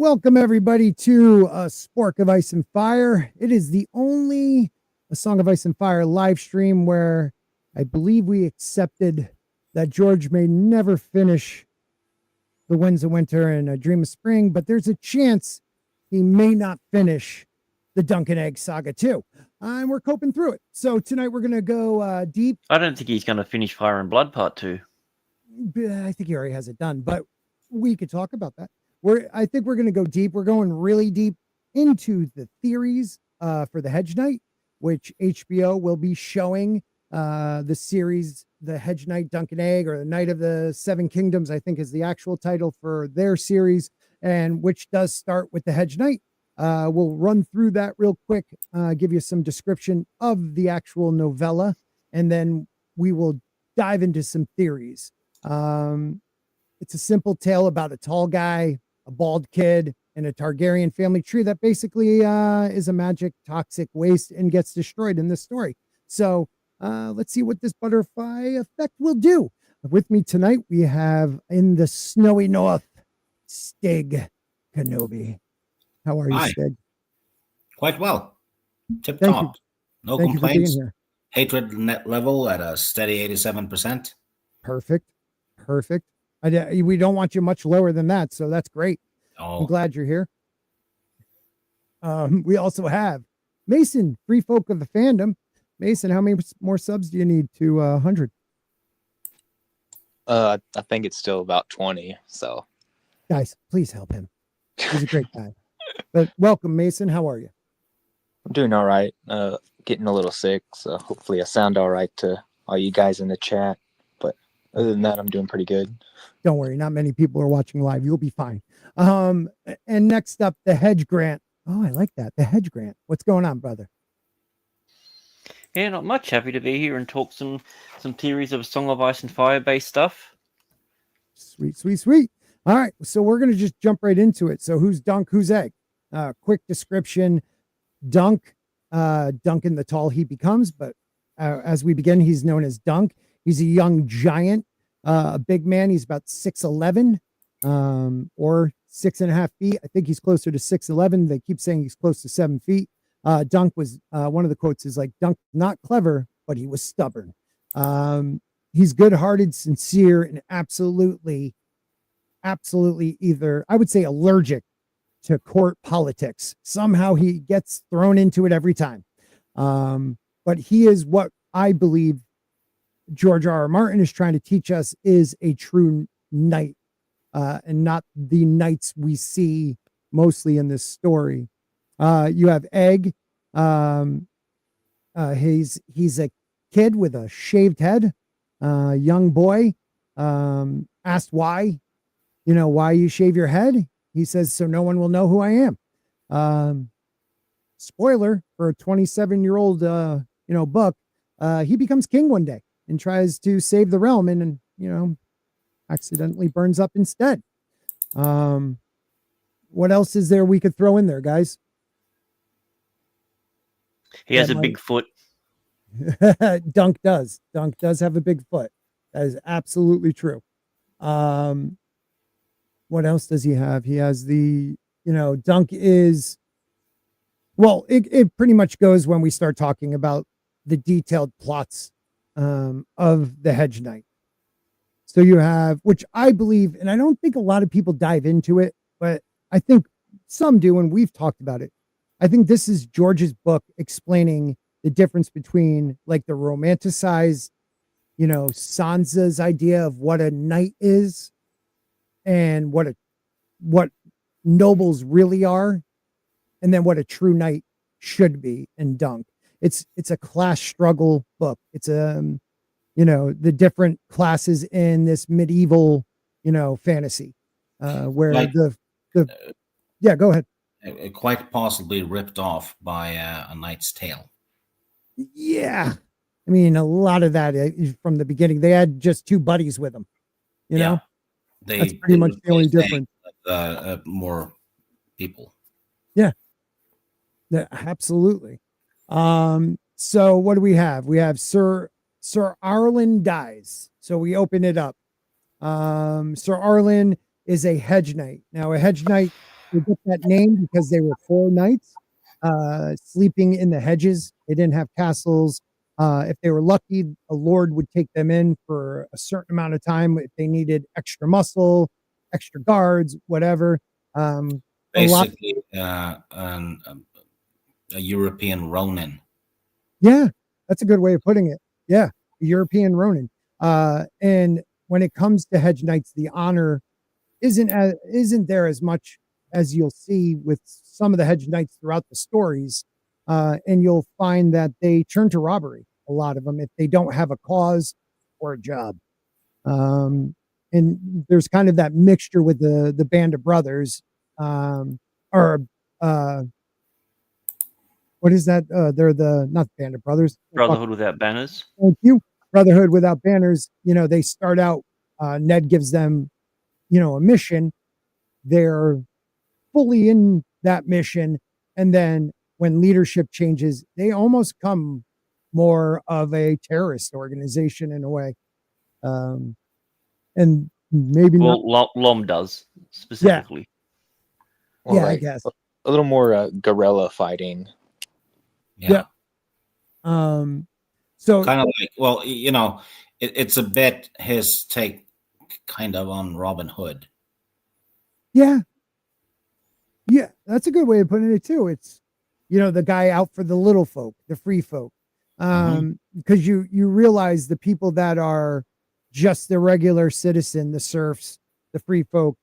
Welcome everybody to A Spork of Ice and Fire. It is the only A Song of Ice and Fire live stream where I believe we accepted that George may never finish The Winds of Winter and A Dream of Spring, but there's a chance he may not finish the Dunk and Egg Saga too. And we're coping through it. So tonight we're going to go deep. I don't think he's going to finish Fire and Blood Part 2. I think he already has it done, but we could talk about that. I think we're going to go deep. We're going really deep into the theories for the Hedge Knight, which HBO will be showing the series, the Hedge Knight, Dunk and Egg, or the Knight of the Seven Kingdoms, I think is the actual title for their series, and which does start with the Hedge Knight. We'll run through that real quick, give you some description of the actual novella, and then we will dive into some theories. It's a simple tale about a tall guy, a bald kid, and a Targaryen family tree that basically is a magic toxic waste and gets destroyed in this story. So let's see what this butterfly effect will do. With me tonight, we have in the snowy north, Stig Kenobi. How are you, Hi. Stig? Quite well. Tip Thank top. No Thank you for being complaints. here. Hatred net level at a steady 87%. Perfect. We don't want you much lower than that, so that's great. I'm Oh, glad you're here. We also have Mason, Free Folk of the Fandom. Mason, how many more subs do you need to 100? I think it's still about 20. So Guys, please help him. He's a great guy. But welcome, Mason. How are you? I'm doing all right. Getting a little sick, so hopefully I sound all right to all you guys in the chat. But other than that, I'm doing pretty good. Don't worry, not many people are watching live. You'll be fine. And next up, the Hedge Grant. Oh, I like that. The Hedge Grant. What's going on, brother? Yeah, not much. Happy to be here and talk some theories of Song of Ice and Fire based stuff. Sweet. All right, so we're going to just jump right into it. So who's Dunk, who's Egg? Quick description. Dunk, Duncan the tall he becomes, but as we begin, he's known as Dunk. He's a young giant, a big man. He's about 6'11", or 6.5 feet. I think he's closer to 6'11". They keep saying he's close to 7 feet. Dunk was, one of the quotes is like, Dunk, not clever, but he was stubborn. He's good-hearted, sincere, and absolutely either, I would say, allergic to court politics. Somehow he gets thrown into it every time. But he is what I believe George R.R. Martin is trying to teach us is a true knight, and not the knights we see mostly in this story. You have Egg. He's a kid with a shaved head, young boy, asked why you shave your head. He says, so no one will know who I am. Spoiler for a 27-year-old, book. He becomes king one day and tries to save the realm and accidentally burns up instead. What else is there we could throw in there, guys? He has a big foot. Dunk does have a big foot. That is absolutely true. What else does he have? He has Dunk is, well, it pretty much goes when we start talking about the detailed plots of the Hedge Knight. So you have, which I believe, and I don't think a lot of people dive into it, but I think some do, and we've talked about it. I think this is George's book explaining the difference between like the romanticized, Sansa's idea of what a knight is and what nobles really are, and then what a true knight should be in Dunk. It's a class struggle book. It's the different classes in this medieval, fantasy, where Like- yeah, go ahead. quite possibly ripped off by A Knight's Tale. Yeah. I mean, a lot of that from the beginning, they had just two buddies with them, Yeah. That's pretty much the only difference. More people. Yeah, absolutely. So what do we have? We have Sir Arlen dies. So we open it up. Sir Arlen is a hedge knight. Now, a hedge knight they get that name because they were poor knights, sleeping in the hedges. They didn't have castles. If they were lucky, a lord would take them in for a certain amount of time if they needed extra muscle, extra guards, whatever. A lot, Basically, a European Ronin. yeah, that's a good way of putting it. Yeah, European Ronin. And when it comes to hedge knights, the honor isn't there as much as you'll see with some of the hedge knights throughout the stories. And you'll find that they turn to robbery, a lot of them, if they don't have a cause or a job. And there's kind of that mixture with the band of brothers, or what is that? They're the not band of brothers. Brotherhood without banners. Thank you. Brotherhood without banners. They start out. Ned gives them, a mission. They're fully in that mission, and then when leadership changes, they almost come more of a terrorist organization in a way. And maybe not. Well, Lom does specifically. Well, Yeah, I right. guess. A little more guerrilla fighting. Yeah. So Kind of like, well, it's a bit his take kind of on Robin Hood. yeah, that's a good way of putting it too. It's, the guy out for the little folk, the free folk. Because you realize the people that are just the regular citizen, the serfs, the free folk,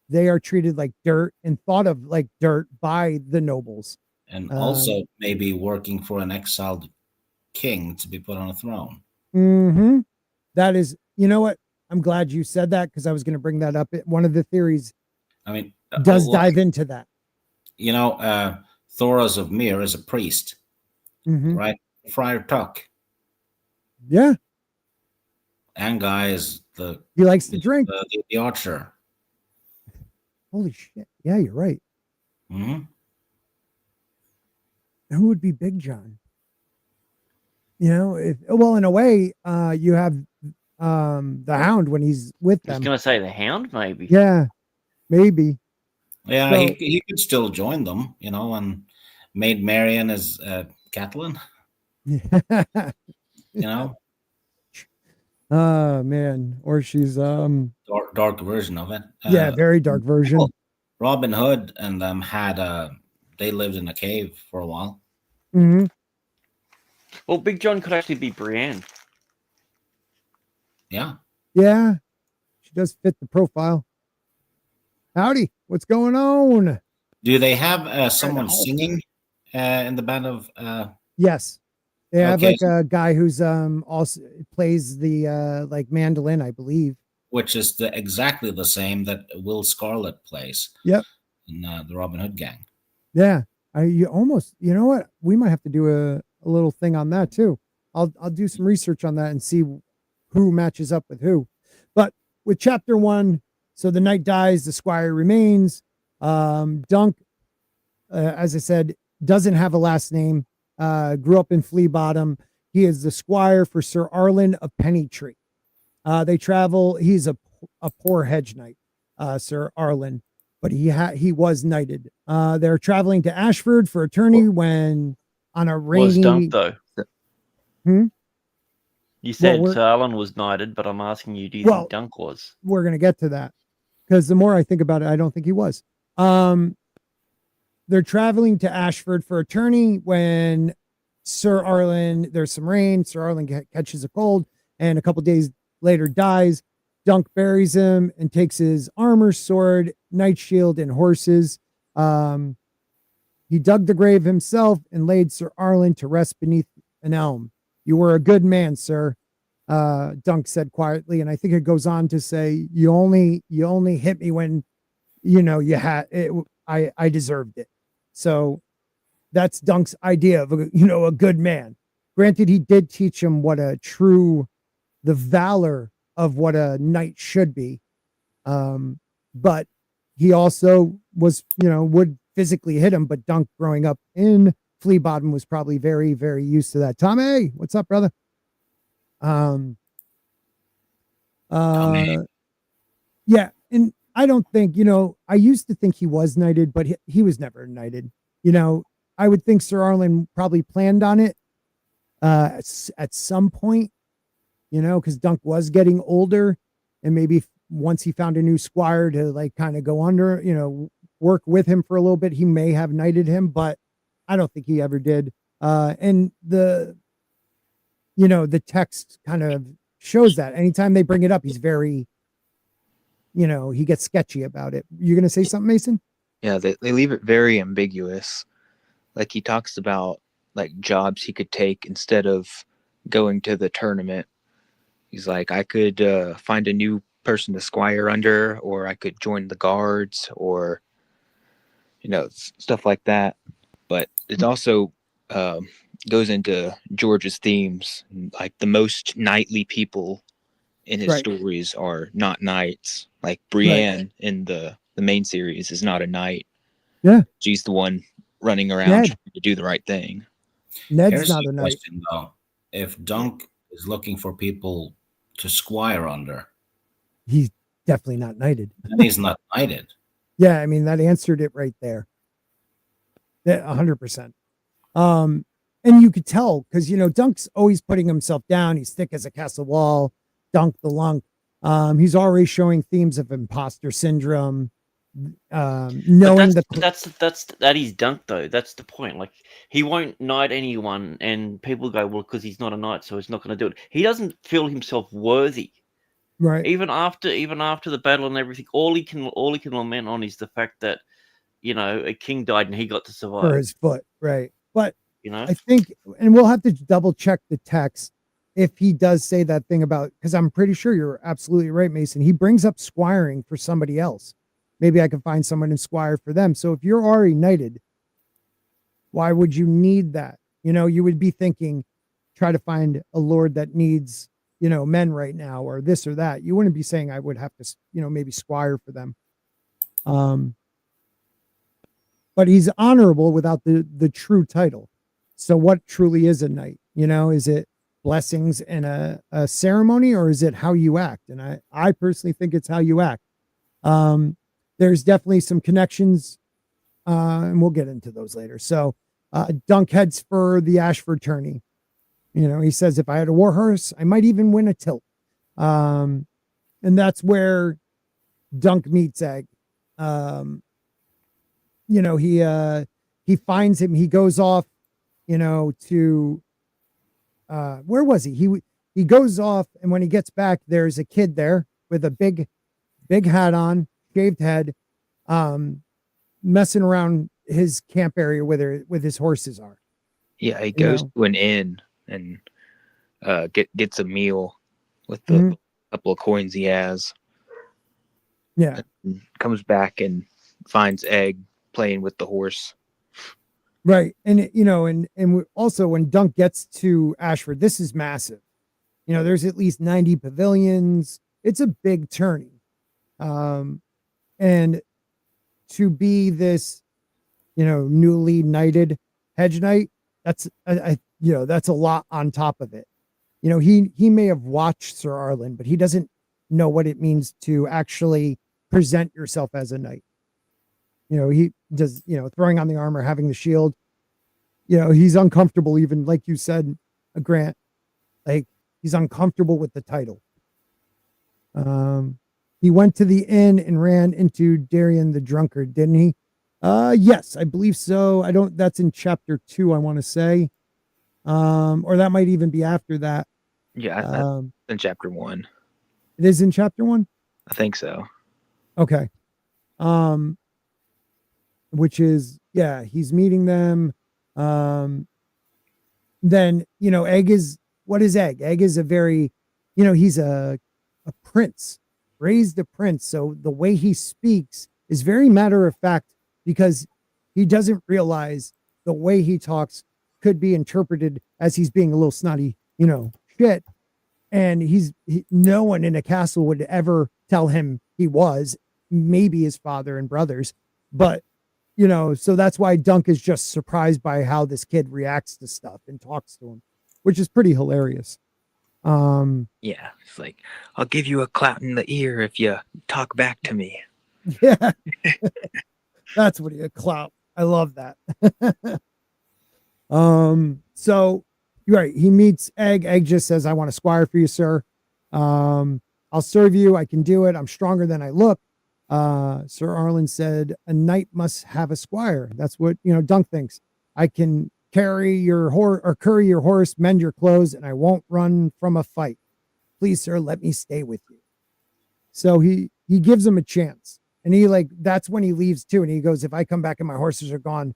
they are treated like dirt and thought of like dirt by the nobles. And also maybe working for an exiled king to be put on a throne. Mm-hmm. That is, you know what? I'm glad you said that, because I was going to bring that up. One of the theories does dive into that. Thoros of Myr is a priest, right? Friar Tuck. Yeah. Anguy is he likes to drink. The archer. Holy shit. Yeah, you're right. Mm-hmm. Who would be Big John? In a way, you have the Hound when he's with them. I was going to say the Hound, maybe. Yeah, maybe. Yeah, So, he could still join them, and Maid Marian as Catelyn. Oh man, or she's dark version of it. Yeah, very dark version. Well, Robin Hood and them they lived in a cave for a while. Mm-hmm. Well, Big John could actually be Brienne. Yeah. Yeah, she does fit the profile. Howdy, what's going on? Do they have someone singing in the band of? Yes, they have like a guy who's also plays the like mandolin, I believe. Which is exactly the same that Will Scarlet plays. Yep. In the Robin Hood gang. Yeah, you know what? We might have to do a little thing on that too. I'll do some research on that and see who matches up with who. But with chapter 1, so the knight dies, the squire remains. Dunk, as I said, doesn't have a last name. Grew up in Flea Bottom. He is the squire for Sir Arlen of Pennytree. They travel. He's a poor hedge knight, Sir Arlen, but he was knighted. They're traveling to Ashford for a tourney when on a rainy. Was Dunk though? Hmm? You said Sir Arlen was knighted, but I'm asking you, do you think Dunk was? We're going to get to that, because the more I think about it, I don't think he was. They're traveling to Ashford for a tourney when Sir Arlen, there's some rain. Sir Arlen catches a cold, and a couple days later dies. Dunk buries him and takes his armor, sword, knight shield, and horses. He dug the grave himself and laid Sir Arlen to rest beneath an elm. You were a good man, sir, Dunk said quietly. And I think it goes on to say, you only hit me when, you had it. I deserved it. So that's Dunk's idea of a good man. Granted, he did teach him the valor of what a knight should be. But he also was, would physically hit him. But Dunk, growing up in Flea Bottom, was probably very, very used to that. Tommy, what's up, brother? Yeah. And I don't think, I used to think he was knighted, but he was never knighted. I would think Sir Arlen probably planned on it at some point, because Dunk was getting older, and maybe once he found a new squire to like kind of go under, work with him for a little bit, he may have knighted him, but I don't think he ever did. And the text kind of shows that anytime they bring it up, he's very, he gets sketchy about it. You're going to say something, Mason? Yeah, they leave it very ambiguous. Like he talks about like jobs he could take instead of going to the tournament. He's like, I could find a new person to squire under, or I could join the guards, or stuff like that. But it also goes into George's themes. Like the most knightly people in his Right. stories are not knights. Like Brienne in the main series is not a knight. Yeah. She's the one running around Ned. trying to do the right thing. Ned's Here's not the a knight. question, though. If Dunk is looking for people to squire under, He's definitely not knighted. then he's not knighted. Yeah, I mean, that answered it right there. 100%. And you could tell because Dunk's always putting himself down. He's thick as a castle wall. Dunk the lunk. He's already showing themes of imposter syndrome. Knowing that is Dunk though. That's the point. Like he won't knight anyone, and people go, well, because he's not a knight, so he's not going to do it. He doesn't feel himself worthy. Right. Even after the battle and everything, all he can lament on is the fact that a king died and he got to survive For his foot, right? But I I think, and we'll have to double check the text if he does say that thing about, because I'm pretty sure you're absolutely right, Mason. He brings up squiring for somebody else. Maybe I can find someone to squire for them. So if you're already knighted, why would you need that? You would be thinking, try to find a lord that needs, men right now, or this or that. You wouldn't be saying I would have to, maybe squire for them. But he's honorable without the true title. So what truly is a knight? Is it blessings and a ceremony, or is it how you act? And I personally think it's how you act. There's definitely some connections, and we'll get into those later. So Dunk heads for the Ashford tourney. He says, if I had a war horse, I might even win a tilt. And that's where Dunk meets Egg. He finds him. He goes off, to where was he? He goes off, and when he gets back, there's a kid there with a big hat on, shaved head, messing around his camp area with his horses are. Yeah, he goes to an inn and gets a meal with the couple of coins he has. Yeah. And comes back and finds Egg playing with the horse. Right. And, and also when Dunk gets to Ashford, this is massive. There's at least 90 pavilions. It's a big tourney. And to be this, newly knighted Hedge Knight, that's a lot on top of it. He may have watched Sir Arlen, but he doesn't know what it means to actually present yourself as a knight. He does, throwing on the armor, having the shield, he's uncomfortable. Even like you said, Grant, like he's uncomfortable with the title. He went to the inn and ran into Darien the drunkard, didn't he? Yes, I believe so. That's in chapter 2, I want to say. Or that might even be after that. Yeah, in chapter 1. It is in chapter 1? I think so. Okay. Which is, yeah, he's meeting them. Then, Egg is, what is Egg? Egg is a very, he's a prince, raised a prince. So the way he speaks is very matter of fact, because he doesn't realize the way he talks could be interpreted as he's being a little snotty, shit. And no one in a castle would ever tell him he was, maybe his father and brothers, but so that's why Dunk is just surprised by how this kid reacts to stuff and talks to him, which is pretty hilarious. Yeah, it's like, I'll give you a clout in the ear if you talk back to me. Yeah. That's what he clout. I love that. So you're right. He meets Egg. Egg just says, I want a squire for you, sir. I'll serve you. I can do it. I'm stronger than I look. Sir Arlen said, a knight must have a squire. That's what, Dunk thinks. I can carry your horse or curry your horse, mend your clothes, and I won't run from a fight. Please, sir, let me stay with you. So he gives him a chance. And that's when he leaves too. And he goes, if I come back and my horses are gone,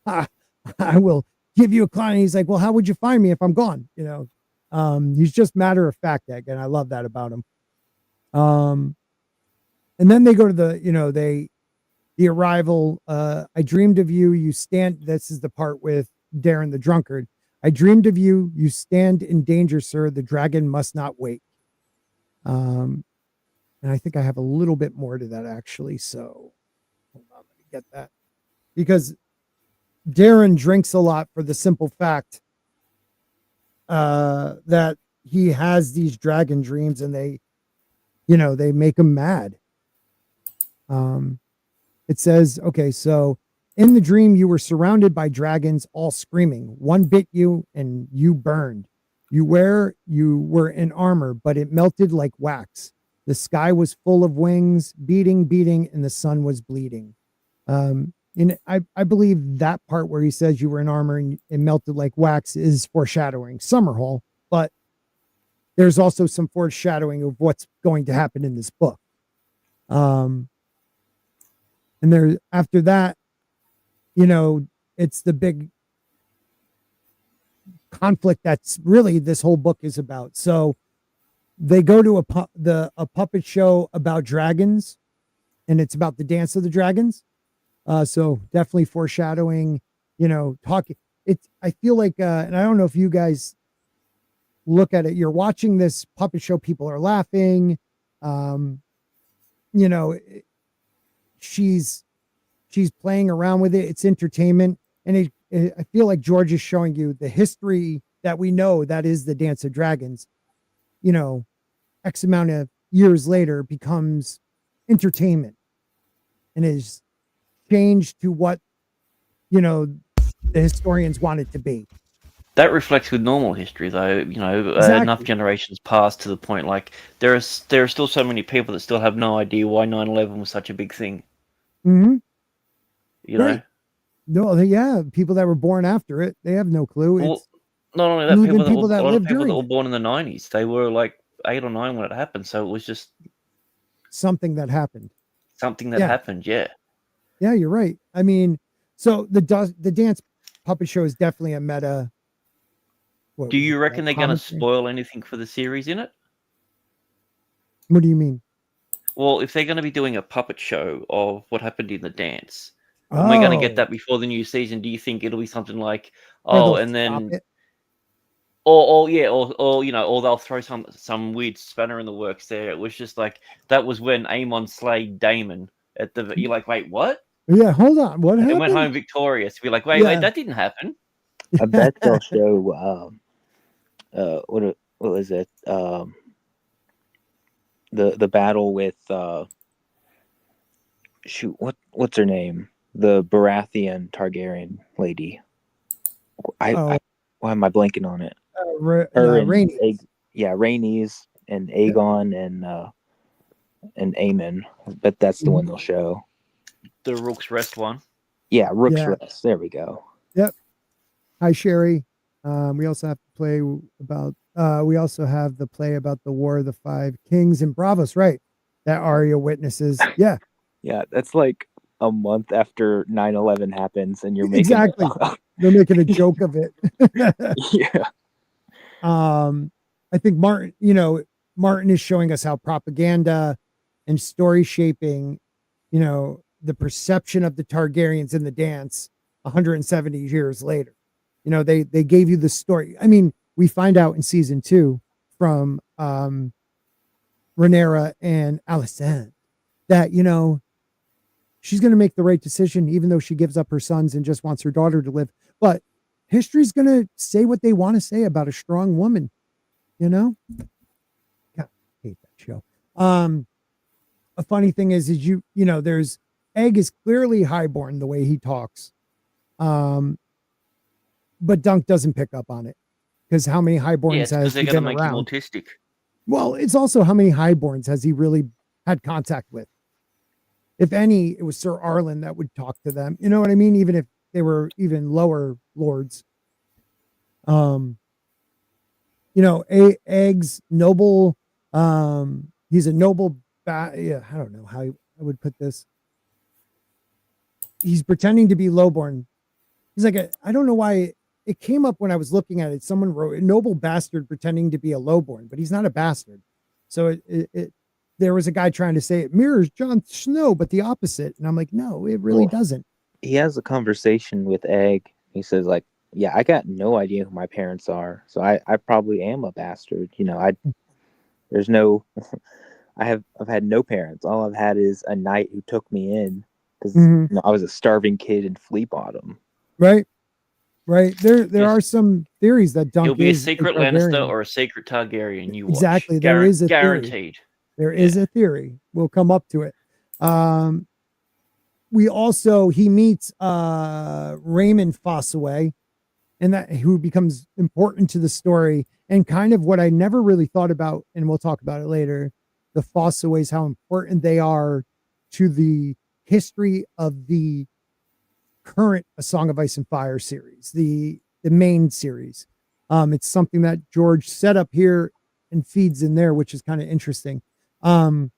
I will give you a client. And he's like, well, how would you find me if I'm gone? He's just matter of fact, Egg, and I love that about him. And then they go to the arrival. I dreamed of you. You stand. This is the part with Darren the drunkard. I dreamed of you. You stand in danger, sir. The dragon must not wait. And I think I have a little bit more to that actually. So hold on, let me get that, because Darren drinks a lot for the simple fact that he has these dragon dreams, and they make him mad. It says, okay, so in the dream, you were surrounded by dragons, all screaming. One bit you and you burned. You were in armor, but it melted like wax. The sky was full of wings, beating, and the sun was bleeding. And I believe that part where he says you were in armor and it melted like wax is foreshadowing Summerhall, but there's also some foreshadowing of what's going to happen in this book. And there, after that, it's the big conflict that's really this whole book is about. So they go to a puppet show about dragons, and it's about the dance of the dragons. So definitely foreshadowing, talking. I feel like, and I don't know if you guys look at it, you're watching this puppet show, people are laughing. She's playing around with it. It's entertainment. And I feel like George is showing you the history that we know that is the Dance of Dragons. X amount of years later becomes entertainment and is changed to what, the historians want it to be. That reflects with normal history, though. Exactly. Enough generations pass to the point, like, there are still so many people that still have no idea why 9/11 was such a big thing. Mm-hmm. You know? Right. No, people that were born after it, they have no clue. Well, It's not only that, even a people that lot of lived people that during were it. born in the 90s, they were like 8 or 9 when it happened. So it was just Something that happened. something that Yeah. happened. Yeah. Yeah, you're right. I mean, so the dance puppet show is definitely a meta. Do you reckon they're going to commentary? spoil anything for the series in it? What do you mean? Well, if they're going to be doing a puppet show of what happened in the dance, and we're going to get that before the new season, do you think it'll be something like, Or and they'll then, stop it. or they'll throw some weird spanner in the works there. It was just like, that was when Aemon slayed Daemon at the. You're like, wait, what? Yeah, hold on. What And happened? went home victorious. Be like, wait, that didn't happen. I bet they'll show what was it? The battle with what's her name? The Baratheon Targaryen lady. Why am I blanking on it? Rhaenys. Rhaenys and Aegon and Aemon. But that's the one they'll show. The Rook's Rest one. Yeah, Rook's Rest. There we go. Yep. Hi, Sherry. We also have to play about. We also have the play about the War of the Five Kings and Bravos, right? That Arya witnesses. Yeah. Yeah, that's like a month after 9/11 happens, and you're making exactly. They're making a joke of it. Yeah. I think Martin is showing us how propaganda and story shaping, the perception of the Targaryens in the dance 170 years later. They gave you the story. I mean, we find out in season 2 from Rhaenyra and Alicent that, she's going to make the right decision, even though she gives up her sons and just wants her daughter to live. But history's going to say what they want to say about a strong woman, God, I hate that show. a funny thing is there's Egg is clearly highborn the way he talks. But Dunk doesn't pick up on it because how many Yeah, highborns it's because has they're he going to been make him around? autistic. Well, it's also how many highborns has he really had contact with? If any, it was Sir Arlen that would talk to them. You know what I mean? Even if they were even lower lords. Egg's noble. He's a noble. Yeah, I don't know how I would put this. He's pretending to be lowborn. He's like I don't know why it came up when I was looking at it. Someone wrote a noble bastard pretending to be a lowborn, but he's not a bastard. So there was a guy trying to say it mirrors Jon Snow, but the opposite. And I'm like, no, it really doesn't. He has a conversation with Egg. He says like, yeah, I got no idea who my parents are. So I probably am a bastard. There's no, I've had no parents. All I've had is a knight who took me in because I was a starving kid in Flea Bottom. Right. There Yes. are some theories that Dunk He'll be a is secret Lannister or a secret Targaryen. You watch. Exactly. There is a theory. Guaranteed. There is a theory. We'll come up to it. He meets Raymond Fossaway, and who becomes important to the story, and kind of what I never really thought about, and we'll talk about it later, the Fossaways, how important they are to the history of the current A Song of Ice and Fire series, the main series. It's something that George set up here and feeds in there, which is kind of interesting. So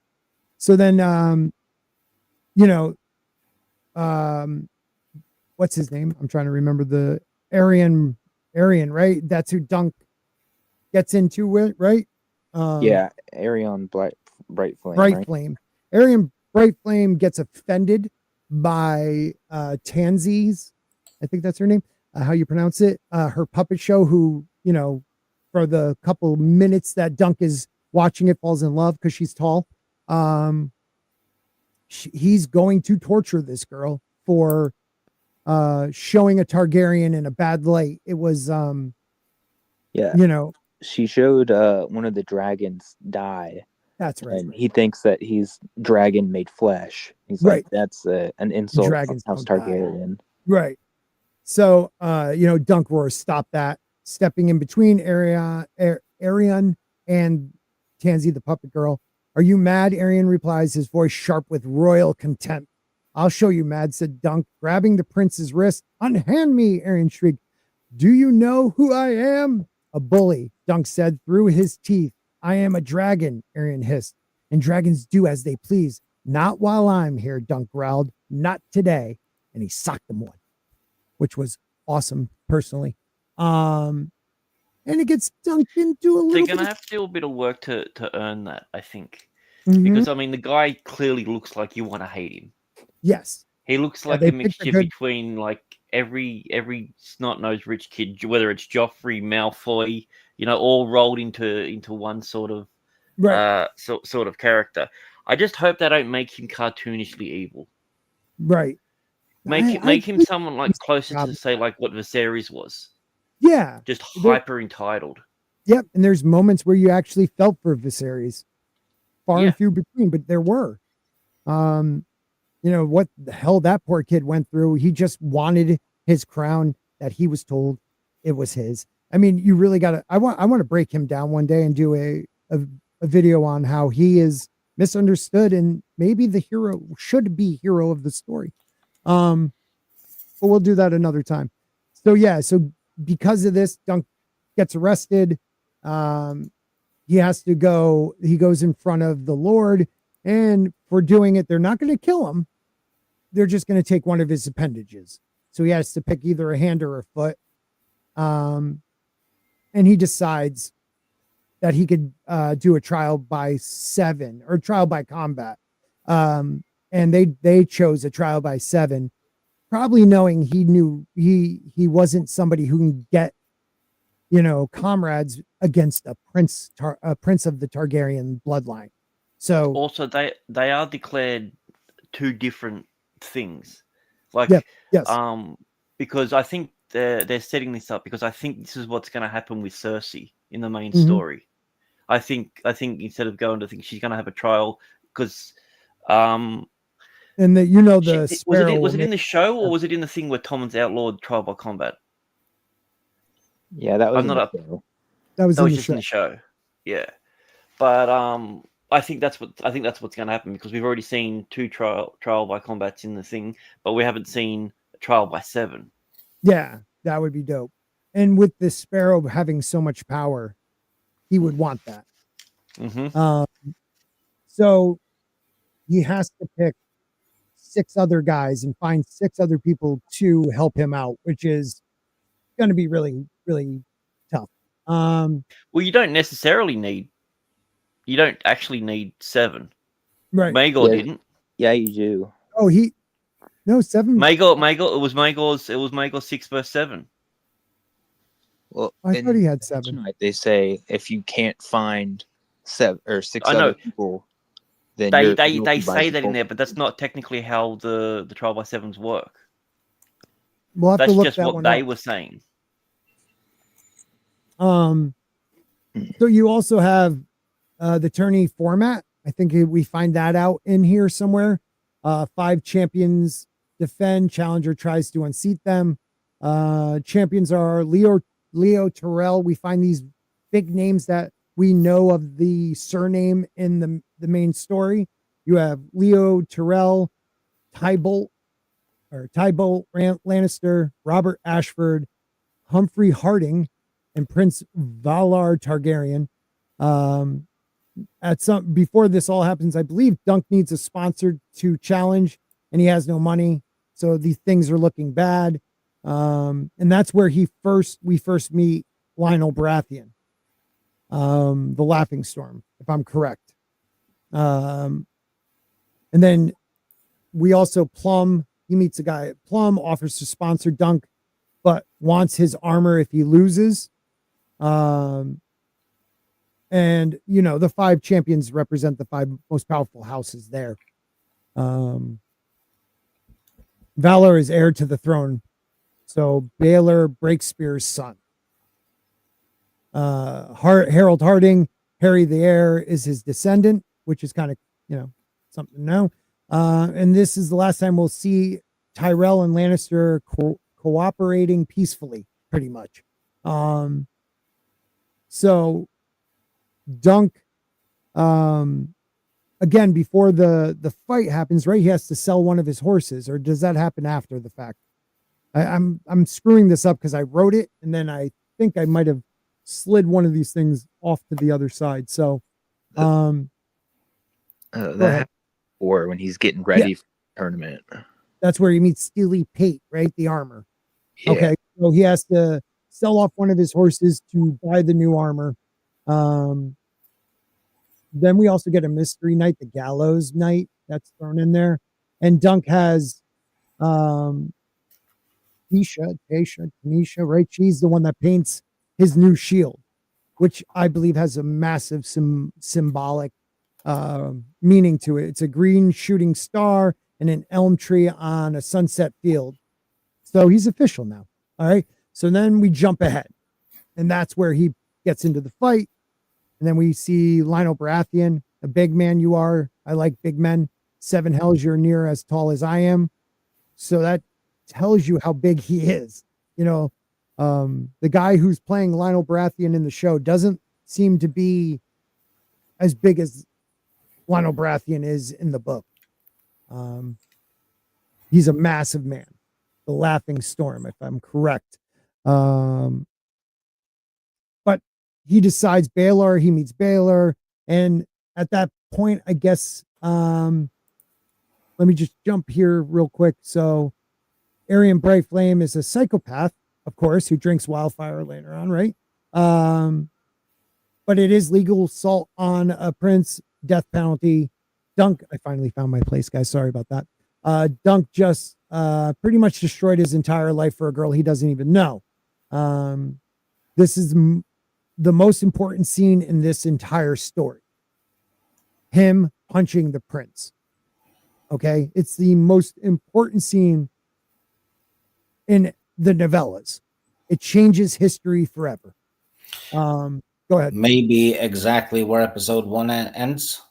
then, what's his name? I'm trying to remember the Aryan, right? That's who Dunk gets into it, right? Yeah, Arion Bright Flame. Bright Flame. Aryan Bright Flame gets offended by Tansy's, I think that's her name, how you pronounce it, her puppet show, who, for the couple minutes that Dunk is watching it, falls in love because she's tall. He's going to torture this girl for showing a Targaryen in a bad light. It was she showed one of the dragons die. That's right. And he thinks that he's dragon made flesh. He's right. Like, that's an insult Dragons from House Targaryen. Die. Right. So, Dunk roars, stop that. Stepping in between Arion and Tansy, the puppet girl. Are you mad? Arion replies, his voice sharp with royal contempt. I'll show you mad, said Dunk, grabbing the prince's wrist. Unhand me, Arion shrieked. Do you know who I am? A bully, Dunk said through his teeth. I am a dragon, Arion hissed, and dragons do as they please. Not while I'm here, Dunk growled. Not today. And he socked him one, which was awesome, personally. And it gets dunked into a little They're bit. going to have to do a bit of work to earn that, I think. Because, the guy clearly looks like you want to hate him. Yes. He looks like a mixture between, like, every snot-nosed rich kid, whether it's Joffrey, Malfoy, all rolled into one sort of sort of character. I just hope they don't make him cartoonishly evil. Right. Make him someone like closer to say like what Viserys was. Yeah. Just hyper entitled. Yep. And there's moments where you actually felt for Viserys. Far and few between, but there were. What the hell that poor kid went through. He just wanted his crown that he was told it was his. I mean, you really got to, I want to break him down one day and do a video on how he is misunderstood and maybe the hero should be hero of the story. But we'll do that another time. So because of this, Dunk gets arrested. He has to go, he goes in front of the Lord, and for doing it, they're not going to kill him. They're just going to take one of his appendages. So he has to pick either a hand or a foot. And he decides that he could do a trial by 7 or trial by combat. And they chose a trial by 7, probably knowing he knew he wasn't somebody who can get, comrades against a prince of the Targaryen bloodline. So also they are declared two different things. Like because I think they're setting this up because I think this is what's going to happen with Cersei in the main story. I think instead of going to think she's going to have a trial because And that the shit, sparrow was it in the show, or was it in the thing where Tommen's outlawed trial by combat? Yeah, that was I'm in not the up. show. that was That in was the just show. in the show. Yeah, but I think that's what's going to happen, because we've already seen 2 trial by combats in the thing, but we haven't seen a trial by 7. Yeah, that would be dope. And with the sparrow having so much power, he would want that. Mm-hmm. So he has to pick 6 other guys and find 6 other people to help him out, which is going to be really, really tough. Well, you don't actually need 7. Right. Maegor Yeah. didn't. Yeah, you do. Oh, 7. Maegor. It was Maegor's 6 versus 7. Well, I thought he had Hedge 7. Knight, they say if you can't find 7 or 6 I know. other people, then They you're they guilty by say that in default. there, but that's not technically how the trial by 7s work. We'll have That's to look just that what one they up. were saying. So you also have the tourney format. I think we find that out in here somewhere. 5 champions defend. Challenger tries to unseat them. Champions are Leo Tyrell. We find these big names that we know of the surname in the main story. You have Leo Tyrell, Tybolt Lannister, Robert Ashford, Humphrey Harding, and Prince Valar Targaryen. Before this all happens, I believe Dunk needs a sponsor to challenge, and he has no money, so these things are looking bad. And that's where we first meet Lionel Baratheon, the Laughing Storm, if I'm correct. And then we also Plum. He meets a guy at Plum, offers to sponsor Dunk, but wants his armor if he loses. And the 5 champions represent the 5 most powerful houses there. Valor is heir to the throne, so Baelor Breakspear's son. Harold Harding, Harry the heir, is his descendant, which is kind of something to know. And this is the last time we'll see Tyrell and Lannister cooperating peacefully, pretty much. So Dunk, again, before the fight happens, right? He has to sell one of his horses, or does that happen after the fact? I'm screwing this up because I wrote it, and then I think I might have slid one of these things off to the other side. So, that happened before when he's getting ready for the tournament. That's where he meets Steely Pate, right? The armor. Yeah. Okay, so he has to sell off one of his horses to buy the new armor. Then we also get a mystery knight, the Gallows Knight, that's thrown in there. And Dunk has Tanisha, right? She's the one that paints his new shield, which I believe has a massive symbolic meaning to it. It's a green shooting star and an elm tree on a sunset field. So he's official now. All right. So then we jump ahead, and that's where he gets into the fight. And then we see Lionel Baratheon, a big man you are. I like big men. 7 hells, you're near as tall as I am. So that tells you how big he is. The guy who's playing Lionel Baratheon in the show doesn't seem to be as big as Lionel Baratheon is in the book. He's a massive man, the Laughing Storm, if I'm correct. But he decides he meets Baelor. And at that point, I guess, let me just jump here real quick. So Aerion Brightflame is a psychopath, of course, who drinks wildfire later on, right? But it is legal assault on a prince, death penalty. Dunk, I finally found my place, guys. Sorry about that. Dunk just pretty much destroyed his entire life for a girl he doesn't even know. This is the most important scene in this entire story. Him punching the prince. Okay, it's the most important scene in the novellas. It changes history forever. Go ahead. Maybe exactly where episode 1 ends.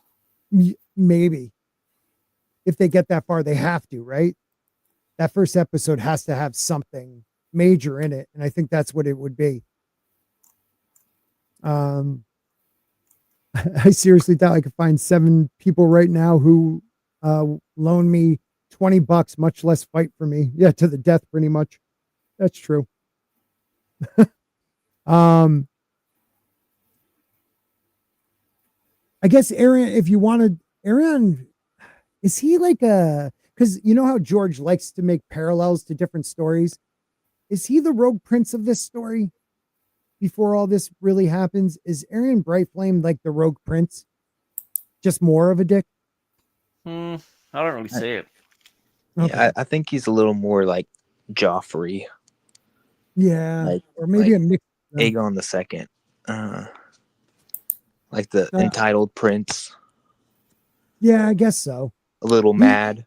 Maybe. if they get that far, they have to, right? That first episode has to have something major in it, and I think that's what it would be. I seriously doubt I could find 7 people right now who loan me $20, much less fight for me. Yeah, to the death, pretty much. That's true. I guess Aaron, if you wanted, Aaron, is he like because you know how George likes to make parallels to different stories? Is he the rogue prince of this story? Before all this really happens, is Aerion Brightflame like the rogue prince? Just more of a dick? I don't really see it. Okay. Yeah, I think he's a little more like Joffrey. Yeah, or maybe a mix. Aegon the Second, like the entitled prince. Yeah, I guess so. A little mad.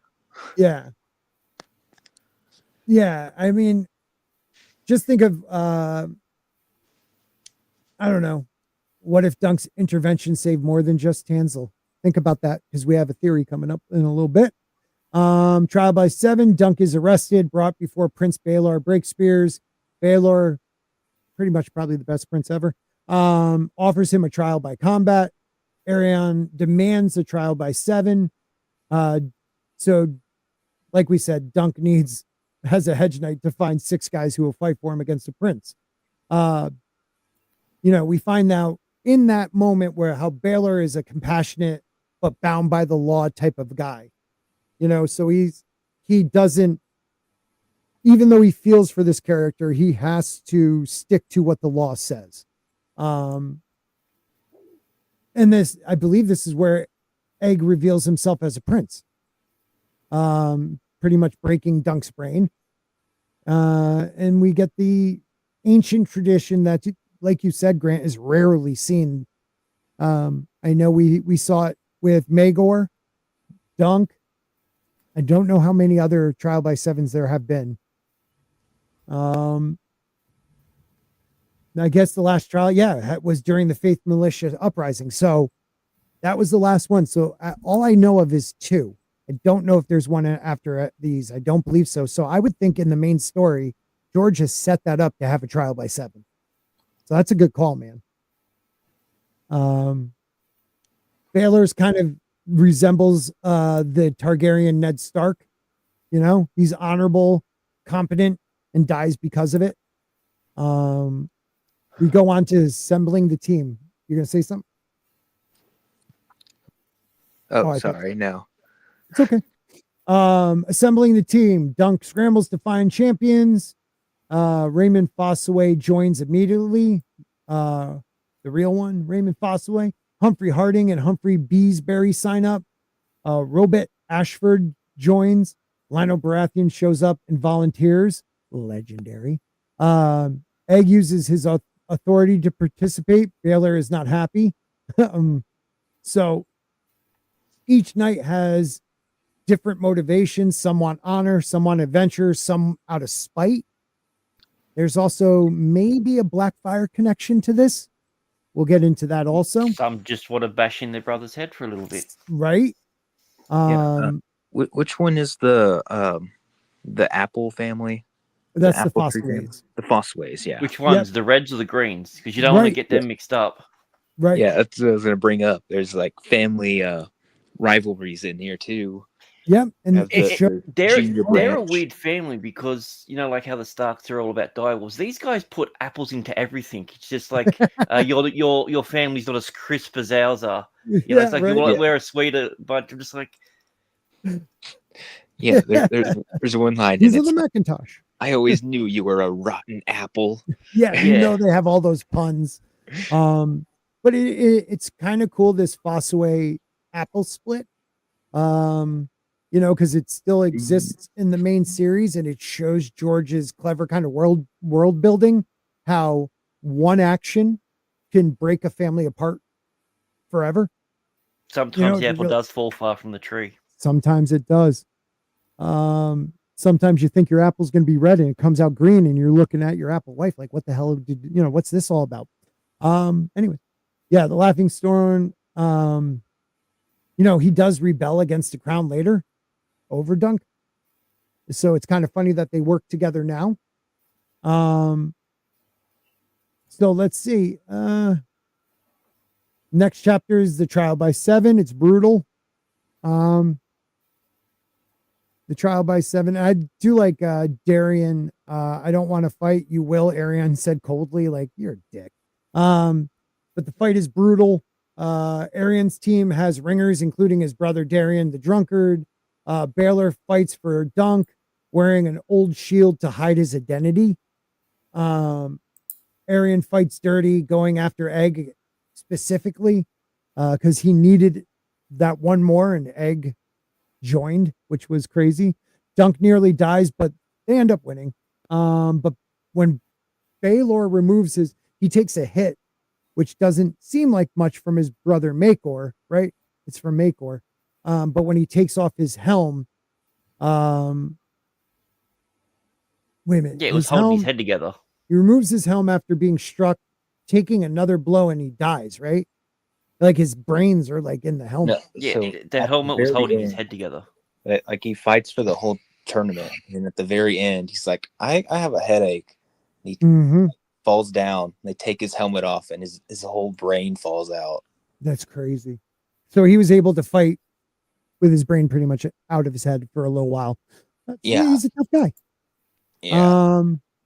Yeah. Yeah, I mean, just think of I don't know. What if Dunk's intervention saved more than just Tansel? Think about that, because we have a theory coming up in a little bit. Trial by 7. Dunk is arrested, brought before Prince Baelor Breakspears. Baelor, pretty much probably the best prince ever, offers him a trial by combat. Aerion demands a trial by 7. So, like we said, Dunk has a hedge knight to find 6 guys who will fight for him against a prince. We find out in that moment where how Baelor is a compassionate but bound by the law type of guy. So he doesn't, even though he feels for this character, he has to stick to what the law says. And I believe this is where Egg reveals himself as a prince. Pretty much breaking Dunk's brain. And we get the ancient tradition that, like you said, Grant, is rarely seen. I know we saw it with Maegor, Dunk. I don't know how many other trial by 7s there have been. I guess the last trial, was during the Faith Militia uprising. So that was the last one. So all I know of is 2. I don't know if there's one after these. I don't believe so. So I would think in the main story, George has set that up to have a trial by 7. So that's a good call, man. Baelor's kind of resembles the Targaryen Ned Stark. He's honorable, competent, and dies because of it. We go on to assembling the team. You're going to say something? Oh, sorry. No. It's okay. Assembling the team. Dunk scrambles to find champions. Raymond Fossaway joins immediately. The real one, Raymond Fossaway. Humphrey Harding and Humphrey Beesbury sign up. Robert Ashford joins. Lionel Baratheon shows up and volunteers. Legendary. Egg uses his authority to participate. Baelor is not happy. So each knight has different motivations. Some want honor, some want adventure, some out of spite. There's also maybe a Blackfire connection to this. We'll get into that also. Some just want to bash in their brother's head for a little bit. Right? Which one is the Apple family? That's the Fossaways. The Fossaways, yeah. Which ones, the reds or the greens? Because you don't want to get them mixed up. Right. Yeah, that's what I was going to bring up. There's like family rivalries in here too. Yep. And they're a weird family because, like how the Starks are all about direwolves. These guys put apples into everything. It's just like your family's not as crisp as ours are. It's like you want to wear a sweater, but I'm just like... Yeah, there's one line. These are the Macintosh. I always knew you were a rotten apple. Yeah, they have all those puns. But it's kind of cool, this Fossaway apple split. Because it still exists in the main series, and it shows George's clever kind of world building, how one action can break a family apart forever. Sometimes the apple does fall far from the tree. Sometimes it does. Sometimes you think your apple's going to be red and it comes out green, and you're looking at your apple wife like, what the hell what's this all about? Anyway, the Laughing Storm, he does rebel against the crown later. over Dunk. So it's kind of funny that they work together now. So let's see. Next chapter is the trial by 7. It's brutal. The trial by 7. I do like Darian. I don't want to fight. You will, Arion said coldly, like, you're a dick. But the fight is brutal. Arion's team has ringers, including his brother Darian the drunkard. Baelor fights for Dunk, wearing an old shield to hide his identity. Arion fights dirty, going after Egg specifically because he needed that one more, and Egg joined, which was crazy. Dunk nearly dies, but they end up winning. But when Baelor removes he takes a hit, which doesn't seem like much from his brother Maekor, right? It's from Maekor. But when he takes off his helm, wait a minute. Yeah, it was holding his head together. He removes his helm after being struck, taking another blow, and he dies, right? Like his brains are like in the helmet. No, Yeah, so the helmet was very holding his end, head together. Like he fights for the whole tournament, and at the very end, he's like, "I have a headache." And he falls down. They take his helmet off, and his whole brain falls out. That's crazy. So he was able to fight with his brain pretty much out of his head for a little while. Yeah, he's a tough guy. Yeah.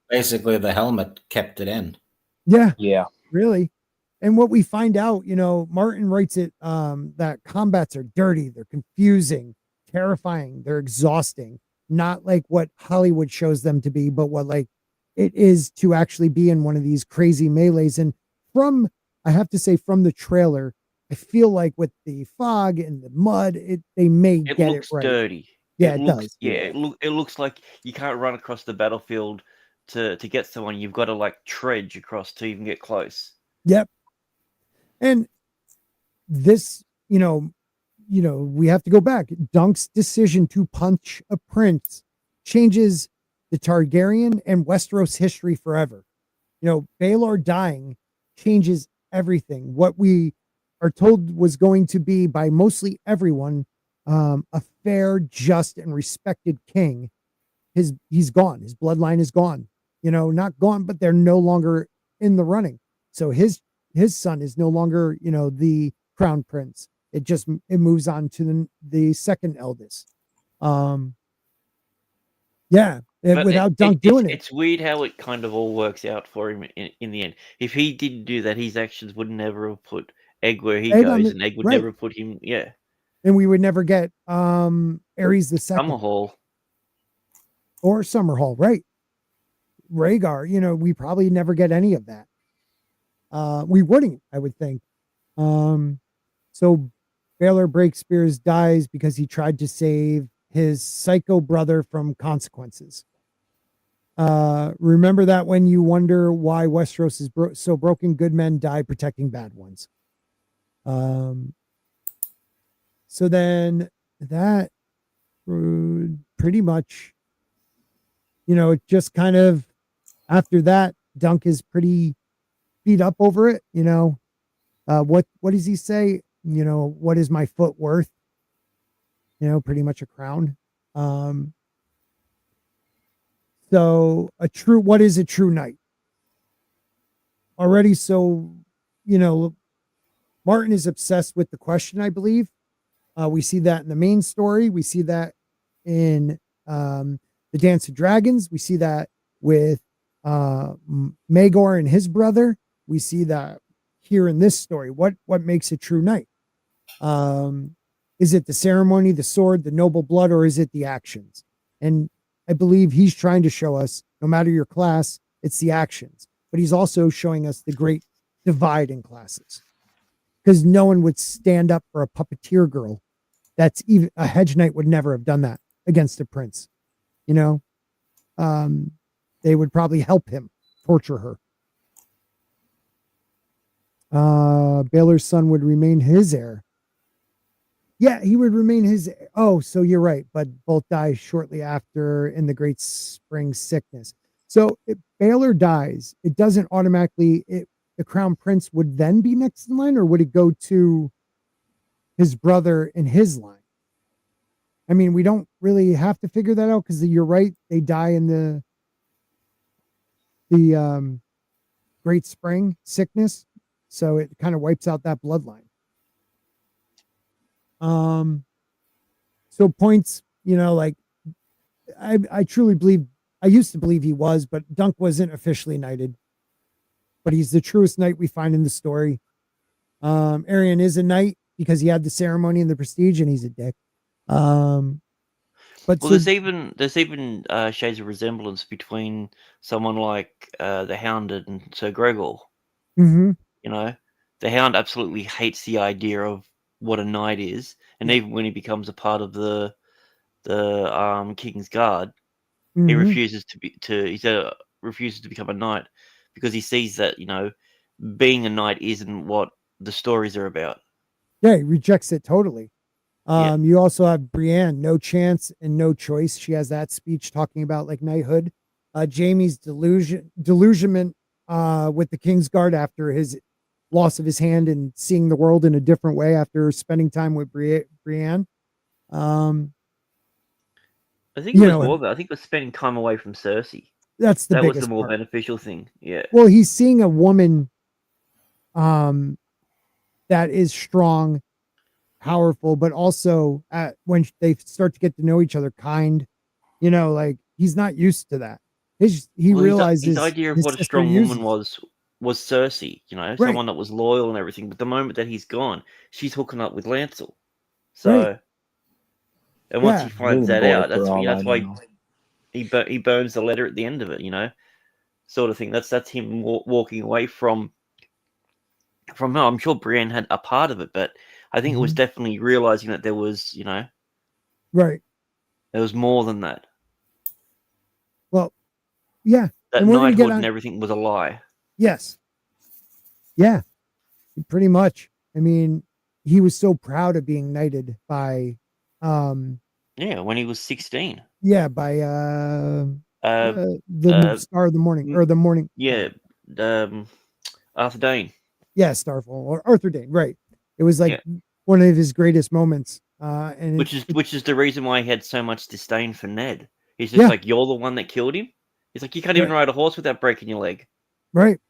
Basically, the helmet kept it in. Yeah. Really. And what we find out, Martin writes it, that combats are dirty, they're confusing, terrifying, they're exhausting. Not like what Hollywood shows them to be, but what like it is to actually be in one of these crazy melees. And I have to say, from the trailer, I feel like with the fog and the mud, they may get it looks right. Dirty. Yeah, it does. Does. Yeah, it looks like you can't run across the battlefield to get someone. You've got to like trudge across to even get close. Yep. And this, we have to go back. Dunk's decision to punch a prince changes the Targaryen and Westeros history forever. Baelor dying changes everything. What we are told was going to be by mostly everyone a fair, just, and respected king. He's gone. His bloodline is gone. Not gone, but they're no longer in the running. So his son is no longer, the crown prince. It moves on to the second eldest. Without Dunk doing it. It's weird how it kind of all works out for him in the end. If he didn't do that, his actions would never have put Egg where he goes, and Egg would never put him. Yeah. And we would never get Ares the second. Summerhall. Or Summerhall, right? Rhaegar, we probably never get any of that. We wouldn't, I would think. So Baelor Breakspears dies because he tried to save his psycho brother from consequences. Remember that when you wonder why Westeros is so broken, good men die protecting bad ones. So then that pretty much, it just kind of, after that, Dunk is pretty beat up over it. What does he say? What is my foot worth? Pretty much a crown. So what is a true knight? Already. So, Martin is obsessed with the question, I believe. We see that in the main story. We see that in the Dance of Dragons. We see that with Maegor and his brother. We see that here in this story. What makes a true knight? Is it the ceremony, the sword, the noble blood, or is it the actions? And I believe he's trying to show us, no matter your class, it's the actions. But he's also showing us the great divide in classes. Because no one would stand up for a puppeteer girl. That's even a hedge knight would never have done that against a prince. They would probably help him torture her. Baelor's son would remain his heir. Yeah, he would remain his. Oh, so you're right. But both die shortly after in the Great Spring Sickness. So if Baelor dies, it doesn't automatically. The crown prince would then be next in line, or would it go to his brother in his line? I mean, we don't really have to figure that out because you're right. They die in the Great Spring sickness, so it kind of wipes out that bloodline. So points, like I truly believe. I used to believe he was, but Dunk wasn't officially knighted. But he's the truest knight we find in the story. Arion is a knight because he had the ceremony and the prestige, and he's a dick. But well, there's even shades of resemblance between someone like the Hound and Sir Gregor. Mm-hmm. You know, the Hound absolutely hates the idea of what a knight is, and even when he becomes a part of the King's Guard, he refuses to become a knight because he sees that being a knight isn't what the stories are about. Yeah, he rejects it totally. You also have Brienne, no chance and no choice. She has that speech talking about like knighthood. Jaime's delusionment with the King's Guard after his loss of his hand and seeing the world in a different way after spending time with Brienne. I think it was more about. I think it was spending time away from Cersei. That's that biggest was the more part. beneficial thing. Yeah. Well, he's seeing a woman that is strong, powerful, but also when they start to get to know each other, kind. Like he's not used to that. He realizes his idea of what a strong woman was Cersei. Someone that was loyal and everything. But the moment that he's gone, she's hooking up with Lancel. So, and once he finds that out, that's why he burns the letter at the end of it. Sort of thing. That's him walking away from. I'm sure Brienne had a part of it, but I think it was definitely realizing that there was, there was more than that. Well, yeah, that knighthood and everything was a lie. Yes. Yeah, pretty much. I mean, he was so proud of being knighted by. When he was 16. Yeah, by the Star of the Morning or the Morning. Yeah, Arthur Dayne. Yeah, Starfall or Arthur Dayne. Right. It was like one of his greatest moments. And which is the reason why he had so much disdain for Ned. He's just like, you're the one that killed him. He's like, you can't even ride a horse without breaking your leg. Right.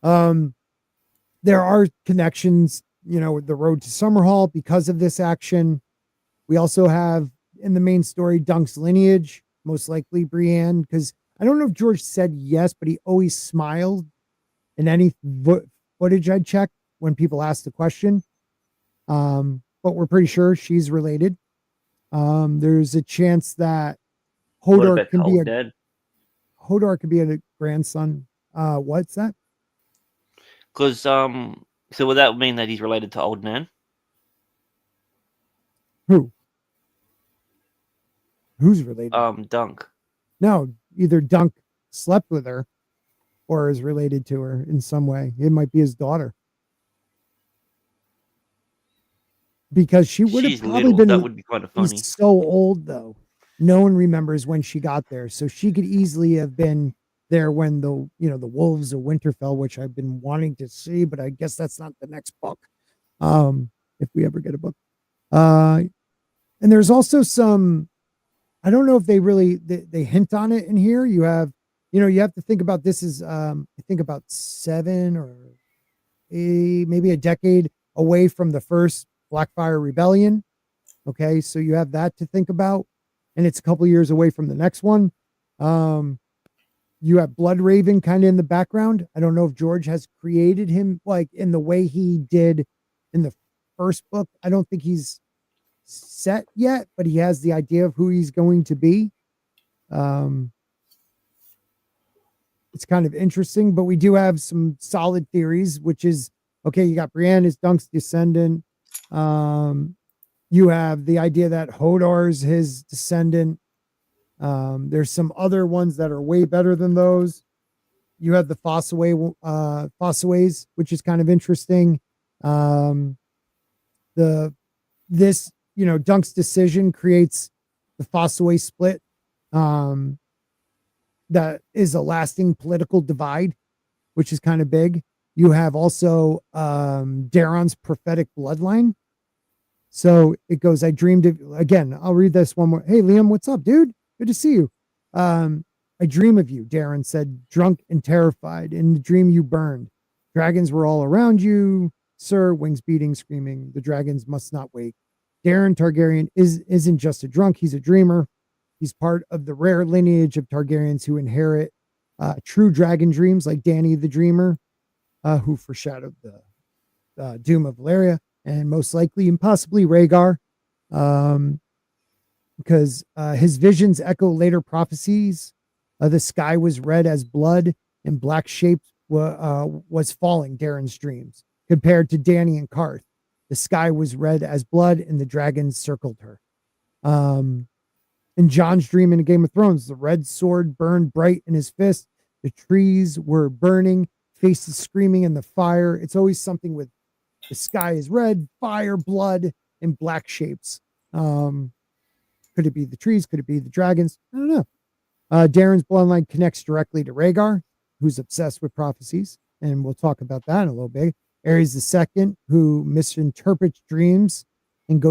There are connections, with the road to Summerhall because of this action. We also have in the main story Dunk's lineage, most likely Brienne, because I don't know if George said yes, but he always smiled in any footage I checked when people asked the question. But we're pretty sure she's related. There's a chance that Hodor can be a grandson. What's that? Because so would that mean that he's related to Old Nan? Who's related? Dunk. No, either Dunk slept with her or is related to her in some way. It might be his daughter. Because she would have probably been. That would be kind of funny. He's so old though. No one remembers when she got there. So she could easily have been there when the Wolves of Winterfell, which I've been wanting to see, but I guess that's not the next book. If we ever get a book. And there's also some, I don't know if they hint on it in here. You have to think about this is I think about 7 or maybe a decade away from the first Blackfire Rebellion. Okay, so you have that to think about, and it's a couple years away from the next one. You have Bloodraven kind of in the background. I don't know if George has created him like in the way he did in the first book. I don't think he's set yet, but he has the idea of who he's going to be. It's kind of interesting, but we do have some solid theories, which is, okay, you got Brienne is Dunk's descendant. You have the idea that Hodor's his descendant. There's some other ones that are way better than those. You have the Fossaways, which is kind of interesting. Dunk's decision creates the Fossaway split. That is a lasting political divide, which is kind of big. You have also Daeron's prophetic bloodline, So it goes, I dreamed of, again, I'll read this one more. Hey, Liam, what's up, dude? Good to see you. I dream of you, Darren said, drunk and terrified. In the dream, you burned. Dragons were all around you, sir, wings beating, screaming. The dragons must not wake. Darren Targaryen isn't just a drunk, he's a dreamer. He's part of the rare lineage of Targaryens who inherit true dragon dreams, like Dany the Dreamer, who foreshadowed the doom of Valeria, and most likely and possibly Rhaegar, because his visions echo later prophecies. The sky was red as blood, and black shapes was falling Darren's dreams. Compared to Dany and Karth, the sky was red as blood, and the dragons circled her. In Jon's dream in Game of Thrones, the red sword burned bright in his fist. The trees were burning, faces screaming in the fire. It's always something with the sky is red, fire, blood, and black shapes. Could it be the trees? Could it be the dragons? I don't know. Darren's bloodline connects directly to Rhaegar, who's obsessed with prophecies, and we'll talk about that in a little bit. Ares II, who misinterprets dreams and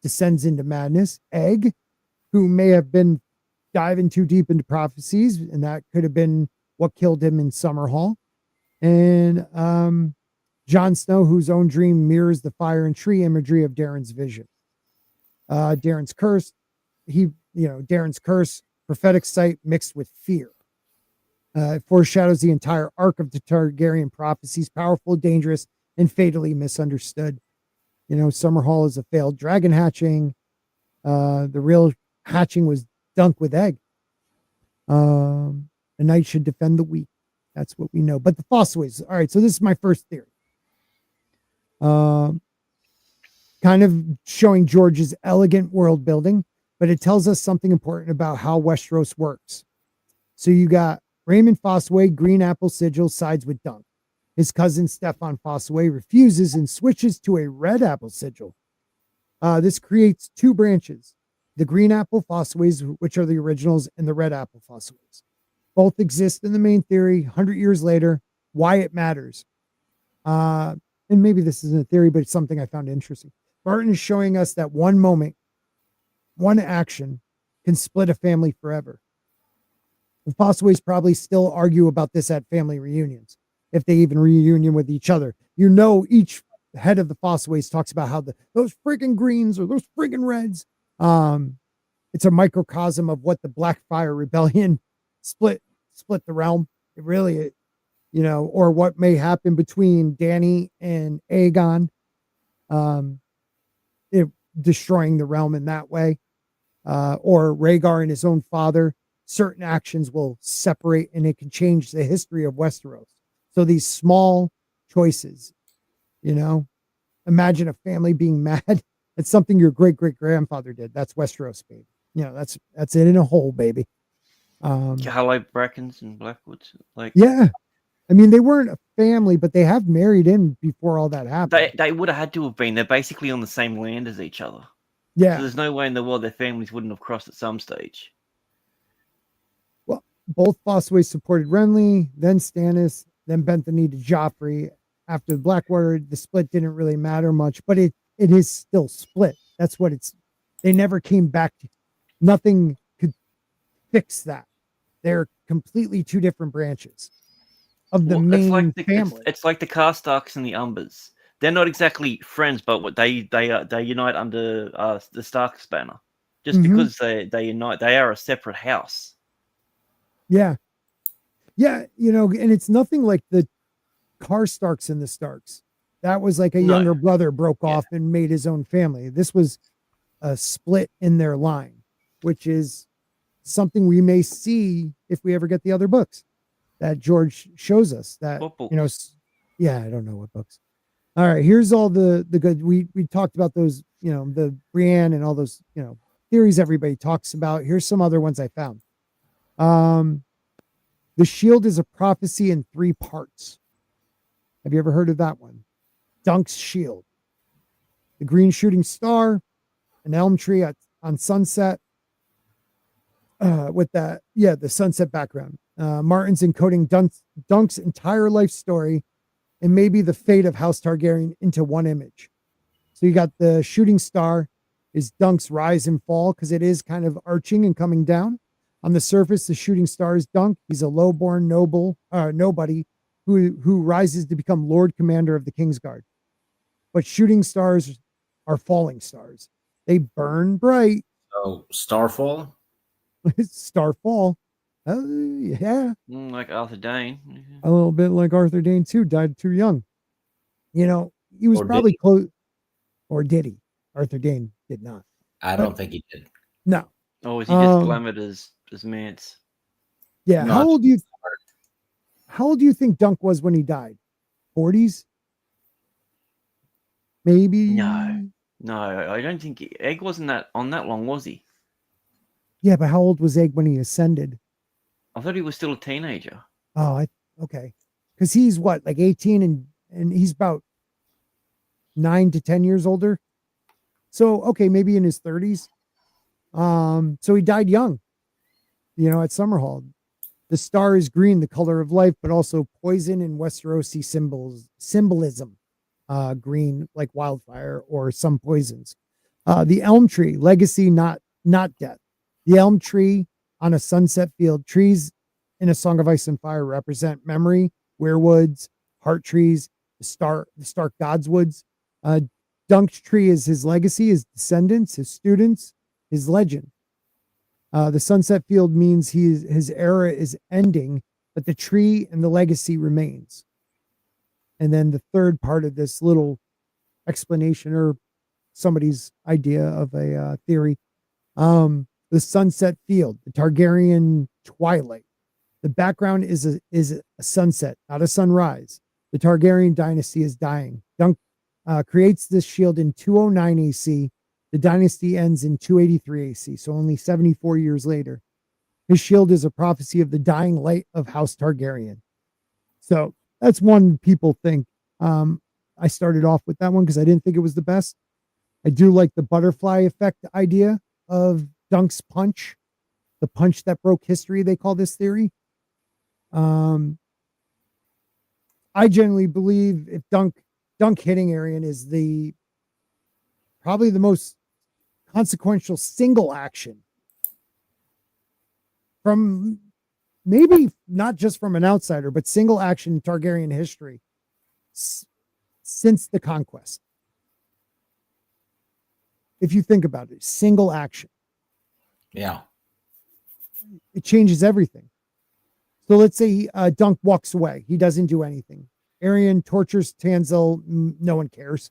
descends into madness. Egg, who may have been diving too deep into prophecies, and that could have been what killed him in Summerhall. And Jon Snow, whose own dream mirrors the fire and tree imagery of Darren's vision. Darren's curse, Darren's curse, prophetic sight mixed with fear. It foreshadows the entire arc of the Targaryen prophecies, powerful, dangerous, and fatally misunderstood. Summerhall is a failed dragon hatching. The real hatching was dunked with egg. The knight should defend the weak. That's what we know. But the Fossways. All right, so this is my first theory. Kind of showing George's elegant world building, but it tells us something important about how Westeros works. So you got Raymond Fossaway, Green Apple Sigil, sides with Dunk. His cousin Stefan Fossaway refuses and switches to a Red Apple Sigil. This creates two branches, the Green Apple Fossaways, which are the originals, and the Red Apple Fossaways. Both exist in the main theory 100 years later, why it matters. And maybe this isn't a theory, but it's something I found interesting. Martin is showing us that one moment, one action can split a family forever. The Fossaways probably still argue about this at family reunions, if they even reunion with each other. Each head of the Fossaways talks about how those freaking greens or those freaking reds. It's a microcosm of what the Blackfire Rebellion split the realm. It really, or what may happen between Dany and Aegon, it destroying the realm in that way, or Rhaegar and his own father. Certain actions will separate, and it can change the history of Westeros. So these small choices, imagine a family being mad. It's something your great grandfather did. That's Westeros, baby. That's it in a hole, baby. Hello, Brackens and Blackwoods. Yeah. I mean, they weren't a family, but they have married in before all that happened. They would have had to have been. They're basically on the same land as each other. Yeah. So there's no way in the world their families wouldn't have crossed at some stage. Well, both Fossaways supported Renly, then Stannis, then bent the knee to Joffrey. After the Blackwater, the split didn't really matter much, but it is still split. That's what it's. They never came back to. Nothing could fix that. They're completely two different branches of the main family. It's like the Karstarks and the Umbers. They're not exactly friends, but what they unite under the Starks banner. Just because they unite, they are a separate house. Yeah. Yeah, and it's nothing like the Karstarks and the Starks. That was like a younger brother broke off and made his own family. This was a split in their line, which is something we may see if we ever get the other books that George shows us. That I don't know what books. All right, here's all the good. We talked about those, the Brienne and all those, theories everybody talks about. Here's some other ones I found. The shield is a prophecy in 3 parts. Have you ever heard of that one? Dunk's shield. The green shooting star, an elm tree on sunset. With that, the sunset background. Martin's encoding Dunk's entire life story and maybe the fate of House Targaryen into one image. So you got the shooting star is Dunk's rise and fall because it is kind of arching and coming down. On the surface, the shooting star is Dunk. He's a low-born nobody who rises to become Lord Commander of the Kingsguard. But shooting stars are falling stars. They burn bright. So Starfall. Starfall. Yeah. Like Arthur Dane. A little bit like Arthur Dane too. Died too young. You know, he was Or probably did close. Or did he? Arthur Dane did not. I don't think he did. No. Or was he just glamored as Mance? Yeah. No, How old do you think Dunk was when he died? 40s? Maybe. No, I don't think Egg wasn't that long, was he? Yeah, but how old was Egg when he ascended? I thought he was still a teenager. Oh, okay. Because he's what, like 18 and he's about 9 to 10 years older. So, okay, maybe in his 30s. So he died young, at Summerhall. The star is green, the color of life, but also poison and Westerosi symbolism. Green like wildfire or some poisons. The elm tree, legacy, not death. The elm tree on a sunset field. Trees in A Song of Ice and Fire represent memory, weirwoods, heart trees, the Stark Godswoods. Dunk's tree is his legacy, his descendants, his students, his legend. The sunset field means his era is ending, but the tree and the legacy remains. And then the third part of this little explanation or somebody's idea of a theory, the sunset field, the Targaryen twilight. The background is a sunset, not a sunrise. The Targaryen dynasty is dying. Dunk creates this shield in 209 AC. The dynasty ends in 283 AC, so only 74 years later. His shield is a prophecy of the dying light of House Targaryen. So that's one people think. I started off with that one because I didn't think it was the best. I do like the butterfly effect idea of Dunk's punch, the punch that broke history, they call this theory. I generally believe if Dunk hitting Aerion is probably the most consequential single action from maybe not just from an outsider, but single action in Targaryen history since the conquest. If you think about it, single action. Yeah. It changes everything. So let's say Dunk walks away. He doesn't do anything. Aerion tortures Tanzil. No one cares.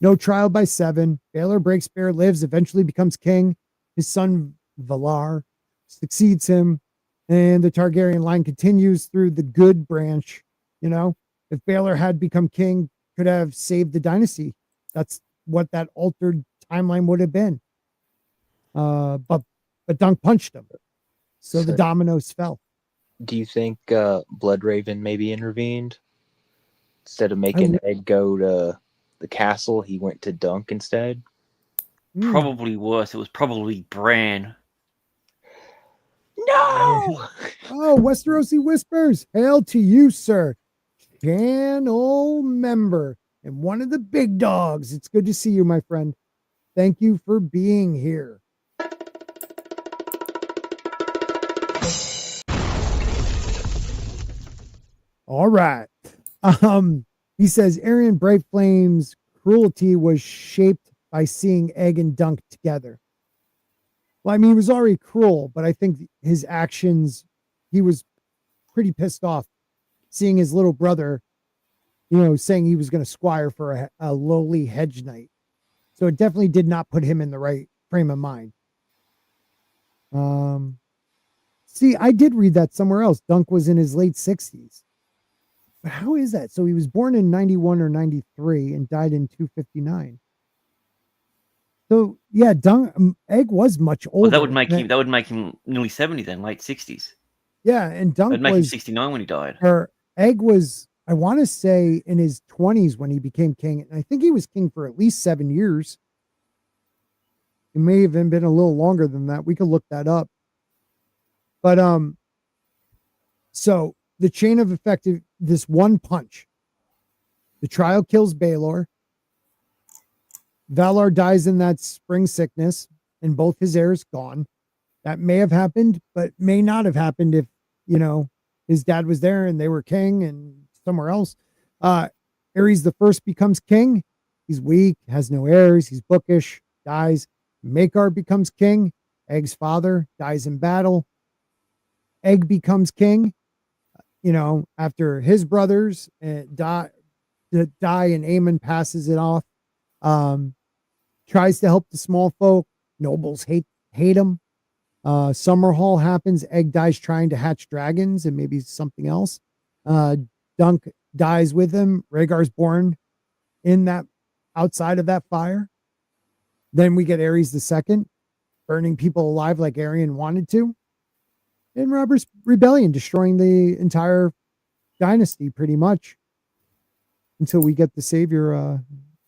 No trial by 7. Baelor Breakspear lives, eventually becomes king. His son Valar succeeds him. And the Targaryen line continues through the good branch. If Baelor had become king, could have saved the dynasty. That's what that altered timeline would have been. But Dunk punched him. So the dominoes fell. Do you think Bloodraven maybe intervened? Instead of making Ed go to the castle, he went to Dunk instead? Probably worse. It was probably Bran. No! Oh, Westerosi Whispers. Hail to you, sir. Channel member and one of the big dogs. It's good to see you, my friend. Thank you for being here. All right. He says Aerion Bright Flame's cruelty was shaped by seeing Egg and Dunk together. Well, I mean, he was already cruel, but I think his actions, he was pretty pissed off seeing his little brother, saying he was going to squire for a lowly hedge knight. So it definitely did not put him in the right frame of mind. See, I did read that somewhere else. Dunk was in his late 60s. But how is that? So he was born in 91 or 93 and died in 259. So yeah, Egg was much older. Well, that would make him nearly 70 then, late 60s. Yeah, and Dunk That'd make him 69 when he died. Egg was, I want to say, in his 20s when he became king. And I think he was king for at least 7 years. It may have been a little longer than that. We could look that up. But so the chain of effect, this one punch. The trial kills Baelor. Valar dies in that spring sickness, and both his heirs gone. That may have happened, but may not have happened if, his dad was there and they were king and somewhere else. Aerys the First becomes king. He's weak, has no heirs, he's bookish, dies. Maekar becomes king. Egg's father dies in battle. Egg becomes king, after his brothers die and Aemon passes it off. Tries to help the small folk. Nobles hate him. Summerhall happens. Egg dies trying to hatch dragons and maybe something else. Dunk dies with him. Rhaegar's born in that outside of that fire. Then we get Aerys II burning people alive like Aerion wanted to. And Robert's rebellion, destroying the entire dynasty pretty much until we get the savior,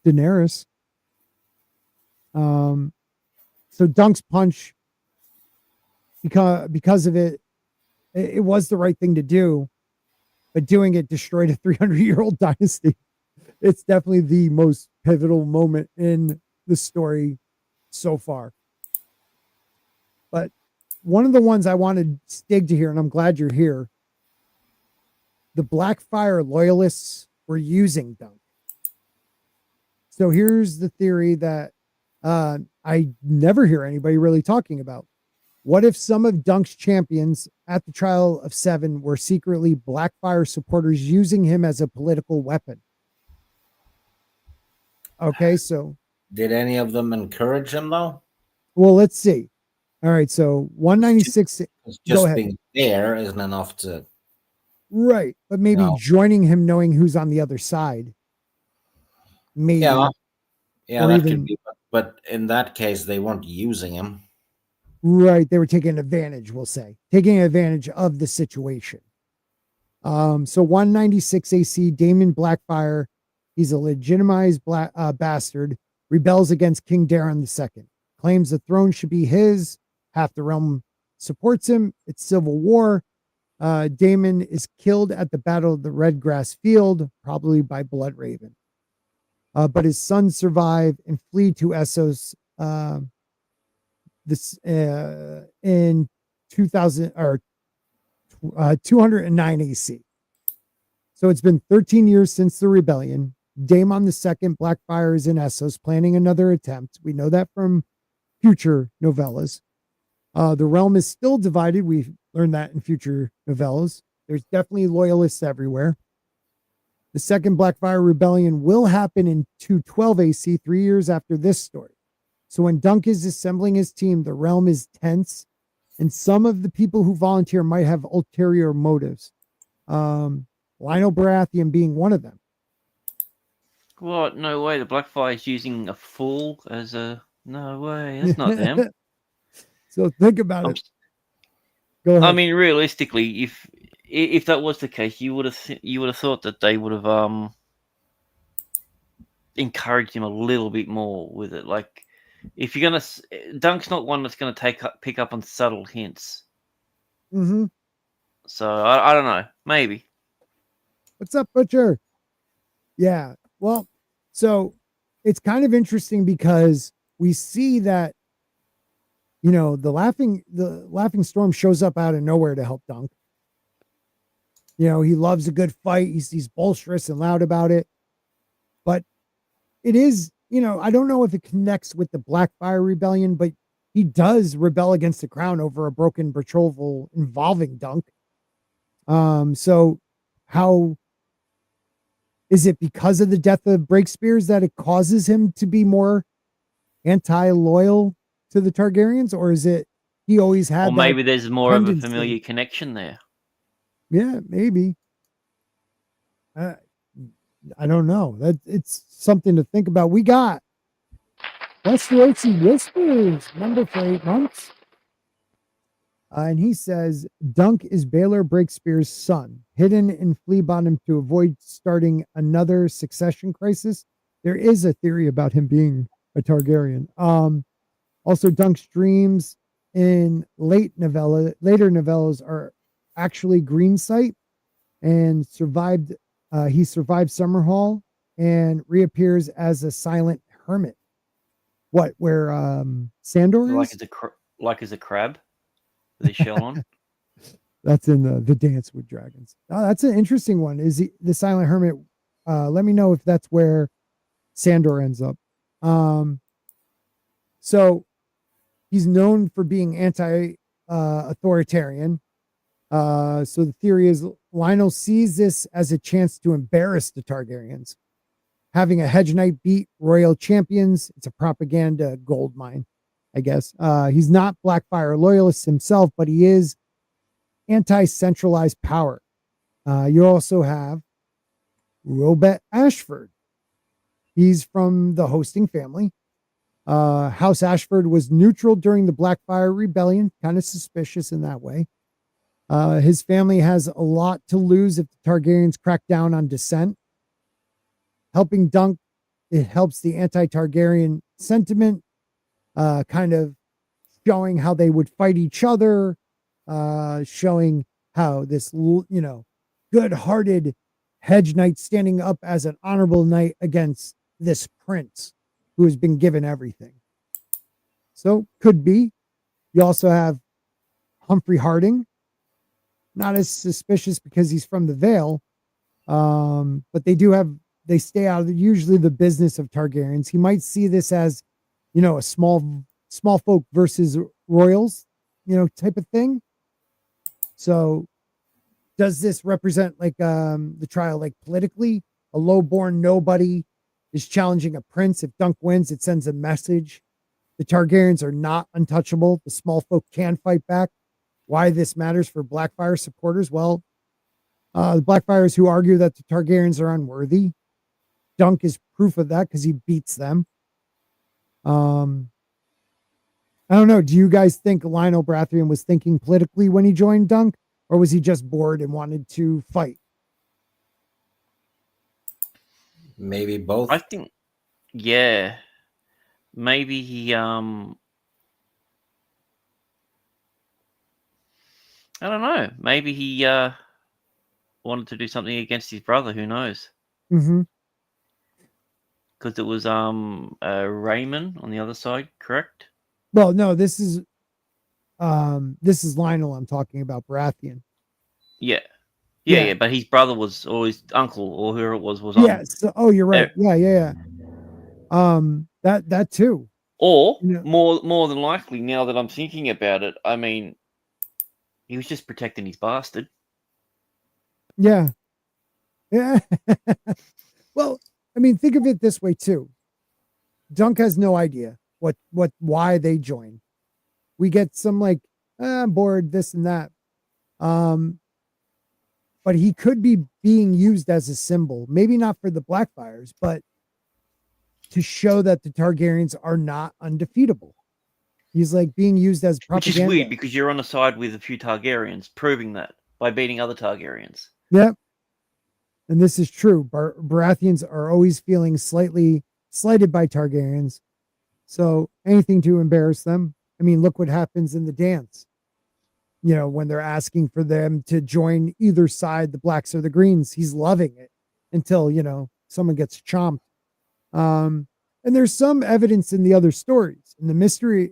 Daenerys. So Dunk's punch, because of it was the right thing to do, but doing it destroyed a 300-year-old dynasty. It's definitely the most pivotal moment in the story so far. But one of the ones I wanted Stig to hear, and I'm glad you're here, the Blackfire loyalists were using Dunk. So here's the theory that I never hear anybody really talking about. What if some of Dunk's champions at the Trial of Seven were secretly Blackfire supporters using him as a political weapon? Okay, so... Did any of them encourage him, though? Well, let's see. All right, so 196... Just being there isn't enough to... Right, but maybe joining him knowing who's on the other side. Maybe. Yeah, that even, could be. But in that case, they weren't using him. Right, they were taking advantage, we'll say. Taking advantage of the situation. So 196 AC, Daemon Blackfire, he's a legitimized bastard, rebels against King Daeron II. Claims the throne should be his. Half the realm supports him. It's civil war. Daemon is killed at the Battle of the Redgrass Field, probably by Bloodraven. But his sons survive and flee to Essos in 209 AC. So it's been 13 years since the rebellion. Daemon II Blackfire is in Essos planning another attempt. We know that from future novellas. The realm is still divided. We've learned that in future novellas. There's definitely loyalists everywhere. The second Blackfire rebellion will happen in 212 AC, 3 years after this story. So when Dunk is assembling his team, the realm is tense, and some of the people who volunteer might have ulterior motives. Lionel Baratheon being one of them. What? No way. The Blackfire is using a fool as a... No way. That's not them. So think about it. Go ahead. I mean, realistically, if that was the case, you would have thought that they would have encouraged him a little bit more with it. Like, if you're gonna, Dunk's not one that's gonna pick up on subtle hints. Mm-hmm. So I don't know. Maybe. What's up, Butcher? Yeah. Well, so it's kind of interesting because we see that, the laughing storm shows up out of nowhere to help Dunk. He loves a good fight. He's boisterous and loud about it. But it is, I don't know if it connects with the Blackfire rebellion, but he does rebel against the crown over a broken betrothal involving Dunk. So how is it because of the death of Breakspears that it causes him to be more anti-loyal to the Targaryens, or is it he always had? Or maybe there's more tendency. of a familiar connection there. Yeah, maybe. I don't know. It's something to think about. We got Westerosi Whispers, member for 8 months. And he says, Dunk is Baelor Breakspears' son, hidden in Flea Bottom to avoid starting another succession crisis. There is a theory about him being a Targaryen. Also, Dunk's dreams in later novellas are actually green sight, and survived. He survived Summerhall and reappears as a silent hermit. What? Where Sandor Like is? as a crab with his shell on. That's in the Dance with Dragons. Oh, that's an interesting one. Is he the Silent Hermit? Let me know if that's where Sandor ends up. So he's known for being anti-authoritarian. So the theory is Lionel sees this as a chance to embarrass the Targaryens. Having a Hedge Knight beat royal champions, it's a propaganda gold mine, I guess. He's not Blackfire loyalist himself, but he is anti-centralized power. You also have Robert Ashford. He's from the hosting family. House Ashford was neutral during the Blackfire Rebellion, kind of suspicious in that way. His family has a lot to lose if the Targaryens crack down on dissent. Helping Dunk, it helps the anti-Targaryen sentiment, kind of showing how they would fight each other, showing how this, good-hearted Hedge Knight standing up as an honorable knight against this prince who has been given everything. So could be. You also have Humphrey Harding, not as suspicious because he's from the Vale, but they stay out of usually the business of Targaryens. He might see this as, a small folk versus royals, type of thing. So does this represent the trial, politically? A low-born nobody is challenging a prince. If Dunk wins, it sends a message. The Targaryens are not untouchable. The small folk can fight back. Why this matters for Blackfire supporters? Well, the Blackfires who argue that the Targaryens are unworthy. Dunk is proof of that because he beats them. I don't know. Do you guys think Lionel Baratheon was thinking politically when he joined Dunk, or was he just bored and wanted to fight? Maybe both. I think, yeah, maybe he I don't know. Maybe he wanted to do something against his brother. Who knows? Mm-hmm. Because it was Raymond on the other side, correct? Well, no, this is Lionel I'm talking about, Baratheon. Yeah. Yeah. But his brother was, or his uncle, or whoever it was Yeah. on. So, you're right. Yeah. That too. Or more than likely, now that I'm thinking about it, I mean, he was just protecting his bastard. Yeah. Yeah. Well, I mean, think of it this way too. Dunk has no idea why they join. We get some I'm bored, this and that. But he could be being used as a symbol, maybe not for the Blackfires, but to show that the Targaryens are not undefeatable. He's being used as propaganda. Which is weird because you're on the side with a few Targaryens, proving that by beating other Targaryens. Yep. And this is true. Baratheons are always feeling slightly slighted by Targaryens. So anything to embarrass them. I mean, look what happens in the dance. When they're asking for them to join either side, the blacks or the greens, he's loving it until, someone gets chomped. And there's some evidence in the other stories. In the mystery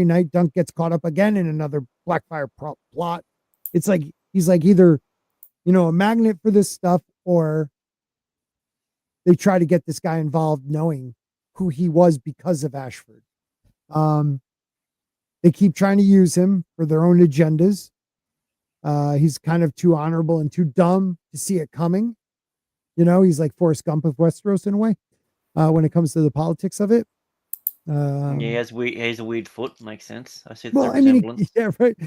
night, Dunk gets caught up again in another Blackfire plot. It's he's either, a magnet for this stuff, or they try to get this guy involved knowing who he was because of Ashford. They keep trying to use him for their own agendas. He's kind of too honorable and too dumb to see it coming. He's like Forrest Gump of Westeros in a way, when it comes to the politics of it. He has a weird foot. Makes sense. I see the Well, resemblance. yeah, right.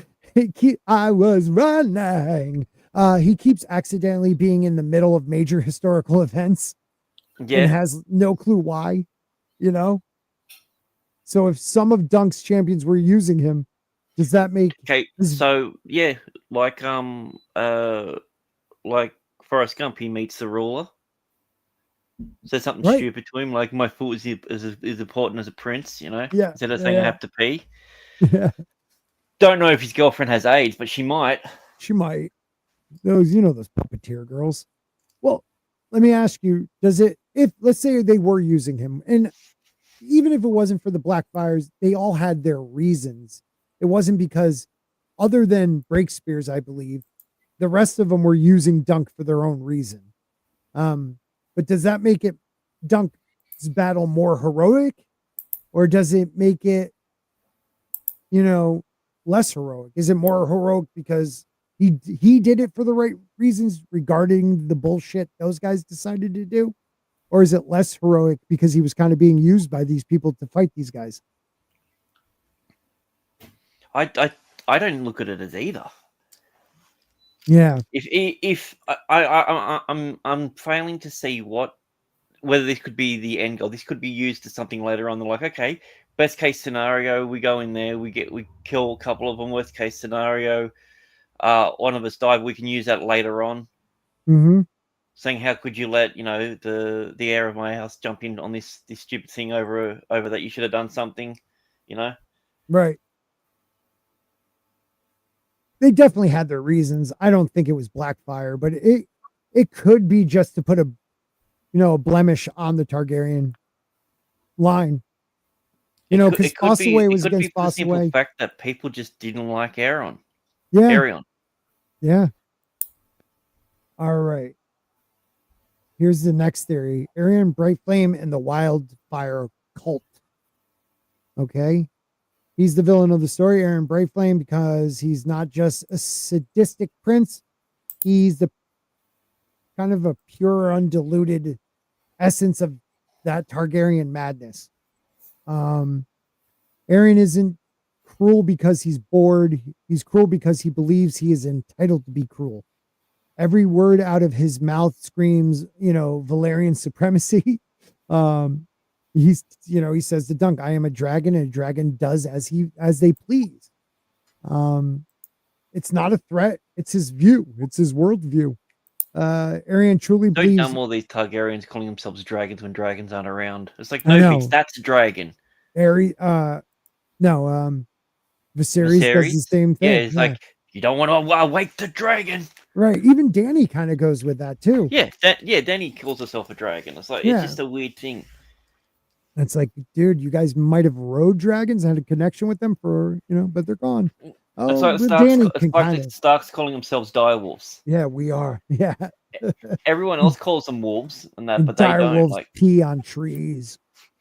I was running. He keeps accidentally being in the middle of major historical events. Yeah. And has no clue why, So if some of Dunk's champions were using him, does that make so yeah, like Forrest Gump, he meets the ruler. Says something stupid to him, like my foot is important as a prince, Yeah. Instead of saying I have to pee. Yeah. Don't know if his girlfriend has AIDS, but she might. She might. Those puppeteer girls. Well, let me ask you, if let's say they were using him, and even if it wasn't for the Blackfires, they all had their reasons. It wasn't because, other than Breakspears, I believe, the rest of them were using Dunk for their own reason. But does that make it Dunk's battle more heroic, or does it make it, less heroic? Is it more heroic because he did it for the right reasons regarding the bullshit those guys decided to do? Or is it less heroic because he was kind of being used by these people to fight these guys? I don't look at it as either. Yeah. If I'm failing to see whether this could be the end goal. This could be used as something later on. They're like, okay, best case scenario, we go in there, we kill a couple of them. Worst case scenario, one of us died. We can use that later on. Mm-hmm. Saying, how could you let the heir of my house jump in on this stupid thing over that? You should have done something, Right. They definitely had their reasons. I don't think it was Blackfire, but it could be just to put a blemish on the Targaryen line. Because Fossaway was against Fossaway. The simple fact that people just didn't like Aeron. Yeah. Aeron. Yeah. All right. Here's the next theory. Aeron Brightflame and the Wildfire Cult. Okay. He's the villain of the story, Aeron Brightflame, because he's not just a sadistic prince. He's the kind of a pure, undiluted essence of that Targaryen madness. Aeron isn't cruel because he's bored. He's cruel because he believes he is entitled to be cruel. Every word out of his mouth screams, Valyrian supremacy. He says to Dunk, I am a dragon, and a dragon does as they please. It's not a threat. It's his view. It's his worldview. Aeron truly believes. Don't dumb all these Targaryens calling themselves dragons when dragons aren't around. It's like, no, fix, that's a dragon. Viserys does the same thing. Yeah, it's like, you don't want to wake the dragon. Right. Even Dany kind of goes with that too. Yeah, Dany calls herself a dragon. It's like, it's just a weird thing. It's like, dude, you guys might have rode dragons, had a connection with them for, but they're gone. Oh, it's like Starks calling themselves direwolves. Yeah, we are. Yeah. Everyone else calls them wolves and that, but they direwolves don't. Pee on trees.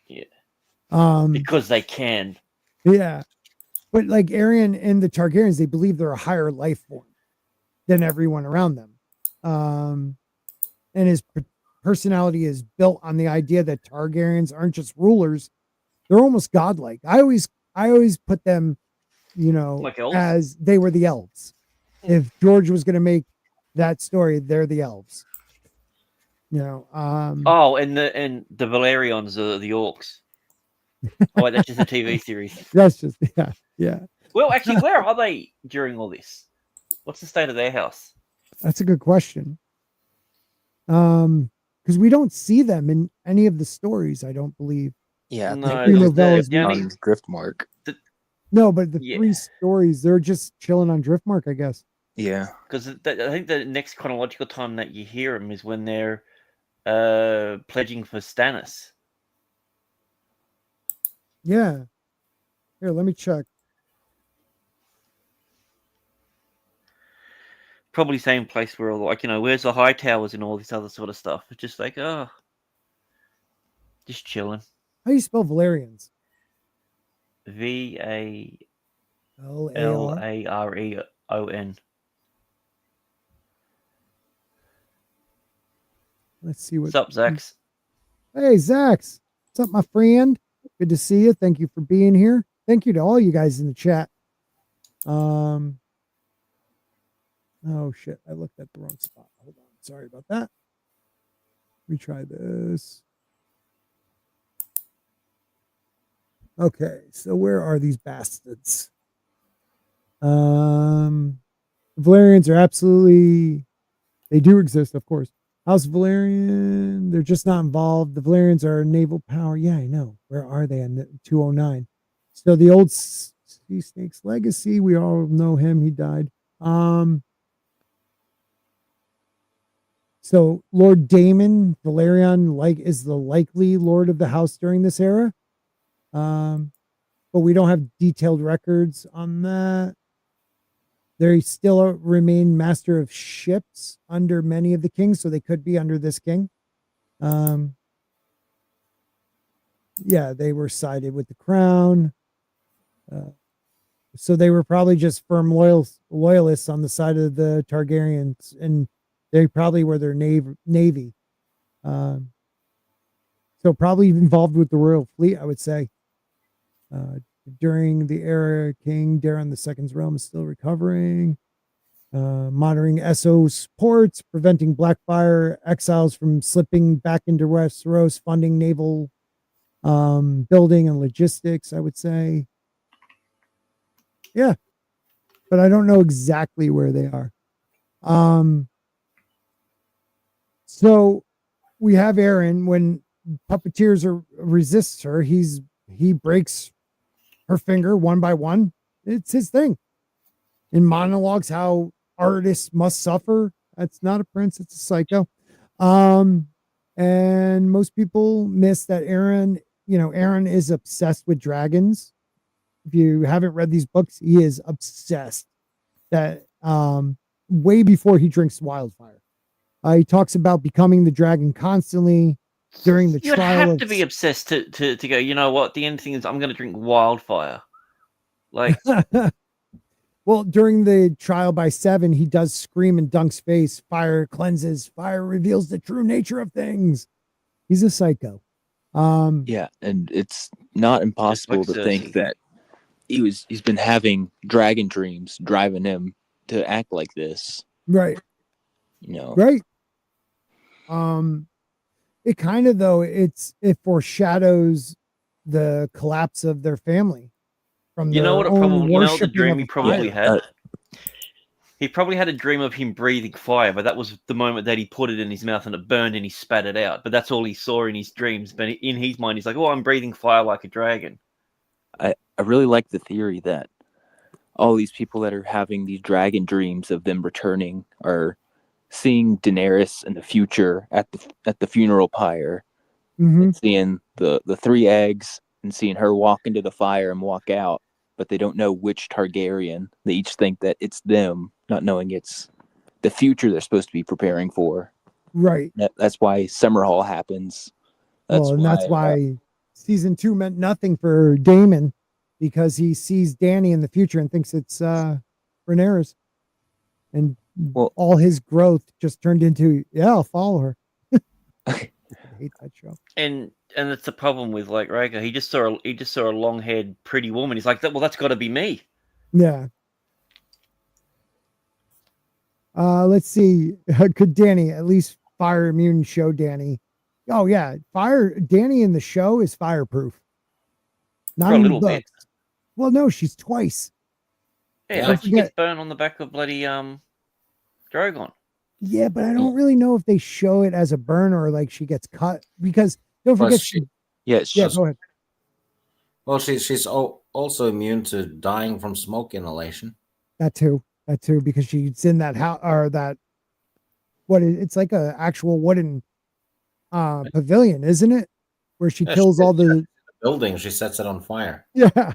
Yeah. Because they can. Yeah. But like Aeron and the Targaryens, they believe they're a higher life form than everyone around them. And his personality is built on the idea that Targaryens aren't just rulers; they're almost godlike. I always put them, like as they were the elves. If George was going to make that story, they're the elves. And the Valerians are the orcs. Oh, wait, that's just a TV series. That's just yeah. Well, actually, where are they during all this? What's the state of their house? That's a good question. Because we don't see them in any of the stories, I don't believe. Yeah, no, on Driftmark. No, but the 3 stories, they're just chilling on Driftmark, I guess. Yeah, because I think the next chronological time that you hear them is when they're pledging for Stannis. Yeah. Here, let me check. Probably same place where, like, where's the high towers and all this other sort of stuff. It's just like, just chilling. How do you spell Valerians? VALAREON. Let's see what's up, Zax. Hey, Zax. What's up, my friend? Good to see you. Thank you for being here. Thank you to all you guys in the chat. Oh shit, I looked at the wrong spot. Hold on. Sorry about that. Let me try this. Okay, so where are these bastards? The Valerians are absolutely, they do exist, of course. House Valerian, they're just not involved. The Valerians are a naval power. Yeah, I know. Where are they in the 209? So the old Sea Snake's legacy, we all know him. He died. So Lord Daemon Valerian is the likely lord of the house during this era. But we don't have detailed records on that. They still remain master of ships under many of the kings, so they could be under this king. Yeah, they were sided with the crown. So they were probably just firm loyalists on the side of the Targaryens, and they probably were their navy. So probably involved with the royal fleet, I would say. During the era, King Daeron II's realm is still recovering. Monitoring Essos ports, preventing Blackfire exiles from slipping back into Westeros, funding naval building and logistics, I would say. Yeah, but I don't know exactly where they are. So we have Aaron. When puppeteers resists her, he breaks her finger one by one. It's his thing. In monologues, how artists must suffer. That's not a prince, it's a psycho. And most people miss that Aaron is obsessed with dragons. If you haven't read these books, he is obsessed. That way before he drinks wildfire. He talks about becoming the dragon constantly during the You'd trial. have to be obsessed to go, you know what? The end thing is I'm going to drink wildfire. Like, well, during the trial by 7, he does scream in Dunk's face, fire cleanses, fire reveals the true nature of things. He's a psycho. Yeah, and it's not impossible to think that he's been having dragon dreams driving him to act like this. Right. Right. It kind of, though, it foreshadows the collapse of their family. From you know what it probably, you know the dream he probably had? He probably had a dream of him breathing fire, but that was the moment that he put it in his mouth and it burned and he spat it out. But that's all he saw in his dreams. But in his mind, he's like, oh, I'm breathing fire like a dragon. I really like the theory that all these people that are having these dragon dreams of them returning are seeing Daenerys in the future at the funeral pyre, and seeing the 3 eggs and seeing her walk into the fire and walk out, but they don't know which Targaryen. They each think that it's them, not knowing it's the future they're supposed to be preparing for. Right. That's why Summerhall happens. That's why season 2 meant nothing for Daemon, because he sees Dany in the future and thinks it's Rhaenyra's. And all his growth just turned into, I'll follow her. I hate that show. And that's the problem with like Rhaegar. He just saw a long-haired, pretty woman. He's like, well, that's got to be me. Yeah. Let's see. Could Dany at least fire immune show Dany? Oh yeah, Dany in the show is fireproof. Not for a in little the books. bit. Well, no, she's twice. Yeah, like she gets burned on the back of bloody Drogon. Yeah, but I don't really know if they show it as a burn or like she gets cut, because don't forget go ahead. Well, she's also immune to dying from smoke inhalation. That too, because she's in that house or that it's like a actual wooden pavilion, isn't it? Where she kills all the building. She sets it on fire. Yeah.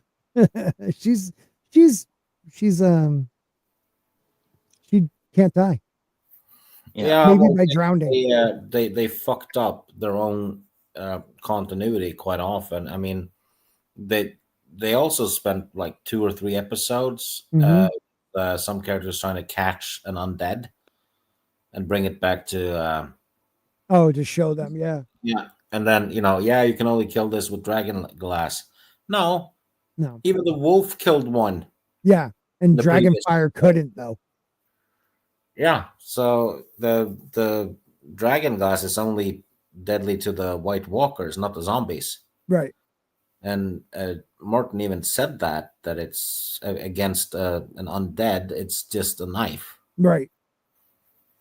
she's she can't die. Yeah, maybe by drowning. They fucked up their own continuity quite often. I mean, they also spent like 2 or 3 episodes. Some characters trying to catch an undead and bring it back to. To show them, yeah. And then you can only kill this with dragon glass. No. Even the wolf killed one. Yeah, and dragon fire couldn't though. Yeah, so the dragon glass is only deadly to the White Walkers, not the zombies. Right. And Martin even said that it's against an undead. It's just a knife. Right.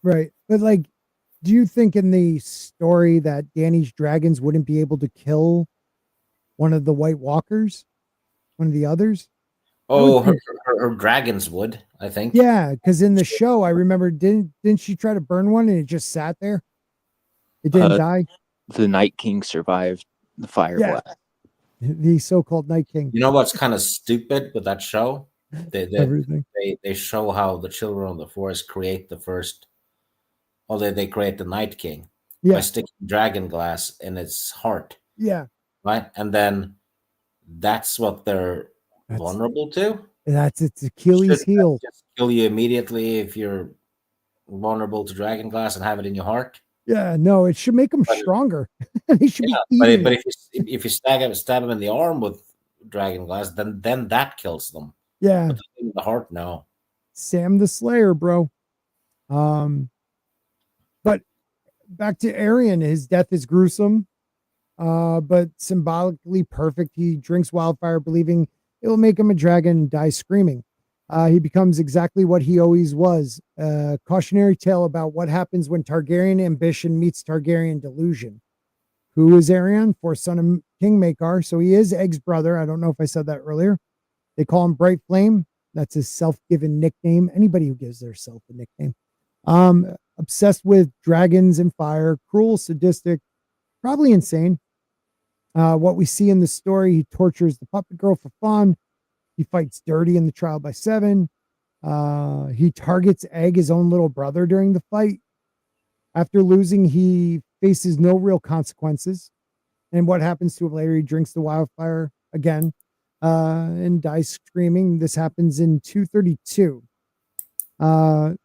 But like, do you think in the story that Dany's dragons wouldn't be able to kill one of the White Walkers? One of the others? Oh, her dragons would, I think. Yeah, because in the show, I remember, didn't she try to burn one and it just sat there? It didn't die? The Night King survived the fire blast. the so-called Night King. You know what's kind of stupid with that show? Everything. They show how the children of the forest create the first. Well, they create the Night King by Yeah, sticking dragon glass in its heart, yeah. right? And then that's what they're That's vulnerable to. that's its Achilles Shouldn't that heel. just kill you immediately if you're vulnerable to dragon glass and have it in your heart? Yeah, no, it should make them But stronger. They should yeah, be eating but it. if you stab them in the arm with dragon glass, then that kills them. Yeah, But in the heart, no. Sam the Slayer, bro. But back to Aryan, his death is gruesome, but symbolically perfect. He drinks wildfire, believing it will make him a dragon and die screaming. He becomes exactly what he always was. A cautionary tale about what happens when Targaryen ambition meets Targaryen delusion. Who is Aryan? Fourth son of King Maekar. So he is Egg's brother. I don't know if I said that earlier. They call him Bright Flame. That's his self-given nickname. Anybody who gives their self a nickname. Obsessed with dragons and fire, cruel, sadistic, probably insane. What we see in the story, he tortures the puppet girl for fun. He fights dirty in the trial by 7. He targets Egg, his own little brother, during the fight. After losing, he faces no real consequences. And what happens to him later? He drinks the wildfire again and dies screaming. This happens in 232. So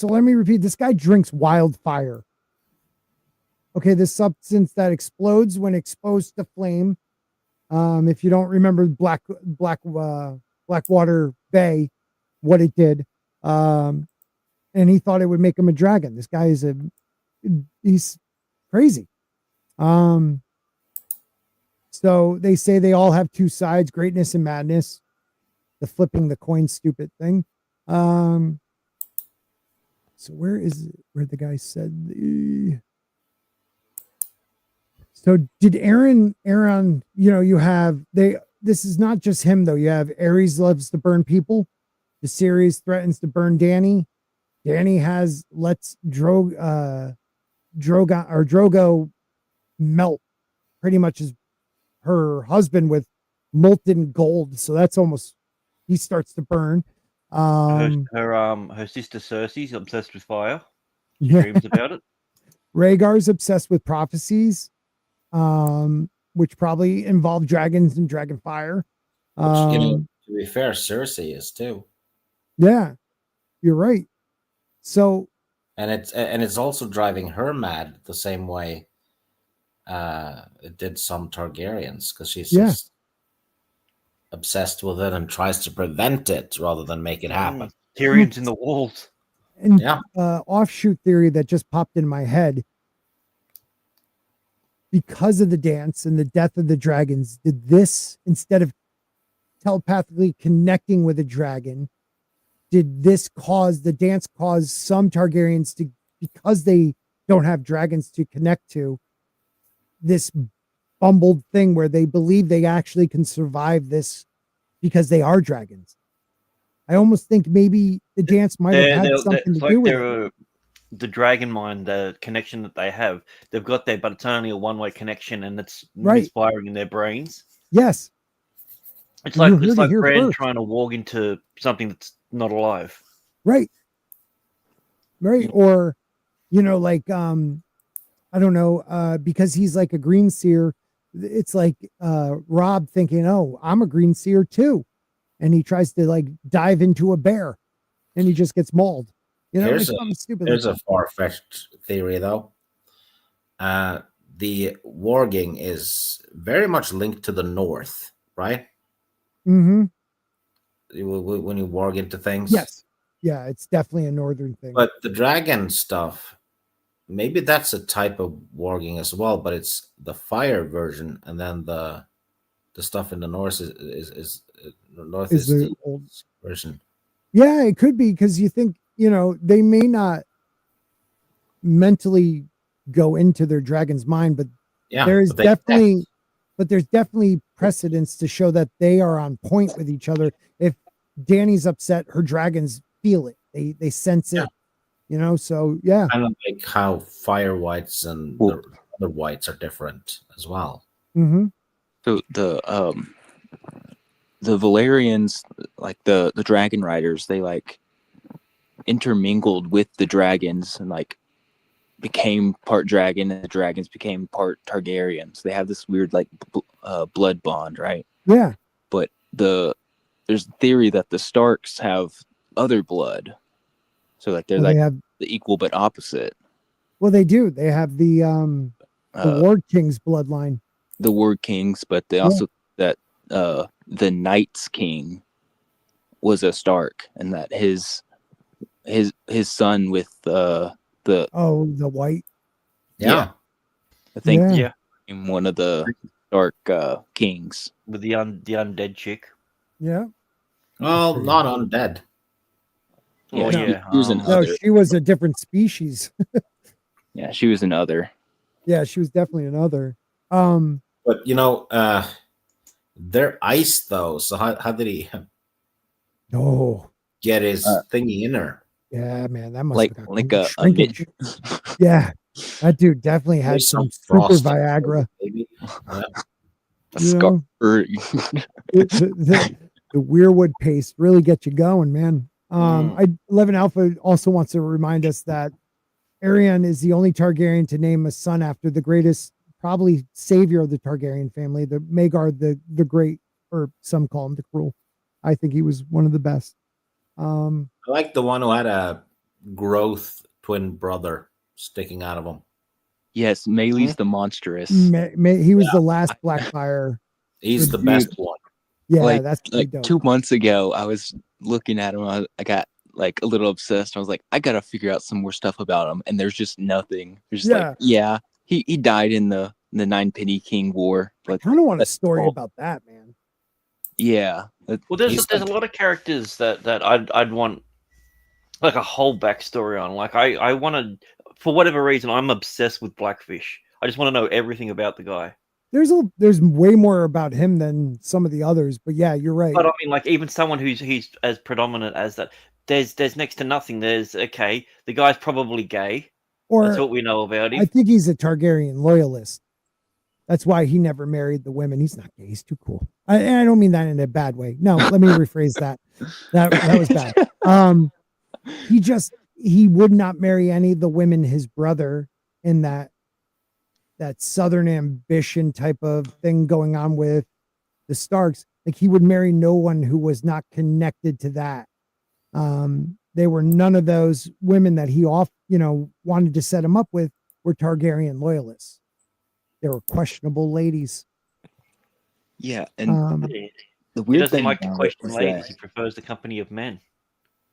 let me repeat, this guy drinks wildfire. Okay, this substance that explodes when exposed to flame. If you don't remember Blackwater Bay, what it did, and he thought it would make him a dragon. This guy he's crazy. So they say they all have two sides, greatness and madness, the flipping the coin stupid thing. So where the guy said the... So did Aaron, you have this is not just him though. You have Ares loves to burn people. Viserys threatens to burn Dany. Dany lets Drogo melt pretty much her husband with molten gold. So that's almost, he starts to burn. Her sister Cersei's obsessed with fire. She Yeah. dreams about it. Rhaegar's obsessed with prophecies, which probably involve dragons and dragon fire. Which, to be fair, Cersei is too. Yeah, you're right. So, and it's also driving her mad the same way it did some Targaryens, because she's just obsessed with it and tries to prevent it rather than make it happen. Tyrion's in the walls. And offshoot theory that just popped in my head. Because of the dance and the death of the dragons, did this, instead of telepathically connecting with a dragon, did this dance cause some Targaryens to, because they don't have dragons to connect to, this bumbled thing where they believe they actually can survive this because they are dragons? I almost think maybe the dance might have had something to do with it. The dragon mind, the connection that they have, they've got there, but it's only a one-way connection, and it's misfiring in their brains. Yes, it's like Bran trying to walk into something that's not alive. Right. Or, I don't know, because he's like a green seer. It's like Rob thinking, "Oh, I'm a green seer too," and he tries to dive into a bear, and he just gets mauled. There's a far-fetched theory, though. The warging is very much linked to the north, right? Mm-hmm. When you warg into things. Yes. Yeah, it's definitely a northern thing. But the dragon stuff, maybe that's a type of warging as well, but it's the fire version, and then the stuff in the north is the old version. Yeah, it could be, because you think, they may not mentally go into their dragon's mind, but there's definitely precedence to show that they are on point with each other. If Dany's upset, her dragons feel it. They sense it, so yeah. Kind of like how fire whites and the other whites are different as well. Mm-hmm. So the Valerians, like the dragon riders, they like intermingled with the dragons and like became part dragon, and the dragons became part Targaryens. They have this weird like blood bond, right? Yeah. But there's a theory that the Starks have other blood, so like they're Well, like they have. the equal but opposite. Well, they do. They have the Ward King's bloodline. The Ward Kings, but they also that the Night's King was a Stark, and that his son with the the white. Yeah. I think Yeah. One of the Stark kings with the undead chick. Yeah. Well, not undead. Yeah, she was an no, other. she was a different species. Yeah, she was an other. Yeah, she was definitely an other. But they're ice though. So how did he get his thingy in her? Yeah, man, that must like have like a shrinkage. Yeah, that dude definitely had some super Viagra. Maybe. The weirwood paste really gets you going, man. 11 Alpha also wants to remind us that Aerion is the only Targaryen to name a son after the greatest, probably savior of the Targaryen family, the Rhaegar the Great, or some call him the Cruel. I think he was one of the best. I like the one who had a growth twin brother sticking out of him. Yes, Melee's the monstrous. He was the last Blackfire. He's the best one. Yeah, that's like dope. 2 months ago, I was looking at him. I got like a little obsessed. I was like, I gotta figure out some more stuff about him, and there's just nothing. There's just he died in the Nine Penny King War. But I kind of want a story about that, man. Yeah. Well, there's a lot of characters that I'd want like a whole backstory on. Like I want to, for whatever reason, I'm obsessed with Blackfish. I just want to know everything about the guy. There's way more about him than some of the others, but yeah, you're right. But I mean, like even someone who's as predominant as that, there's next to nothing. The guy's probably gay. Or that's what we know about him. I think he's a Targaryen loyalist. That's why he never married the women. He's not gay. He's too cool. I don't mean that in a bad way. No, let me rephrase that. That was bad. He would not marry any of the women his brother in that Southern ambition type of thing going on with the Starks. Like he would marry no one who was not connected to that. They were none of those women that he wanted to set him up with were Targaryen loyalists. They were questionable ladies. Yeah, and the weird thing like to question ladies. He prefers the company of men.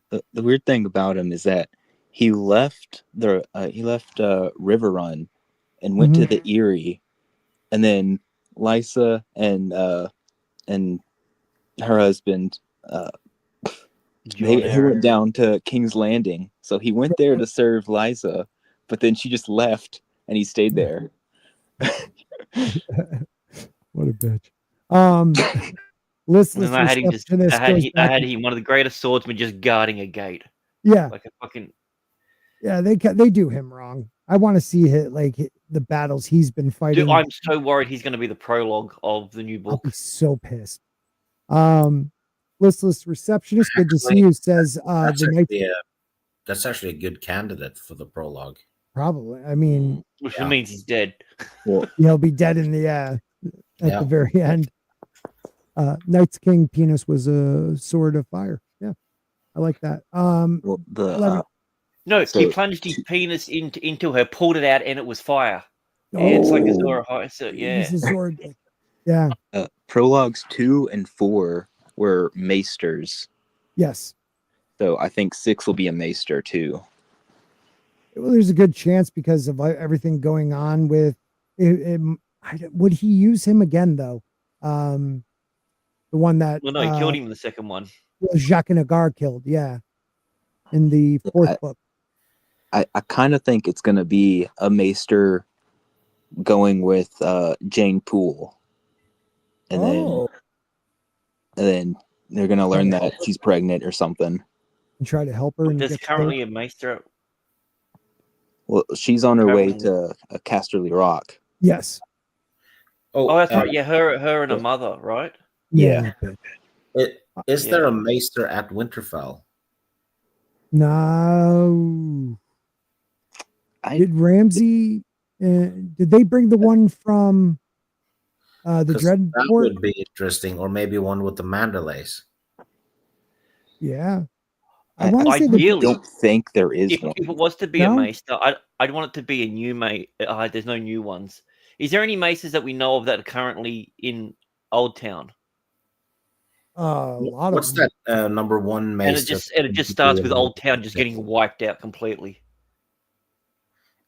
The weird thing about him is that he left River Run and went to the Eyrie, and then Lysa and her husband he went down to King's Landing. So he went there to serve Lysa, but then she just left and he stayed there. What a bitch. Listless I had him one of the greatest swordsmen just guarding a gate. Yeah, like a fucking. Yeah, they do him wrong. I want to see the battles he's been fighting. Dude, I'm so worried he's going to be the prologue of the new book. I'll be so pissed. Listless Receptionist, good to see you. Says that's actually a good candidate for the prologue. Probably. I mean, which means he's dead. Well, he'll be dead in the at the very end. Night's King penis was a sword of fire. Yeah, I like that. He plunged his penis into her, pulled it out, and it was fire. It's like a Zora High. So, yeah, it's a sword. Yeah. Prologues 2 and 4 were maesters. Yes. So I think 6 will be a maester too. Well, there's a good chance because of everything going on with it. Would he use him again though? The one that he killed him in the second one. Jaqen H'ghar killed, in the fourth book. I kind of think it's going to be a maester going with Jane Poole, and then they're going to learn that she's pregnant or something and try to help her. But there's currently a maester. Well, she's on her way to Casterly Rock. Yes. Oh, that's right. Yeah, her and her mother, right? Yeah. Is there a maester at Winterfell? No. Did Ramsay? Did they bring the one from the Dreadport? That would be interesting, or maybe one with the Mandalays. Yeah, I want to say ideally, I don't think there is if one. it was to be a maester, I'd want it to be a new mate. There's no new ones. Is there any maesters that we know of that are currently in Old Town? A lot What's of them. that number one maester? And it just starts with Old Town just getting wiped out completely.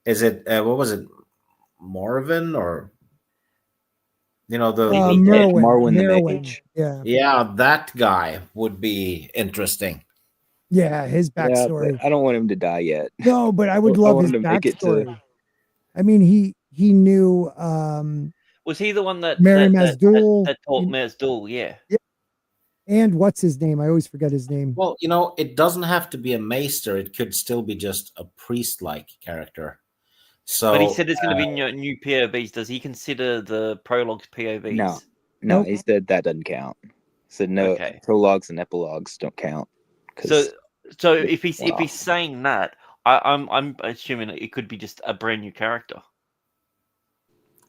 Is it what was it, Morven or the Merwin the Mage? Yeah, that guy would be interesting. Yeah, his backstory. But I don't want him to die yet. No, but I would love his backstory. I mean, he knew. Was he the one that Mary Mazdul that taught Mazdul? Yeah. And what's his name? I always forget his name. Well, it doesn't have to be a maester. It could still be just a priest-like character. So, but he said there's going to be new POVs. Does he consider the prologues POVs? No, he said that doesn't count. He said no, prologues and epilogues don't count. So if he's saying that, I'm assuming it could be just a brand new character.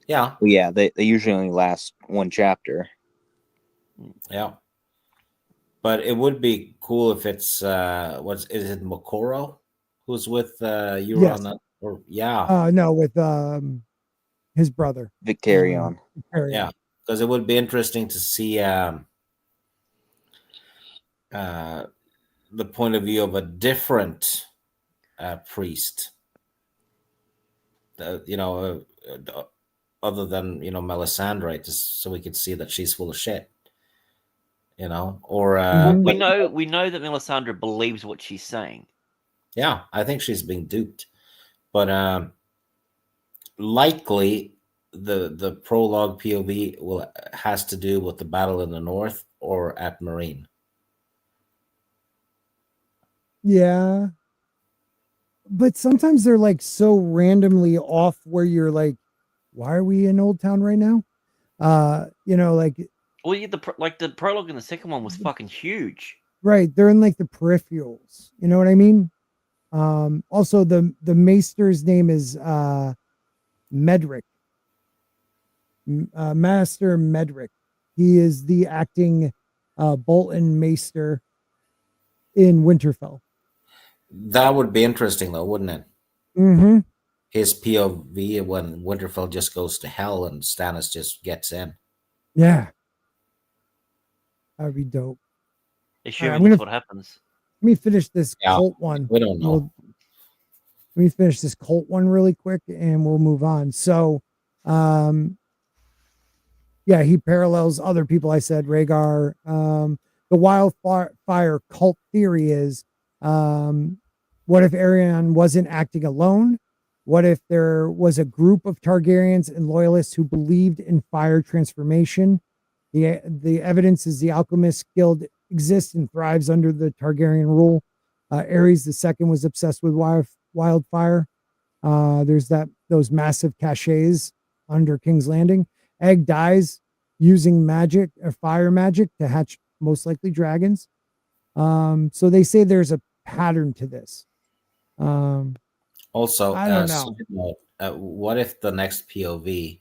Yeah. Well, yeah, they usually only last one chapter. Yeah. But it would be cool if it's is it Mokoro who's with Euron? Yes. No, with his brother Victarion. Yeah, because it would be interesting to see the point of view of a different priest. Other than Melisandre, just so we could see that she's full of shit. Or we know that Melisandre believes what she's saying. Yeah, I think she's being duped, but likely the prologue POV has to do with the battle in the north or at Marine. Yeah, but sometimes they're like so randomly off where you're like, why are we in Old Town right now? Like. Well, yeah, the prologue in the second one was fucking huge. Right, they're in like the peripherals. You know what I mean? Also, the maester's name is Medric, Master Medric. He is the acting Bolton Maester in Winterfell. That would be interesting, though, wouldn't it? Mm-hmm. His POV when Winterfell just goes to hell and Stannis just gets in. Yeah. That would be dope. Assuming that's what happens. Let me finish this cult one. We don't know. Let me finish this cult one really quick and we'll move on. So, he parallels other people. I said Rhaegar. The wildfire cult theory is, what if Aeron wasn't acting alone? What if there was a group of Targaryens and loyalists who believed in fire transformation? The evidence is the Alchemist Guild exists and thrives under the Targaryen rule. Aerys II was obsessed with wildfire. There's those massive caches under King's Landing. Egg dies using magic or fire magic to hatch most likely dragons. So they say there's a pattern to this. Also, I don't know. What if the next POV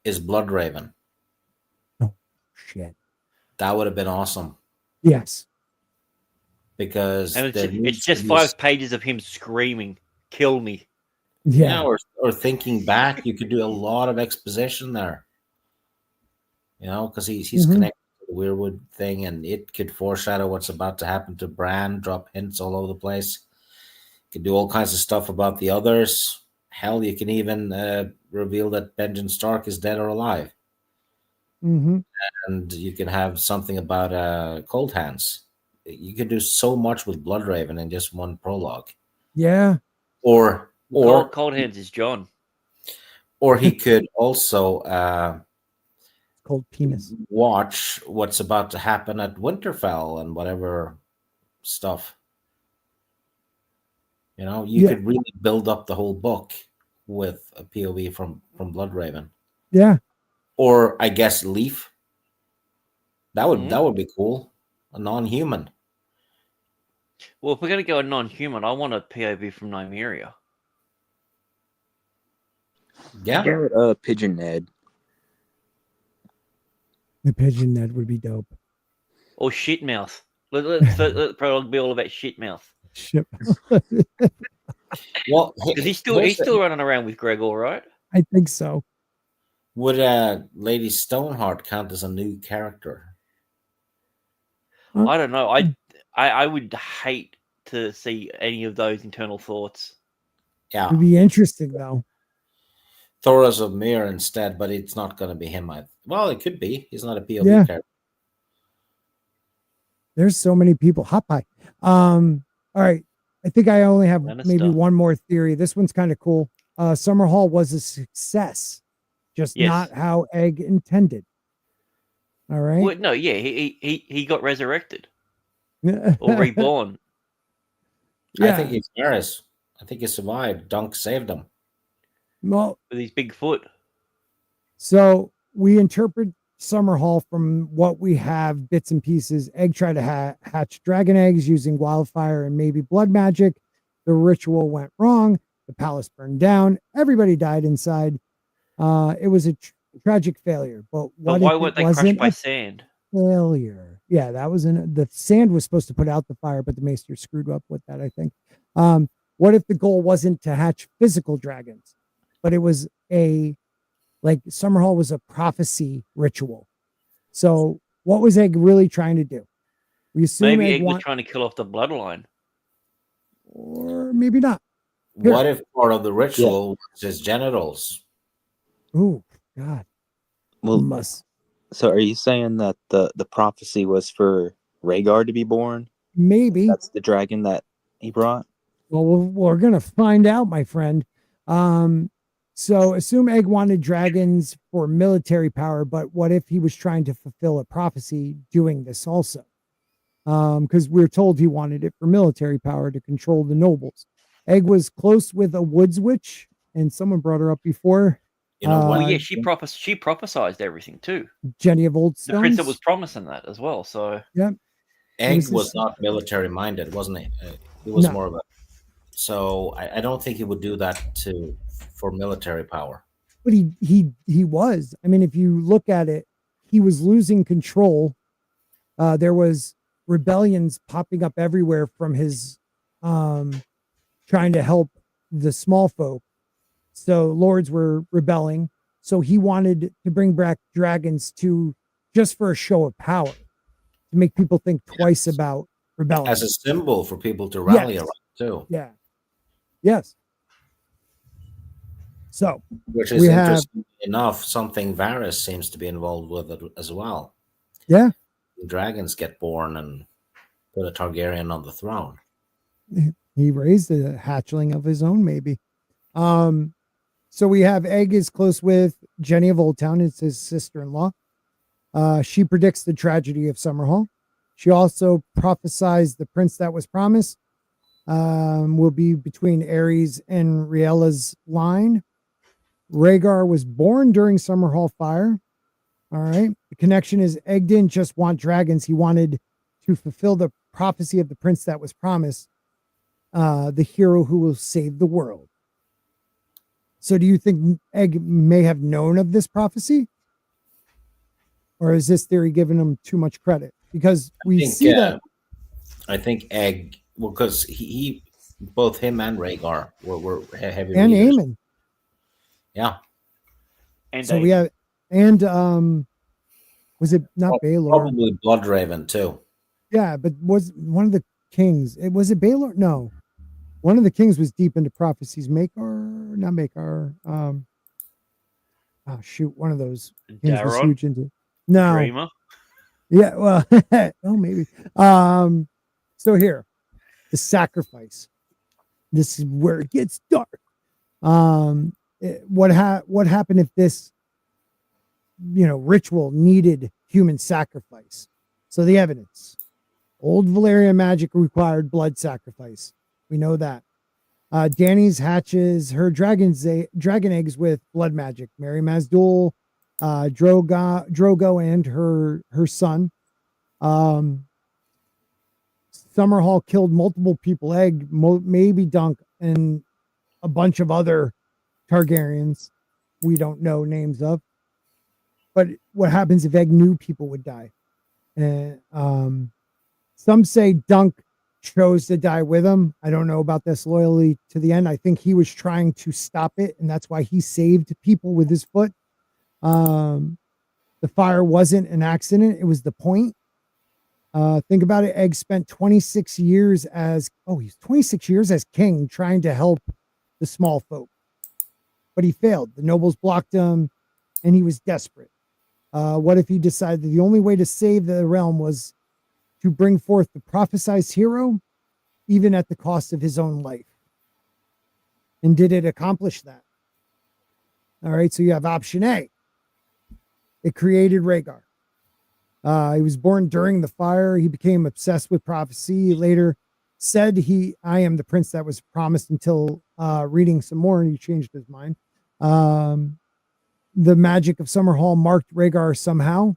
is Bloodraven? Oh shit! That would have been awesome. Yes, because it's just 5 pages of him screaming, "Kill me!" Yeah, or thinking back, you could do a lot of exposition there. Because he's connected to the Weirwood thing, and it could foreshadow what's about to happen to Bran, drop hints all over the place. Could do all kinds of stuff about the others. Hell, you can even reveal that Benjen Stark is dead or alive. Mm-hmm. And you can have something about Cold Hands. You can do so much with Bloodraven in just one prologue. Yeah. Or Cold Hands is Jon. Or he could also cold penis. Watch what's about to happen at Winterfell and whatever stuff. You could really build up the whole book with a POV from Bloodraven. Yeah. Or I guess Leaf. That would be cool. A non-human. Well, if we're gonna go a non-human, I want a POV from Nymeria. Yeah. Go with Pigeon Ned. The Pigeon Ned would be dope. Or Shitmouth. Let prologue be all about Shitmouth. Shit. Well, Because he's still running around with Gregor, right? I think so. Would Lady Stoneheart count as a new character? I don't know. I would hate to see any of those internal thoughts. Yeah. It'd be interesting though. Thoros of Myr instead, but it's not going to be him. Well, it could be. He's not a POV character. There's so many people. Hot pie. All right. I think I only have maybe one more theory. This one's kind of cool. Summerhall was a success, just not how Egg intended. All right. Well, no, yeah, he got resurrected or reborn. I think he's Daenerys. I think he survived. Dunk saved him. Well, with his big foot. So we interpret Summerhall from what we have, bits and pieces. Egg tried to hatch dragon eggs using wildfire and maybe blood magic. The ritual went wrong. The palace burned down. Everybody died inside. It was a tragic failure. But why weren't they crushed by sand? Failure. Yeah, that was the sand was supposed to put out the fire, but the maester screwed up with that, I think. What if the goal wasn't to hatch physical dragons, but it was Summerhall was a prophecy ritual. So what was Egg really trying to do? We assume maybe Egg was trying to kill off the bloodline. Or maybe not. Here. What if part of the ritual was his genitals? Oh, God. Well, so are you saying that the prophecy was for Rhaegar to be born? Maybe. That's the dragon that he brought? Well, we're going to find out, my friend. So assume Egg wanted dragons for military power, but what if he was trying to fulfill a prophecy doing this also? Because we're told he wanted it for military power to control the nobles. Egg was close with a woods witch, and someone brought her up before. You know, well, yeah, she prophesized everything too. Jenny of Old Stones. The prince that was promising that as well. So yeah, Egg was not military minded, wasn't he? He was more of a. So I don't think he would do that for military power. But he was. I mean, if you look at it, he was losing control. There was rebellions popping up everywhere from his trying to help the small folk. So lords were rebelling. So he wanted to bring back dragons just for a show of power, to make people think twice about rebellion. As a symbol for people to rally around too. Yeah. Yes. So, which is interesting enough, something Varys seems to be involved with it as well. Yeah. Dragons get born and put a Targaryen on the throne. He raised a hatchling of his own, maybe. So we have Egg is close with Jenny of Old Town. It's his sister-in-law. She predicts the tragedy of Summerhall. She also prophesies the prince that was promised will be between Aerys and Rhaella's line. Rhaegar was born during Summerhall fire. All right. The connection is Egg didn't just want dragons. He wanted to fulfill the prophecy of the prince that was promised, the hero who will save the world. So do you think Egg may have known of this prophecy? Or is this theory giving him too much credit? Because we see that. I think Egg, well, because he both him and Rhaegar were heavy and readers. Aemon. Yeah. And so we have, and was it not Baelor? Probably Bloodraven too. Yeah, but was one of the kings, was it Baelor? No. One of the kings was deep into prophecies. Not Makar. Oh shoot, one of those kings was huge into. No. Dreamer? Yeah, well, oh maybe. So here, the sacrifice. This is where it gets dark. What happened if this, ritual needed human sacrifice? So the evidence: old Valyrian magic required blood sacrifice. We know that. Dany's hatches her dragon eggs with blood magic. Mary Mazdul Drogo and her son. Summerhall killed multiple people, maybe Dunk, and a bunch of other Targaryens we don't know names of. But what happens if Egg knew people would die? And some say Dunk chose to die with him. I don't know about this loyalty to the end. I think he was trying to stop it, and that's why he saved people with his foot. The fire wasn't an accident. It was the point. Think about it. Egg spent 26 years he's 26 years as king trying to help the small folk. But he failed. The nobles blocked him, and he was desperate. What if he decided that the only way to save the realm was to bring forth the prophesized hero, even at the cost of his own life? And did it accomplish that? All right, so you have option A. It created Rhaegar. He was born during the fire. He became obsessed with prophecy. He later said I am the prince that was promised until reading some more, and he changed his mind. The magic of Summerhall marked Rhaegar somehow.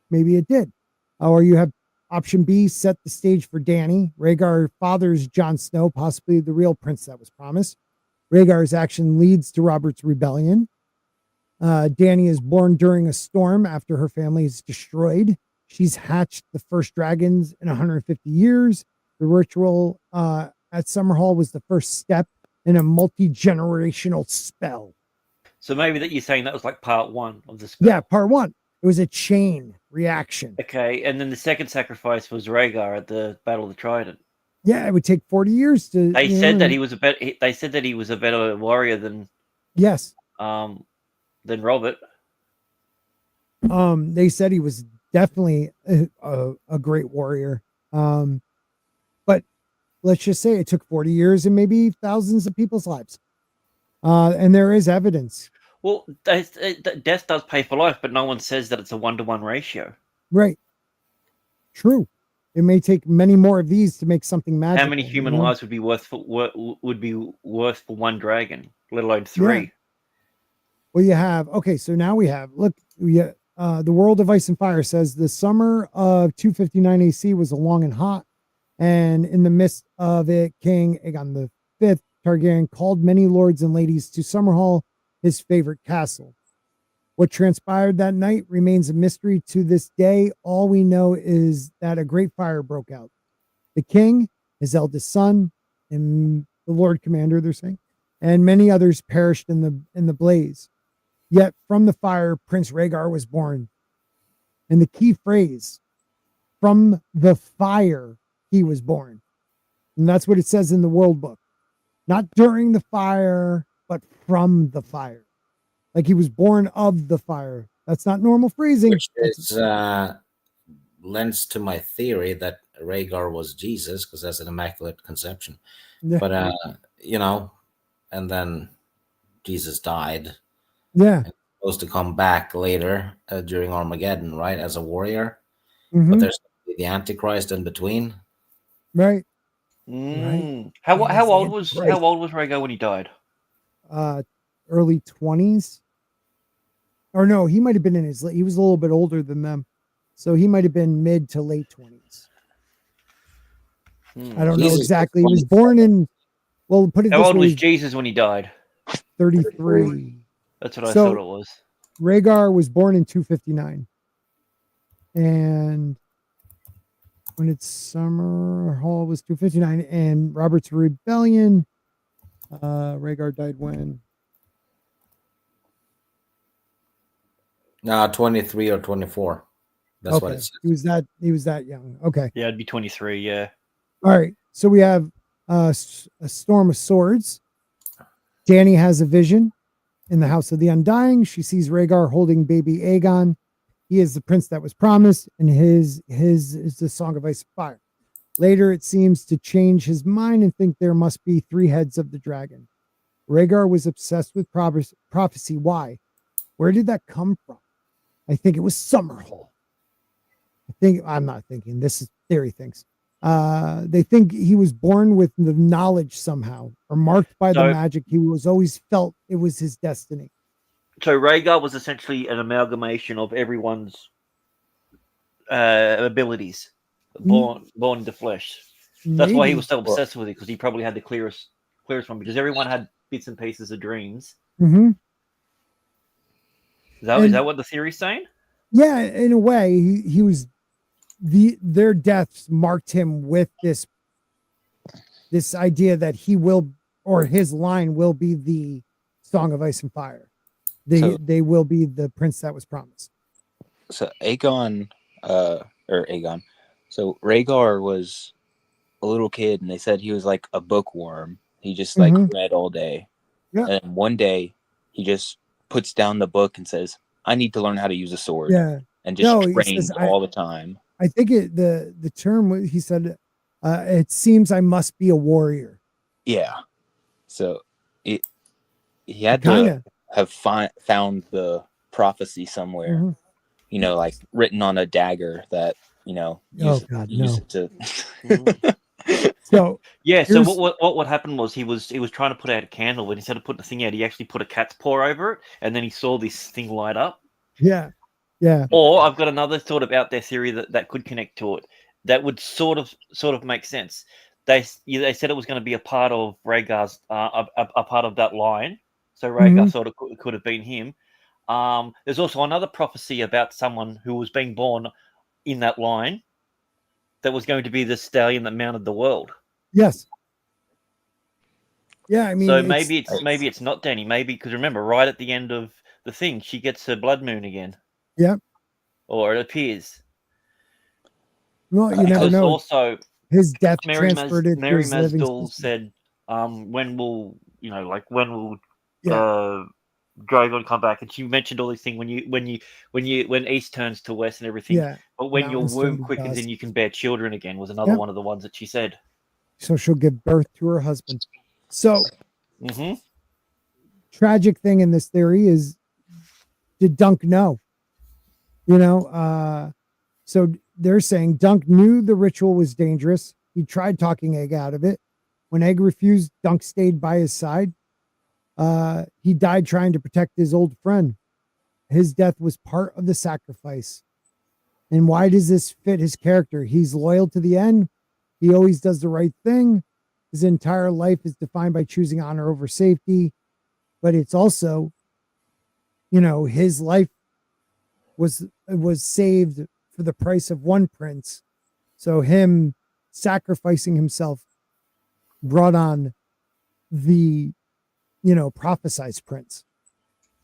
Maybe it did. Or you have option B, set the stage for Dany. Rhaegar fathers Jon Snow, possibly the real prince that was promised. Rhaegar's action leads to Robert's rebellion. Dany is born during a storm after her family is destroyed. She's hatched the first dragons in 150 years. The ritual at Summerhall was the first step in a multi-generational spell. So maybe that you're saying that was like part one of the spell. Yeah, part one. It was a chain reaction. Okay, and then the second sacrifice was Rhaegar at the Battle of the Trident. Yeah, it would take 40 years to. They said that he was a better. They said that he was a better warrior than. Yes. Than Robert. They said he was definitely a great warrior. But let's just say it took 40 years and maybe thousands of people's lives. And there is evidence. Well, death does pay for life, but no one says that it's a 1-to-1 ratio. Right. True. It may take many more of these to make something magical. How many human lives would be worth for one dragon, let alone 3? Yeah. Well, you have, so now we have, the World of Ice and Fire says the summer of 259 AC was long and hot, and in the midst of it, King Aegon V Targaryen called many lords and ladies to Summerhall, his favorite castle. What transpired that night remains a mystery to this day. All we know is that a great fire broke out. The king, his eldest son, and the Lord Commander, they're saying, and many others perished in the blaze. Yet from the fire, Prince Rhaegar was born. And the key phrase, from the fire, he was born. And that's what it says in the World Book. Not during the fire, but from the fire. Like he was born of the fire. That's not normal phrasing. Which is, lends to my theory that Rhaegar was Jesus, because that's an immaculate conception. Yeah. But, and then Jesus died. Yeah. Supposed to come back later during Armageddon, right, as a warrior. Mm-hmm. But there's the Antichrist in between. Right. Right. How old was Rhaegar when he died? Early 20s. Or no, he might have been he was a little bit older than them. So he might have been mid to late 20s. I don't know exactly. He was born in, well, put it this way. How old was Jesus when he died? 33. That's what I thought it was. Rhaegar was born in 259. And when it's Summerhall was 259. And Robert's Rebellion, Rhaegar died when? 23 or 24. That's what it says. He was that young. Okay. Yeah, it'd be 23, yeah. All right. So we have a storm of swords. Dany has a vision in the House of the Undying. She sees Rhaegar holding baby Aegon. He is the prince that was promised, and his is the Song of Ice and Fire. Later, it seems to change his mind and think there must be 3 heads of the dragon. Rhaegar was obsessed with prophecy. Why? Where did that come from? I think it was Summerhall. I'm not thinking. This is theory thinks. They think he was born with the knowledge somehow, or marked by the magic. He was always felt it was his destiny. So Rhaegar was essentially an amalgamation of everyone's abilities, born into flesh. That's why he was so obsessed with it, because he probably had the clearest one, because everyone had bits and pieces of dreams. Mm-hmm. Is that what the theory's saying? Yeah, in a way, he was their deaths marked him with this idea that he will, or his line will be the Song of Ice and Fire. They will be the prince that was promised. So Aegon. So Rhaegar was a little kid, and they said he was like a bookworm. He just like read all day. Yeah. And one day he just puts down the book and says, "I need to learn how to use a sword." Yeah. And just trains all the time. I think the term he said, it seems I must be a warrior. Yeah. So he had to have found the prophecy somewhere. Mm-hmm. You know, like written on a dagger that, you know, use it to. So yeah. So what happened was he was trying to put out a candle, and instead of putting the thing out, he actually put a cat's paw over it, and then he saw this thing light up. Yeah. Yeah. Or I've got another sort of out there theory that could connect to it. That would sort of make sense. They said it was going to be a part of Rhaegar's a part of that line. So Rhaegar sort of could have been him. There's also another prophecy about someone who was being born in that line that was going to be the stallion that mounted the world. Yes. Yeah, I mean, so maybe it's not Dany. Maybe, because remember, right at the end of the thing, she gets her blood moon again. Yeah. Or it appears. Well, you never know. Also, his death Mary transferred it. Mary Masdul said, when will Drogon come back? And she mentioned all these things when east turns to west and everything. Yeah. But when your womb quickens and you can bear children again was another one of the ones that she said. So she'll give birth to her husband. So tragic thing in this theory is, did Dunk know? So they're saying Dunk knew the ritual was dangerous. He tried talking Egg out of it. When Egg refused, Dunk stayed by his side. He died trying to protect his old friend. His death was part of the sacrifice. And why does this fit his character? He's loyal to the end. He always does the right thing. His entire life is defined by choosing honor over safety. But it's also, his life was saved for the price of one prince. So him sacrificing himself brought on the, prophesized prince.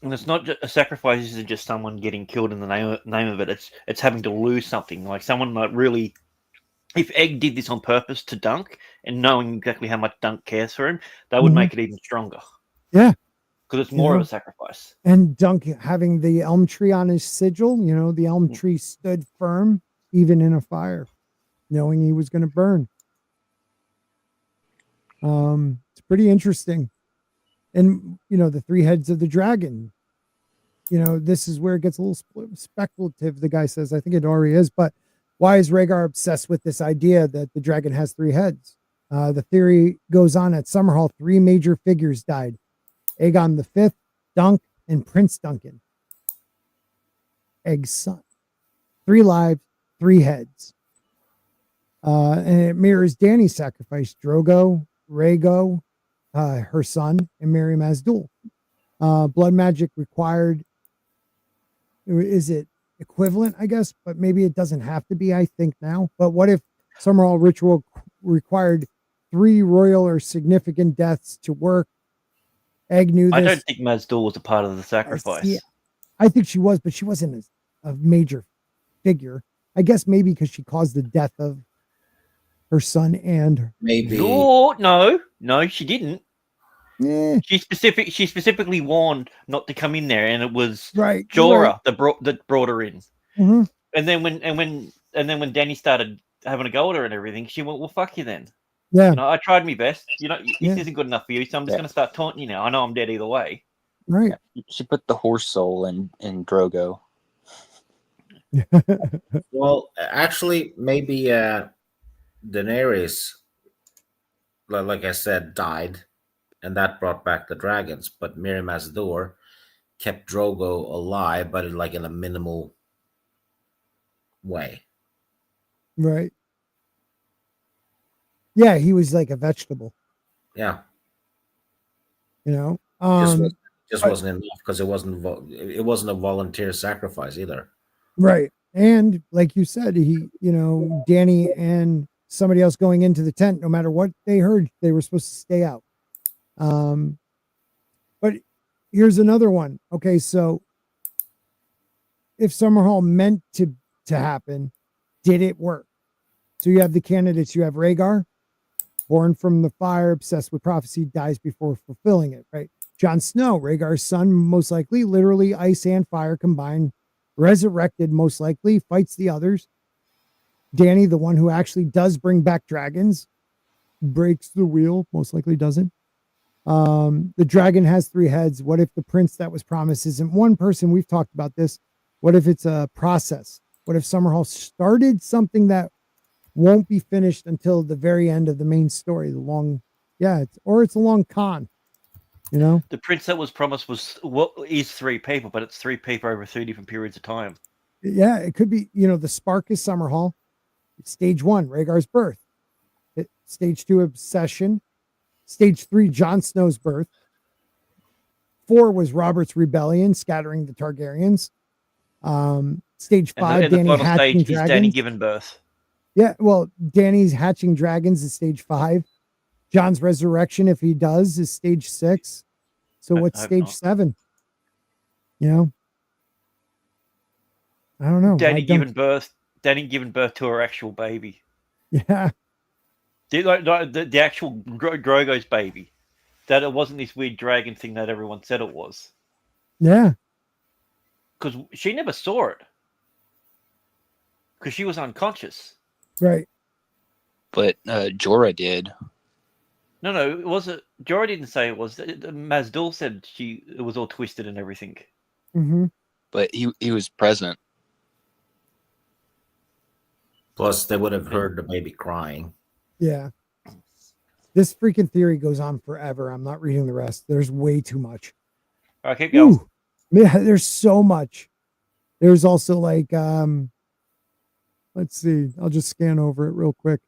And it's not just a sacrifice isn't just someone getting killed in the name of it. It's having to lose something. Like someone might really, if Egg did this on purpose to Dunk and knowing exactly how much Dunk cares for him, that would make it even stronger. Yeah. Because it's more of a sacrifice. And Dunk having the elm tree on his sigil, the elm tree stood firm even in a fire, knowing he was going to burn. It's pretty interesting. And, the three heads of the dragon, this is where it gets a little speculative. The guy says, I think it already is, but why is Rhaegar obsessed with this idea that the dragon has three heads? The theory goes on at Summerhall, three major figures died. Aegon V, Dunk, and Prince Duncan. Egg's son. 3 lives, 3 heads. And it mirrors Dany's sacrifice. Drogo, Rhaego, her son, and Mary Masdul. Blood magic required. Is it equivalent, I guess? But maybe it doesn't have to be, I think, now. But what if Summerhall ritual required 3 royal or significant deaths to work? Egg knew this. I don't think Masdul was a part of the sacrifice. Yeah, I think she was, but she wasn't a major figure. I guess maybe because she caused the death of her son and her. Maybe. No, she didn't. Yeah. She specifically warned not to come in there, and it was Jorah that brought her in. Mm-hmm. And then when Dany started having a go at her and everything, she went, "Well, fuck you then." Yeah. I tried my best. This isn't good enough for you, so I'm just going to start taunting you now. I know I'm dead either way. Right. Yeah. She put the horse soul in Drogo. Well, actually, maybe Daenerys, like I said, died, and that brought back the dragons. But Miri Masdor kept Drogo alive, but like in a minimal way. Right. Yeah, he was like a vegetable, Yeah, you know. just But- wasn't enough because it wasn't a volunteer sacrifice either. right. And like you said, Danny and somebody else going into the tent, no matter what they heard, they were supposed to stay out. But here's another one. Okay, so if Summerhall meant to happen, did it work? So you have the candidates. You have Rhaegar, born from the fire, obsessed with prophecy, dies before fulfilling it, right? Jon Snow, Rhaegar's son, most likely, literally ice and fire combined, resurrected, most likely, fights the others. Danny, the one who actually does bring back dragons, breaks the wheel, most likely doesn't. The dragon has 3 heads. What if the prince that was promised isn't one person? We've talked about this. What if it's a process? What if Summerhall started something that won't be finished until the very end of the main story? It's a long con, you know? The prince that was promised is 3 people, but it's 3 people over 3 different periods of time. Yeah, it could be, the spark is Summerhall. Stage 1, Rhaegar's birth. Stage 2, obsession. Stage 3, Jon Snow's birth. 4 was Robert's rebellion, scattering the Targaryens. Stage 5, and the Danny final hatching stage dragons. is Danny giving birth. Yeah, well, Danny's hatching dragons is stage 5. Jon's resurrection, if he does, is stage 6. So what's stage 7? You know? I don't know. Danny giving birth to her actual baby. Yeah. The actual Drogo's baby. That it wasn't this weird dragon thing that everyone said it was. Yeah. Because she never saw it. Because she was unconscious. Right. But Jorah did. No, it wasn't. Jorah didn't say it was. Mazdul said it was all twisted and everything. Mm-hmm. But he was present. Plus, they would have heard the baby crying. Yeah. This freaking theory goes on forever. I'm not reading the rest. There's way too much. All right, keep going. Ooh. Yeah, there's so much. There's also like, let's see. I'll just scan over it real quick.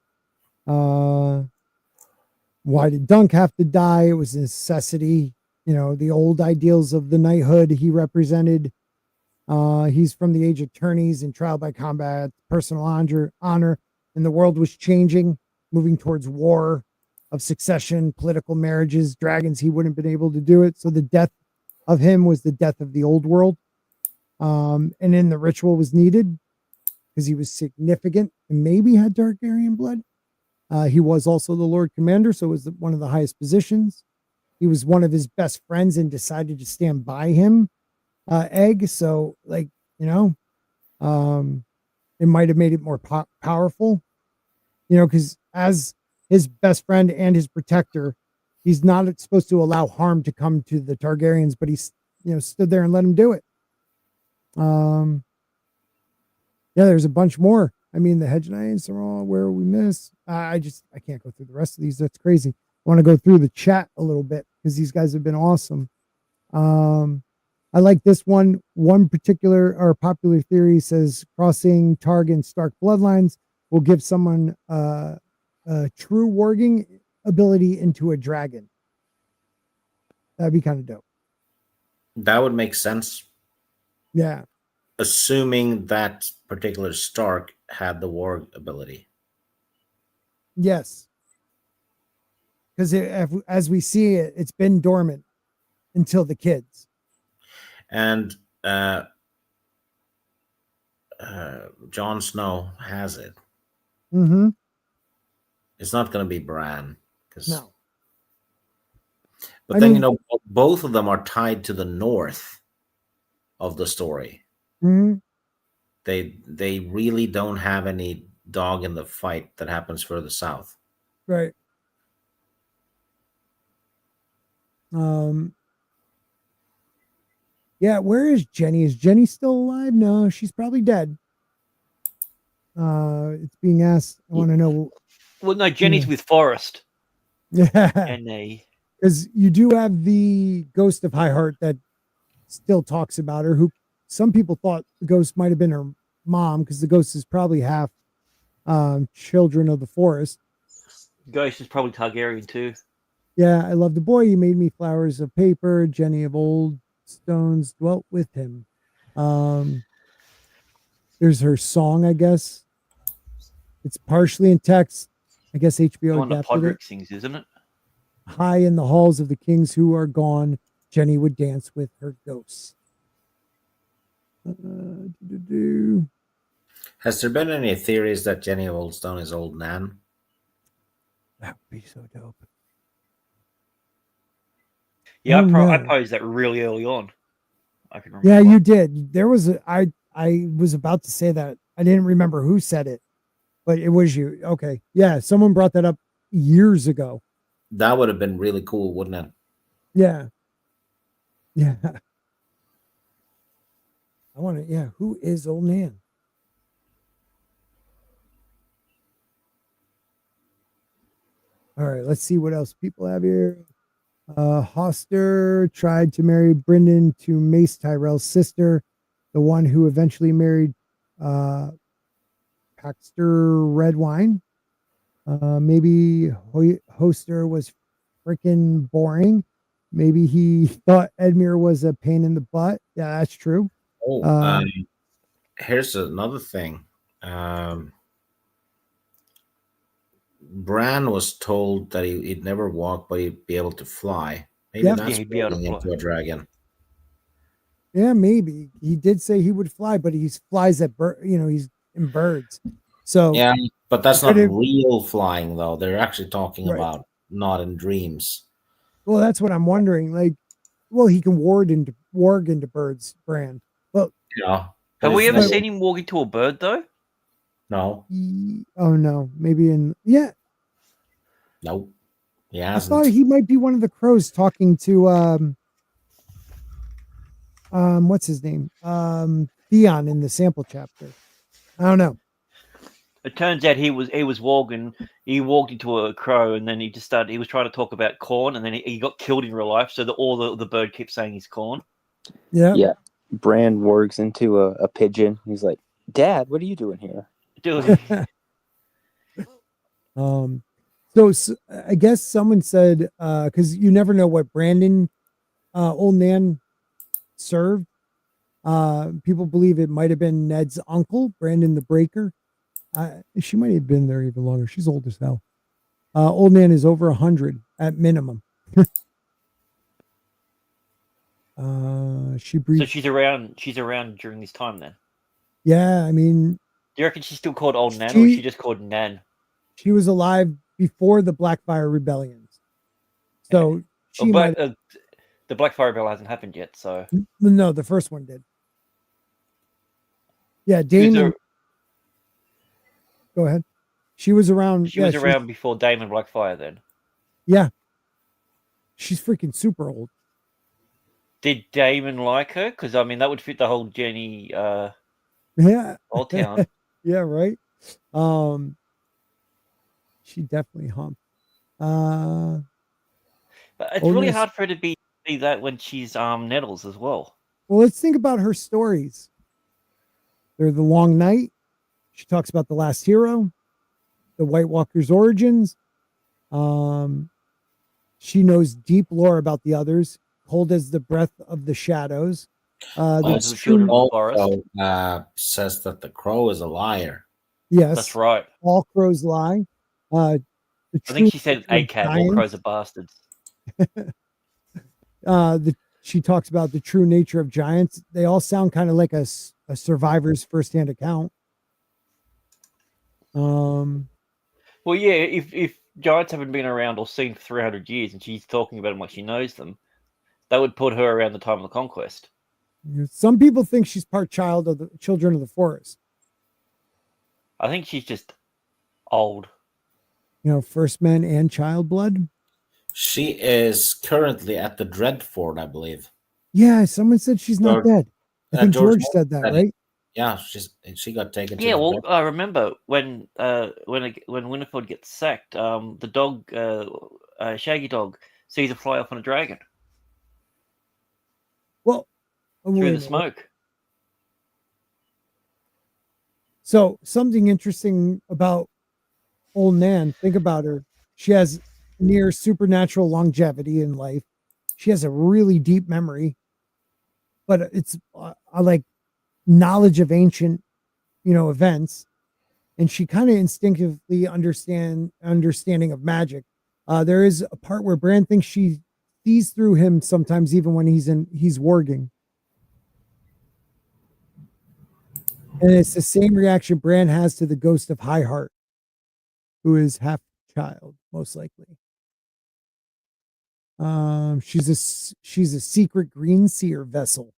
Why did Dunk have to die? It was a necessity. The old ideals of the knighthood he represented. He's from the age of tourneys and trial by combat, personal honor, and the world was changing, moving towards war of succession, political marriages, dragons. He wouldn't have been able to do it. So the death of him was the death of the old world. And then the ritual was needed because he was significant and maybe had Targaryen blood. He was also the Lord Commander, so it was one of the highest positions. He was one of his best friends and decided to stand by him. Egg, so it might have made it more powerful, because as his best friend and his protector, he's not supposed to allow harm to come to the Targaryens, but he's stood there and let him do it. There's a bunch more. I mean, the Hedge Knights are all where we miss. I can't go through the rest of these. That's crazy. I want to go through the chat a little bit because these guys have been awesome. I like this one. One particular or popular theory says crossing Targ and Stark bloodlines will give someone a true warging ability into a dragon. That'd be kind of dope. That would make sense. Yeah. Assuming that particular Stark had the warg ability. Yes. Because as we see it, it's been dormant until the kids. And Jon Snow has it. Mm-hmm. It's not going to be Bran. No. But then, both of them are tied to the north of the story. Mm-hmm. They really don't have any dog in the fight that happens further south. Right. Yeah, where is Jenny? Is Jenny still alive? No, she's probably dead. It's being asked. I want to know. Well, no, Jenny's with Forrest. Yeah. And because you do have the Ghost of High Heart that still talks about her. Who some people thought the ghost might have been her mom, because the ghost is probably half children of the forest. Ghost is probably Targaryen too. Yeah, I love the boy. He made me flowers of paper. Jenny of old stones dwelt with him. There's her song, I guess. It's partially in text. I guess The HBO one that adapted it. Podrick sings, isn't it? High in the halls of the kings who are gone, Jenny would dance with her ghosts. Has there been any theories that Jenny of Oldstone is old Nan? That would be so dope. Yeah, Oh, I no. posed that really early on. I can remember. Yeah, you did. There was I was about to say that. I didn't remember who said it, but it was you. Okay. Yeah, someone brought that up years ago. That would have been really cool, wouldn't it? Yeah. Yeah. I want to, yeah. Who is old Nan? All right, let's see what else people have here. Hoster tried to marry Brynden to Mace Tyrell's sister, the one who eventually married Paxter Redwine. Maybe Hoster was freaking boring. Maybe he thought Edmure was a pain in the butt. Yeah, that's true. Oh, here's another thing. Bran was told that he'd never walk, but he'd be able to fly. Maybe that's he'd be able to building fly into a dragon. Yeah, maybe he did say he would fly, but he flies at he's in birds. So yeah, but that's not it, real flying, though. They're actually talking right. about not in dreams. Well, that's what I'm wondering. Like, well, he can warg into birds, Bran. Well, Yeah. Have we ever seen him walk into a bird though? No. Oh no, maybe Nope. He I hasn't. thought he might be one of the crows talking to what's his name? Theon in the sample chapter. I don't know. It turns out he was walking. He walked into a crow, and then he just started. He was trying to talk about corn, and then he got killed in real life. So all the bird kept saying he's corn. Yeah. Yeah. Bran wargs into a pigeon. He's like, "Dad, what are you doing here?" Dude. So I guess someone said because you never know what Brandon old Nan served. People believe it might have been Ned's uncle, Brandon the Breaker. She might have been there even longer. She's old as hell. Old Nan is over 100 at minimum. She breathed. So she's around during this time then. Yeah, I mean, do you reckon she's still called Old Nan, or is she just called Nan? She was alive before the Blackfire rebellions, so but the Blackfire rebellion hasn't happened yet. So no, the first one did. Yeah, Daemon. Go ahead. She was around. She was around before Daemon Blackfire. Then. Yeah. She's freaking super old. Did Daemon like her? Because I mean, that would fit the whole Jenny. Yeah. Old Town. Yeah. Right. She definitely humped. But it's really hard for her to be that when she's Nettles as well. Well, let's think about her stories. They're the Long Night. She talks about the Last Hero, the White Walker's origins. She knows deep lore about the others, cold as the breath of the shadows. The children of the forest says that the crow is a liar. Yes, that's right. All crows lie. I think she said ACAB, all crows are bastards. She talks about the true nature of giants. They all sound kind of like a survivor's firsthand account. Well, yeah, if giants haven't been around or seen for 300 years and she's talking about them like she knows them, that would put her around the time of the conquest. Some people think she's part child of the children of the forest. I think she's just old. First men and child blood. She is currently at the Dreadfort, I believe. Yeah, someone said she's not dead. I think George said that, right? Yeah, she got taken. Yeah, well, I remember when Winterfell gets sacked, the dog, Shaggy Dog, sees a fly off on a dragon. Well, Oh, through wait a the minute. smoke. So something interesting about old Nan, think about her. She has near supernatural longevity in life. She has a really deep memory, but it's like knowledge of ancient, events, and she kind of instinctively understanding of magic. There is a part where Bran thinks she sees through him sometimes, even when he's warging, and it's the same reaction Bran has to the ghost of High Heart, who is half child, most likely. She's a secret green seer vessel.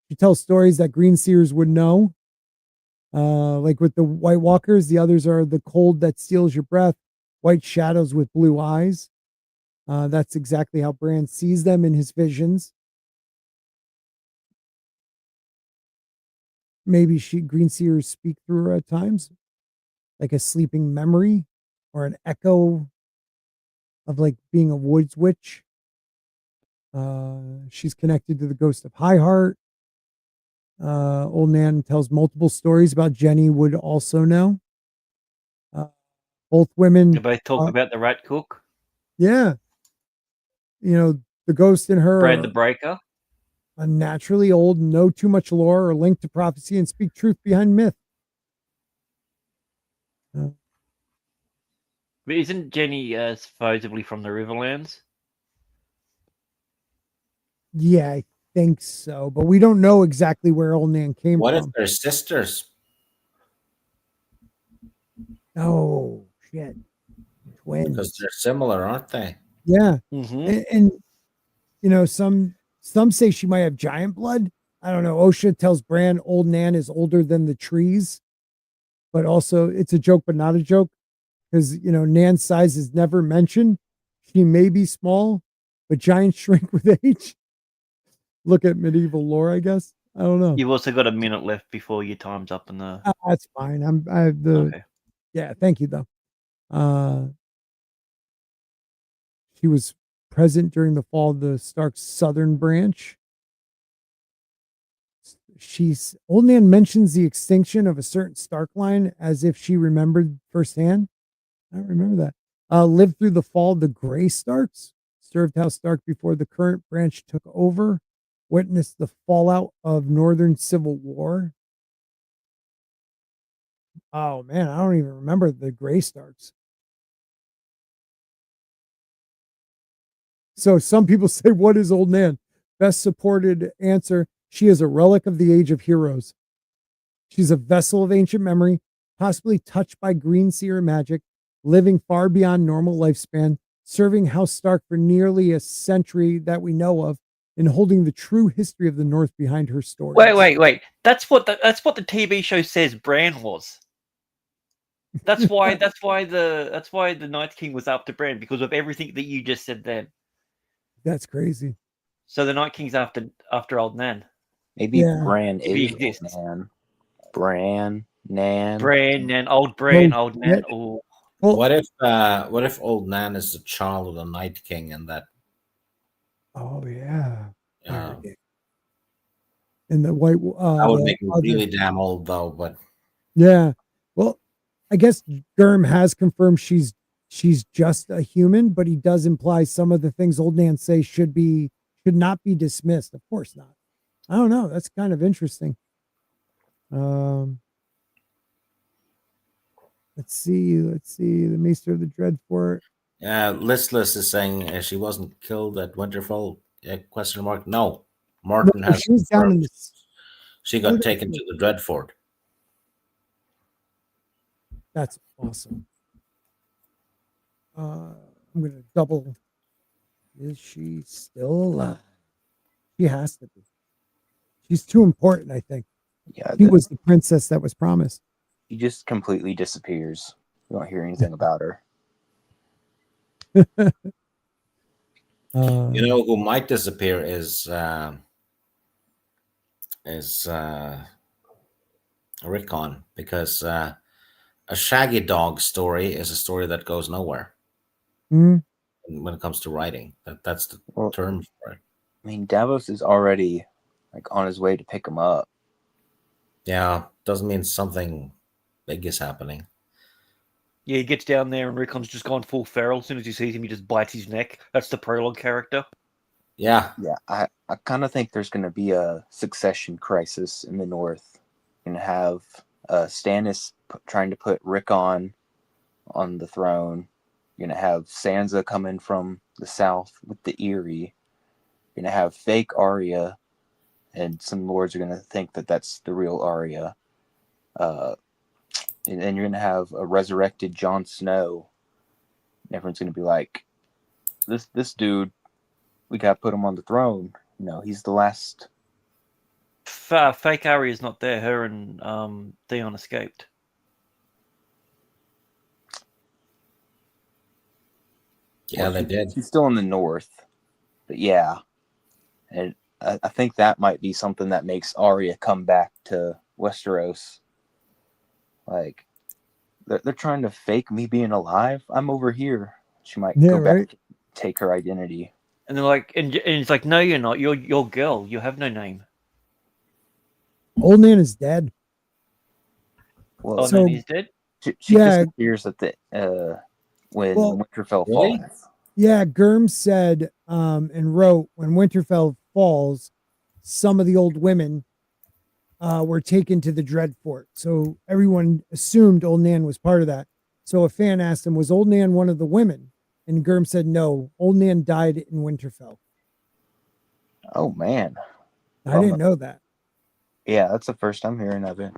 She tells stories that green seers would know. Like with the White Walkers, the others are the cold that steals your breath, white shadows with blue eyes. That's exactly how Bran sees them in his visions. Maybe green seers speak through her at times, like a sleeping memory or an echo of like being a woods witch. She's connected to the ghost of High Heart. Old Nan tells multiple stories about Jenny would also know. Both women. They both talk about the rat cook. Yeah. The ghost in her. Brand the Breaker. Unnaturally old, know too much lore or link to prophecy and speak truth behind myth. But isn't Jenny supposedly from the Riverlands? Yeah, I think so, but we don't know exactly where Old Nan came What from. if they're sisters? Oh shit, twins. Because they're similar, aren't they? Yeah, Mm-hmm. and some say she might have giant blood. I don't know. Osha tells Bran Old Nan is older than the trees, but also it's a joke, but not a joke, because Nan's size is never mentioned. She may be small, but giants shrink with age. Look at medieval lore, I guess. I don't know. You've also got a minute left before your time's up in the. That's fine. I have the. Okay. Yeah, thank you though. She was present during the fall of the Stark's southern branch. Old Nan mentions the extinction of a certain Stark line as if she remembered firsthand. I don't remember that. Lived through the fall of the Grey Starks, served House Stark before the current branch took over, witnessed the fallout of Northern Civil War. Oh man, I don't even remember the Grey Starks. So some people say, what is Old Nan? Best supported answer, she is a relic of the age of heroes. She's a vessel of ancient memory, possibly touched by green seer magic, living far beyond normal lifespan, serving House Stark for nearly a century that we know of, and holding the true history of the North behind her story. Wait. That's what the TV show says Bran was. That's why the Night King was after Bran, because of everything that you just said then. That's crazy. So the Night King's after Old Nan. Maybe Bran If he is exists. Old Nan. Old Bran. Oh. Well, what if Old Nan is the child of the Night King and that? Oh yeah. And the white. That would make me really damn old, though. But yeah, well, I guess Germ has confirmed she's just a human, but he does imply some of the things Old Nan say should not be dismissed. Of course not. I don't know. That's kind of interesting. Let's see. The Maester of the Dreadfort. Listless is saying she wasn't killed at Winterfell? Question mark. No, Martin has. She's down in this. She got taken to the Dreadfort. That's awesome. I'm gonna double. Is she still alive? She has to be. She's too important, I think. Yeah, she was the princess that was promised. She just completely disappears. You don't hear anything about her. You know who might disappear is Rickon, because a shaggy dog story is a story that goes nowhere. When it comes to writing, that's the term for it. I mean, Davos is already like on his way to pick him up. Yeah, doesn't mean something big is happening. Yeah, he gets down there and Rickon's just gone full feral. As soon as he sees him, he just bites his neck. That's the prologue character. Yeah. Yeah, I kind of think there's going to be a succession crisis in the North. You're going to have Stannis trying to put Rickon on the throne. You're going to have Sansa coming from the south with the Eyrie. You're going to have fake Arya, and some lords are going to think that that's the real Arya. And then you're going to have a resurrected Jon Snow. And everyone's going to be like, this dude, we got to put him on the throne. You know, he's the last. Fake Arya's not there. Her and Theon escaped. Yeah, they did. She's still in the north. But yeah. And I think that might be something that makes Arya come back to Westeros. Like, they're trying to fake me being alive. I'm over here. She might go back and take her identity. And they're like, and it's like, no, you're not. You're girl. You have no name. Old Nan is dead. Well, so he's dead. She disappears at the when Winterfell falls. Yeah, Gurm said and wrote when Winterfell falls, some of the old women were taken to the Dreadfort. So everyone assumed Old Nan was part of that. So a fan asked him, was Old Nan one of the women? And Gurm said, no, Old Nan died in Winterfell. Oh, man. I didn't know that. Yeah, that's the first I'm hearing of it.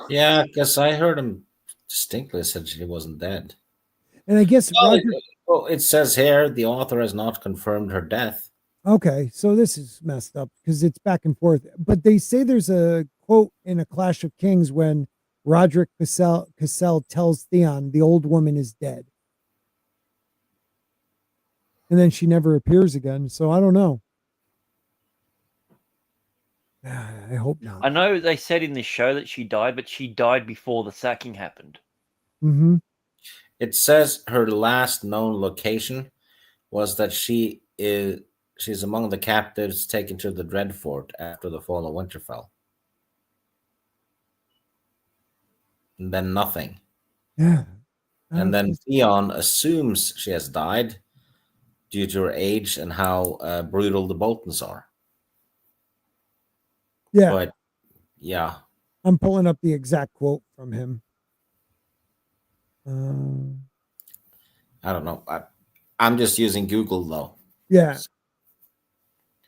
Yeah, because I heard him distinctly said she wasn't dead. And I guess it says here the author has not confirmed her death. Okay, so this is messed up because it's back and forth. But they say there's a quote in A Clash of Kings when Roderick Cassell tells Theon the old woman is dead. And then she never appears again. So I don't know. I hope not. I know they said in this show that she died, but she died before the sacking happened. Mm-hmm. It says her last known location was that she's among the captives taken to the Dreadfort after the fall of Winterfell. And then nothing. Yeah. And then Theon assumes she has died due to her age and how brutal the Boltons are. Yeah. But, yeah. I'm pulling up the exact quote from him. I don't know. I'm just using Google, though. Yeah.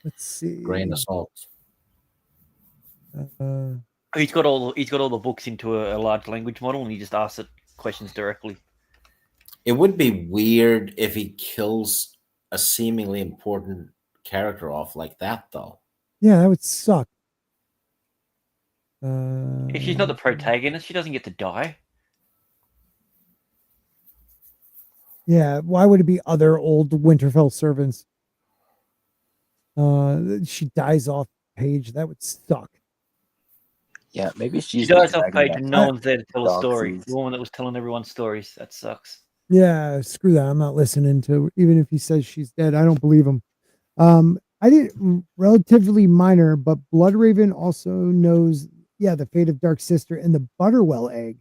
Let's see. Grain of salt. He's got all the books into a large language model, and he just asks it questions directly. It would be weird if he kills a seemingly important character off like that, though. Yeah, that would suck. If she's not the protagonist, she doesn't get to die. Yeah, why would it be other old Winterfell servants? She dies off page. That would suck. Yeah, maybe she dies off page and no one's there to tell a story. The woman that was telling everyone stories. That sucks. Yeah, screw that. I'm not listening to even if he says she's dead. I don't believe him. I didn't relatively minor, but Bloodraven also knows, the fate of Dark Sister and the Butterwell egg.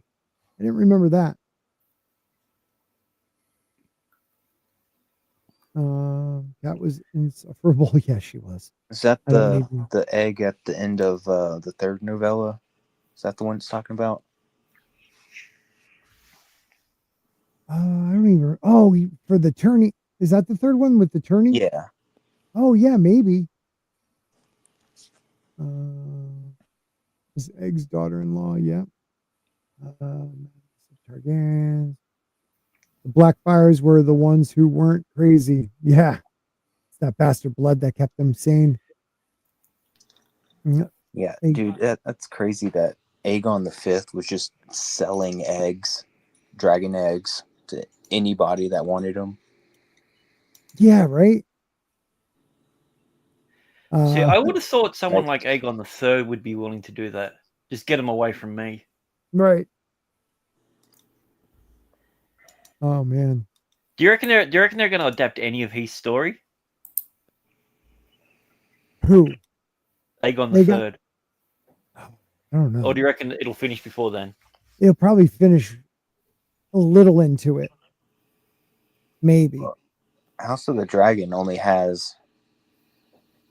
I didn't remember that. That was insufferable. Yeah, she was. Is that the egg at the end of the third novella? Is that the one it's talking about? I don't even. Oh, for the tourney. Is that the third one with the tourney? Yeah. Oh yeah, maybe. His egg's daughter-in-law. Yeah. Targaryen. The Blackfires were the ones who weren't crazy. Yeah. It's that bastard blood that kept them sane. Yeah, dude, that's crazy that Aegon V was just selling eggs, dragon eggs, to anybody that wanted them. Yeah, right? See, I would have thought someone like Aegon III would be willing to do that. Just get him away from me. Right. Oh man. Do you reckon they're going to adapt any of his story? Who? Aegon They the got- Third? I don't know. Or do you reckon it'll finish before then? It'll probably finish a little into it. Maybe. House of the Dragon only has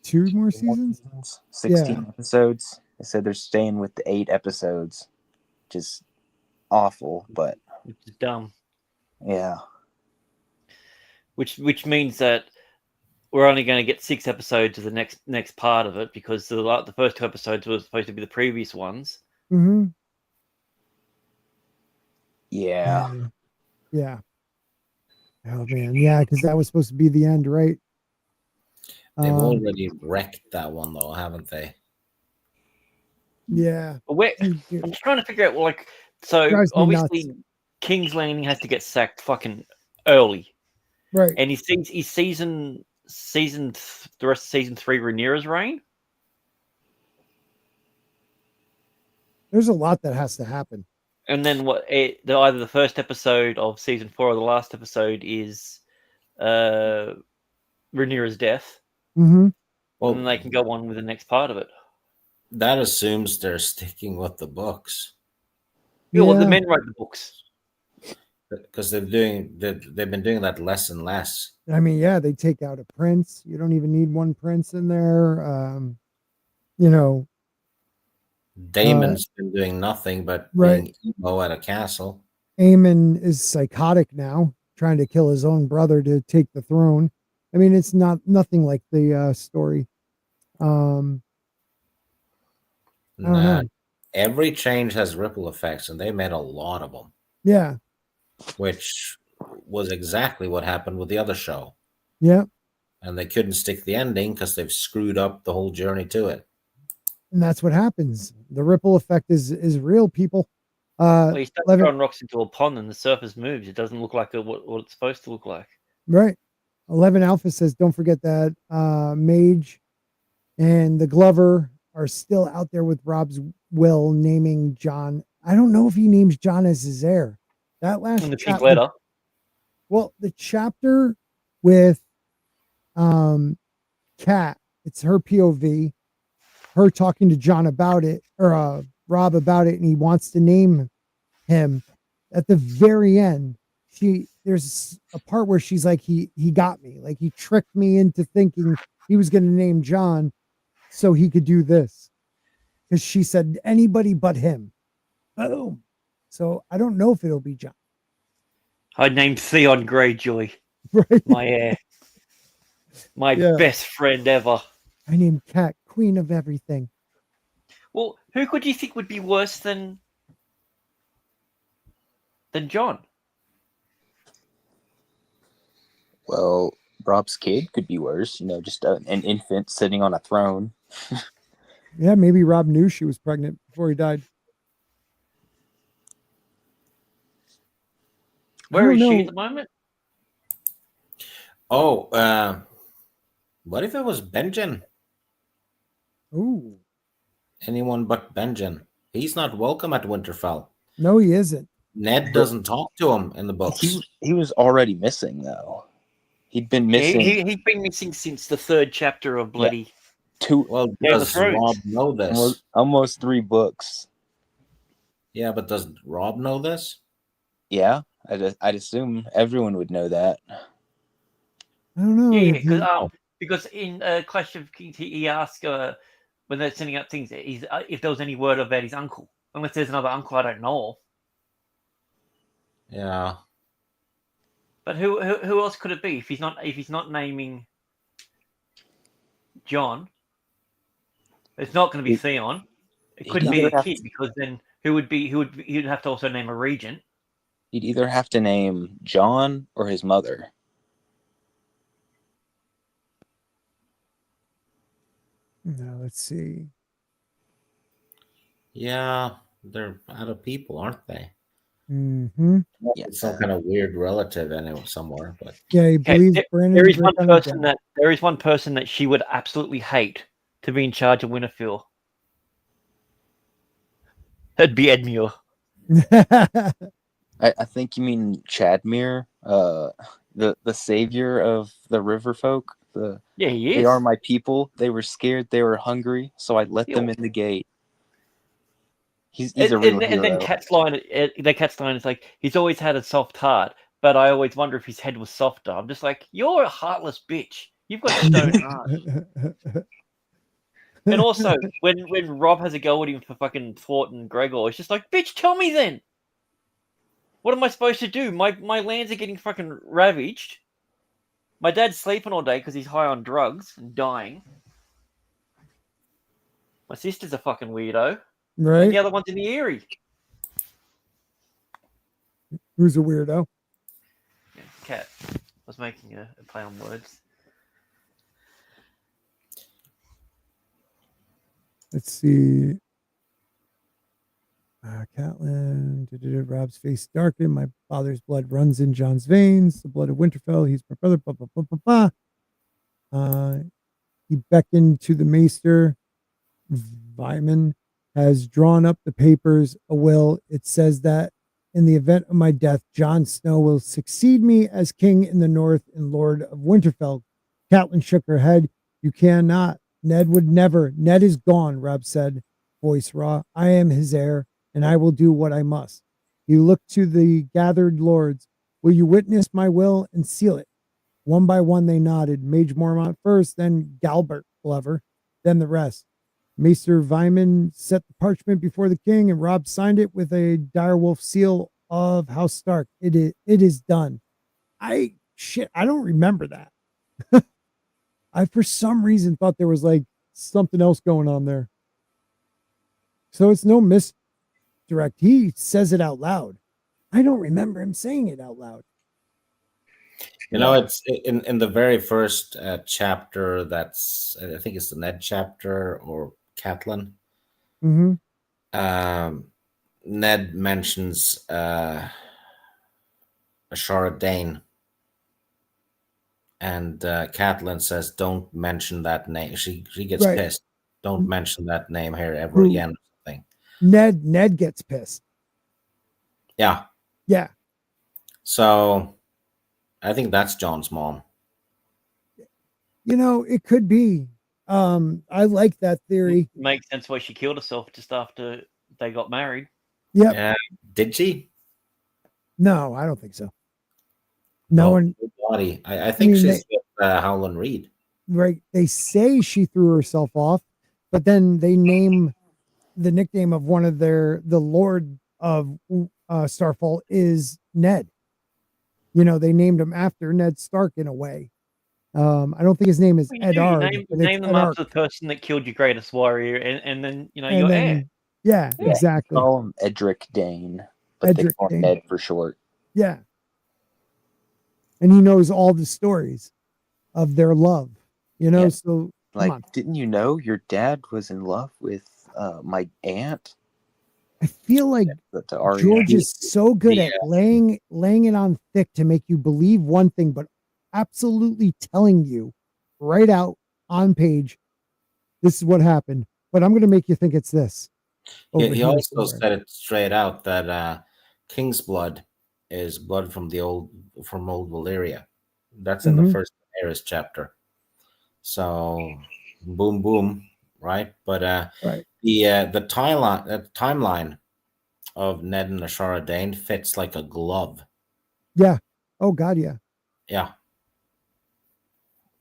2 more seasons? 16 episodes. They said they're staying with the 8 episodes, which is awful, but Which is dumb. yeah. Which means that we're only going to get 6 episodes of the next part of it, because the first 2 episodes were supposed to be the previous ones. Mm-hmm. Yeah. Yeah. Oh man, yeah, because that was supposed to be the end, right? They've already wrecked that one, though, haven't they? Yeah. But I'm just trying to figure out, like, so Drives me obviously nuts. King's Landing has to get sacked fucking early, Right. and he's the rest of season 3 Rhaenyra's reign. There's a lot that has to happen. And then either the first episode of season 4 or the last episode is Rhaenyra's death. Mm-hmm. Well, And then they can go on with the next part of it. that assumes they're sticking with the books. Yeah, well, the men wrote the books. Because they've been doing that less and less. I mean, yeah, they take out a prince. You don't even need one prince in there. You know, Damon's been doing nothing but being emo at a castle. Aemon is psychotic now, trying to kill his own brother to take the throne. I mean, it's nothing like the story. I don't know. Every change has ripple effects, and they made a lot of them. Yeah. Which was exactly what happened with the other show. Yeah. And they couldn't stick the ending because they've screwed up the whole journey to it. And that's what happens. The ripple effect is real, people. Well, you start throwing rocks into a pond and the surface moves. It doesn't look like what it's supposed to look like. Right. 11 Alpha says, don't forget that Mage and the Glover are still out there with Rob's will naming Jon. I don't know if he names Jon as his heir. That last in the pink letter. Well, the chapter with Kat, it's her POV, her talking to Jon about it, or Rob about it, and he wants to name him. At the very end, there's a part where she's like, he got me, like he tricked me into thinking he was going to name Jon so he could do this, because she said anybody but him. Oh, so I don't know if it'll be Jon. I named Theon Greyjoy, right? My heir, my best friend ever. I named Kat Queen of everything. Well, who could you think would be worse than Jon? Well, Rob's kid could be worse. You know, just an infant sitting on a throne. Yeah, maybe Rob knew she was pregnant before he died. Where is she at the moment? Oh, what if it was Benjen? Ooh. Anyone but Benjen. He's not welcome at Winterfell. No, he isn't. Ned doesn't talk to him in the books. He was already missing, though. He'd been missing. He's been missing since the 3rd chapter of bloody. Well, does Rob know this? Almost 3 books. Yeah, but does Rob know this? Yeah, I'd assume everyone would know that. I don't know. Yeah, because in Clash of Kings, he asked when they're sending out things, if there was any word about his uncle. Unless there's another uncle I don't know of. Yeah. But who else could it be if he's not naming Jon? It's not going to be Theon. It couldn't be the kid, because then he'd have to also name a regent. He'd either have to name Jon or his mother. No, let's see. Yeah, they're out of people, aren't they? Mm-hmm. Yeah. It's some kind of weird relative anyway somewhere, but yeah, he believes Brandon. There is one person that she would absolutely hate to be in charge of Winterfell. That'd be Edmure. I think you mean Chadmere, the savior of the river folk. He They is. are my people. They were scared. They were hungry, so I let them in the gate. He's a real hero. And then Cat's line is like, he's always had a soft heart, but I always wonder if his head was softer. I'm just like, you're a heartless bitch. You've got stone heart. And also, when Rob has a go at him for fucking thwarting Gregor, it's just like, bitch, tell me then. What am I supposed to do? My lands are getting fucking ravaged. My dad's sleeping all day because he's high on drugs and dying. My sister's a fucking weirdo. Right? And the other one's in the Eyrie. Who's a weirdo? Yeah, Cat. I was making a play on words. Let's see. Catelyn, Rob's face darkened. My father's blood runs in Jon's veins. The blood of Winterfell. He's my brother. Blah, blah, blah, blah, blah. He beckoned to the maester. Vyman has drawn up the papers, a will. It says that in the event of my death, Jon Snow will succeed me as king in the north and lord of Winterfell. Catelyn shook her head. You cannot. Ned would never. Ned is gone, Rob said, voice raw. I am his heir, and I will do what I must. He looked to the gathered lords. Will you witness my will and seal it? One by one they nodded. Mage Mormont first, then Galbert Glover, then the rest. Maester Vyman set the parchment before the king, and Rob signed it with a direwolf seal of House Stark. It is done. I don't remember that. I, for some reason, thought there was like something else going on there. So it's no misdirect. He says it out loud. I don't remember him saying it out loud. You know, it's in the very first chapter. I think it's the Ned chapter or Catelyn. Mm-hmm. Ned mentions Ashara Dane. And Catelyn says, "Don't mention that name." She gets pissed. Don't mention that name here ever again. Or something. Ned gets pissed. Yeah. Yeah. So, I think that's Jon's mom. You know, it could be. I like that theory. It makes sense why she killed herself just after they got married. Yep. Did she? No, I don't think so. No one. Body. I think she's with Howland Reed. Right. They say she threw herself off, but then they name the nickname of one of the Lord of Starfall is Ned. You know, they named him after Ned Stark in a way. I don't think his name is Eddard. Name them after the person that killed your greatest warrior, and then your heir. Yeah, exactly. Call him Edric Dane, but they call him Ned for short. Yeah. And he knows all the stories of their love, so like, didn't you know your dad was in love with my aunt? I feel like George is so good at laying it on thick to make you believe one thing, but absolutely telling you right out on page, this is what happened, but I'm going to make you think it's this. He also said it straight out that King's blood is blood from old Valyria. That's in the first Daenerys chapter. So, boom, boom, right? But the timeline of Ned and Ashara Dane fits like a glove. Yeah. Oh God, yeah. Yeah.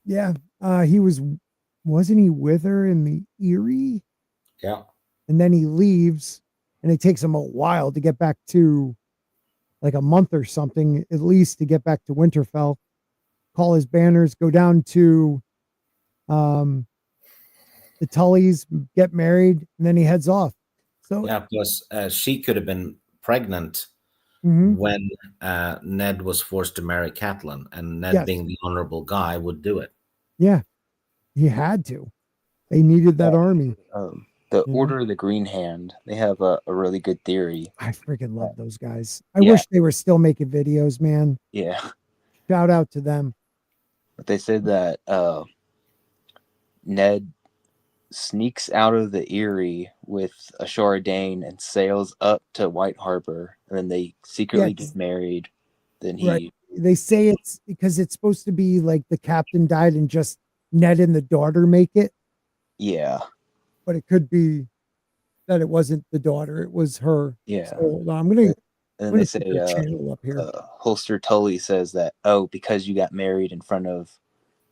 Yeah. Wasn't he with her in the Eyrie? Yeah. And then he leaves, and it takes him a while to get back to, like a month or something, at least, to get back to Winterfell, call his banners, go down to the Tullys, get married, and then he heads off. So yeah, plus she could have been pregnant when Ned was forced to marry Catelyn, and Ned, being the honorable guy, would do it. Yeah, he had to. They needed that army. The Order of the Green Hand, they have a really good theory. I freaking love those guys. I wish they were still making videos, man. Yeah. Shout out to them. But they said that Ned sneaks out of the Eyrie with Ashara Dane and sails up to White Harbor, and then they secretly get married. Then he... They say it's because it's supposed to be like the captain died and just Ned and the daughter make it, Yeah. but it could be that it wasn't the daughter, it was her. Yeah. So hold on, I'm gonna And they put say their channel up here. Holster Tully says that, oh, because you got married in front of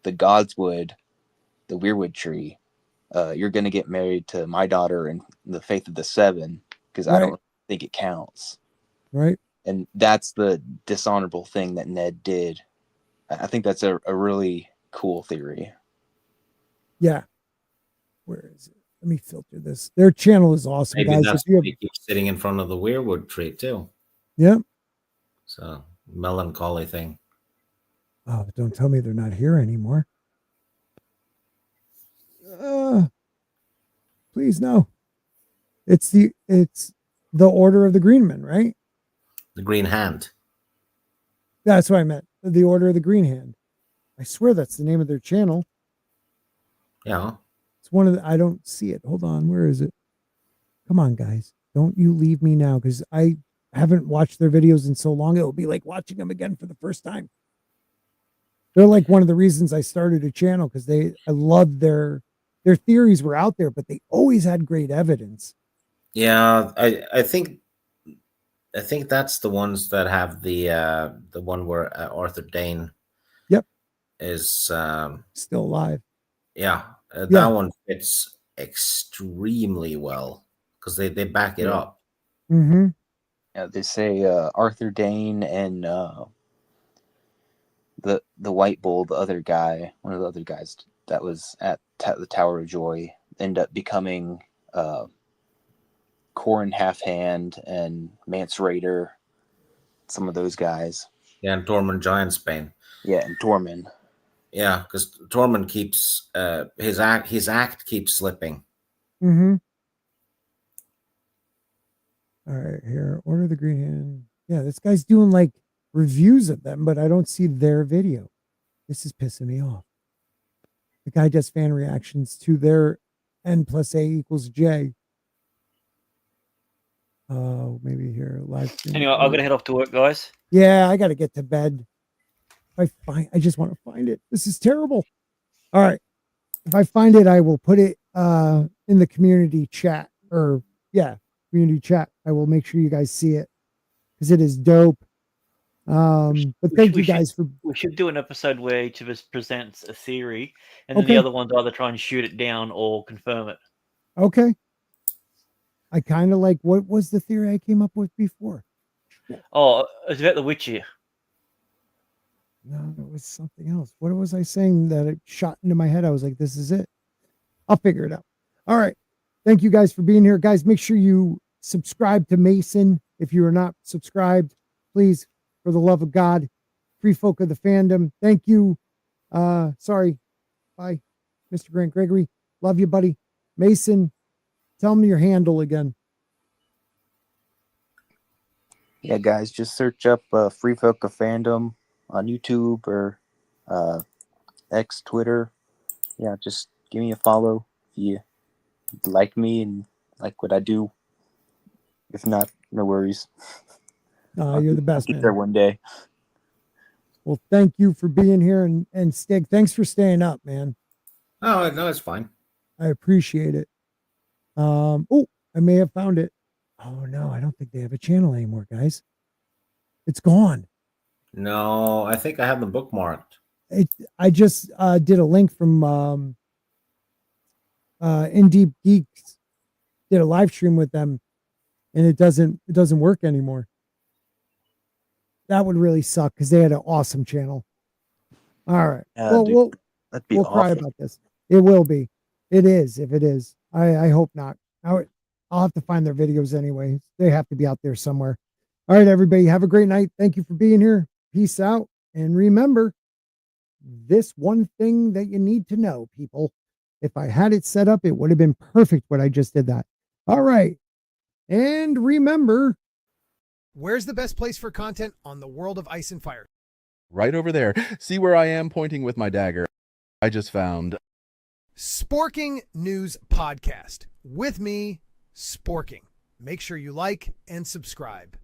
the Godswood, the Weirwood tree, you're going to get married to my daughter in the Faith of the Seven, because I don't think it counts. Right. And that's the dishonorable thing that Ned did. I think that's a really cool theory. Yeah. Where is it? Let me filter this. Their channel is awesome, Maybe guys. that's why he keeps sitting in front of the Weirwood tree too. Yeah. So melancholy thing. Oh, don't tell me they're not here anymore. Please no. It's the Order of the Green Men, right? The Green Hand. That's what I meant. The Order of the Green Hand. I swear that's the name of their channel. Yeah. It's one of the, I don't see it. Hold on. Where is it? Come on, guys. Don't you leave me now, because I haven't watched their videos in so long. It will be like watching them again for the first time. They're like one of the reasons I started a channel, because I loved their theories were out there, but they always had great evidence. Yeah, I think that's the ones that have the one where Arthur Dane is still alive. Yeah, that one fits extremely well because they back it up. Mm-hmm. Yeah, they say Arthur Dane and the White Bull, the other guy, one of the other guys that was at the Tower of Joy, end up becoming Corrin Halfhand and Mance Rayder, some of those guys. Yeah, and Tormund Giantsbane. Yeah, and Tormund. Yeah, because Tormund keeps his act keeps slipping. Mm-hmm. All right, here, Order of the Green Hand. Yeah, this guy's doing like reviews of them, but I don't see their video. This is pissing me off. The guy does fan reactions to their N+A=J. Oh, maybe here live stream. Anyway, I'm gonna head off to work, guys. Yeah, I got to get to bed. I just want to find it. This is terrible. All right, if I find it, I will put it in the community chat, or community chat. I will make sure you guys see it because it is dope. But thank you guys for. We should do an episode where each of us presents a theory, and then the other ones either try and shoot it down or confirm it. Okay. I kind of like, what was the theory I came up with before? Oh, it's about the Witcher. No, it was something else. What was I saying that it shot into my head? I was like, this is it. I'll figure it out. All right. Thank you guys for being here. Guys, make sure you subscribe to Mason. If you are not subscribed, please, for the love of God, Free Folk of the Fandom. Thank you. Sorry. Bye, Mr. Grant Gregory. Love you, buddy. Mason, tell me your handle again. Yeah, guys, just search up Free Folk of Fandom on YouTube or X, Twitter. Yeah, just give me a follow if you like me and like what I do. If not, no worries. You're the best, man. There one day. Well, thank you for being here, and Stig, thanks for staying up, man. Oh no, it's fine. I appreciate it. Oh, I may have found it. Oh no, I don't think they have a channel anymore, guys. It's gone. No, I think I have them bookmarked. I just did a link from In Deep Geeks. Did a live stream with them, and it doesn't work anymore. That would really suck because they had an awesome channel. All right. Well, dude, we'll cry about this. It will be. It is, if it is. I hope not. I'll have to find their videos anyway. They have to be out there somewhere. All right, everybody. Have a great night. Thank you for being here. Peace out. And remember, this one thing that you need to know, people. If I had it set up, it would have been perfect when I just did that. All right. And remember, where's the best place for content on the world of Ice and Fire? Right over there. See where I am pointing with my dagger? I just found Sporking News Podcast with me, Sporking. Make sure you like and subscribe.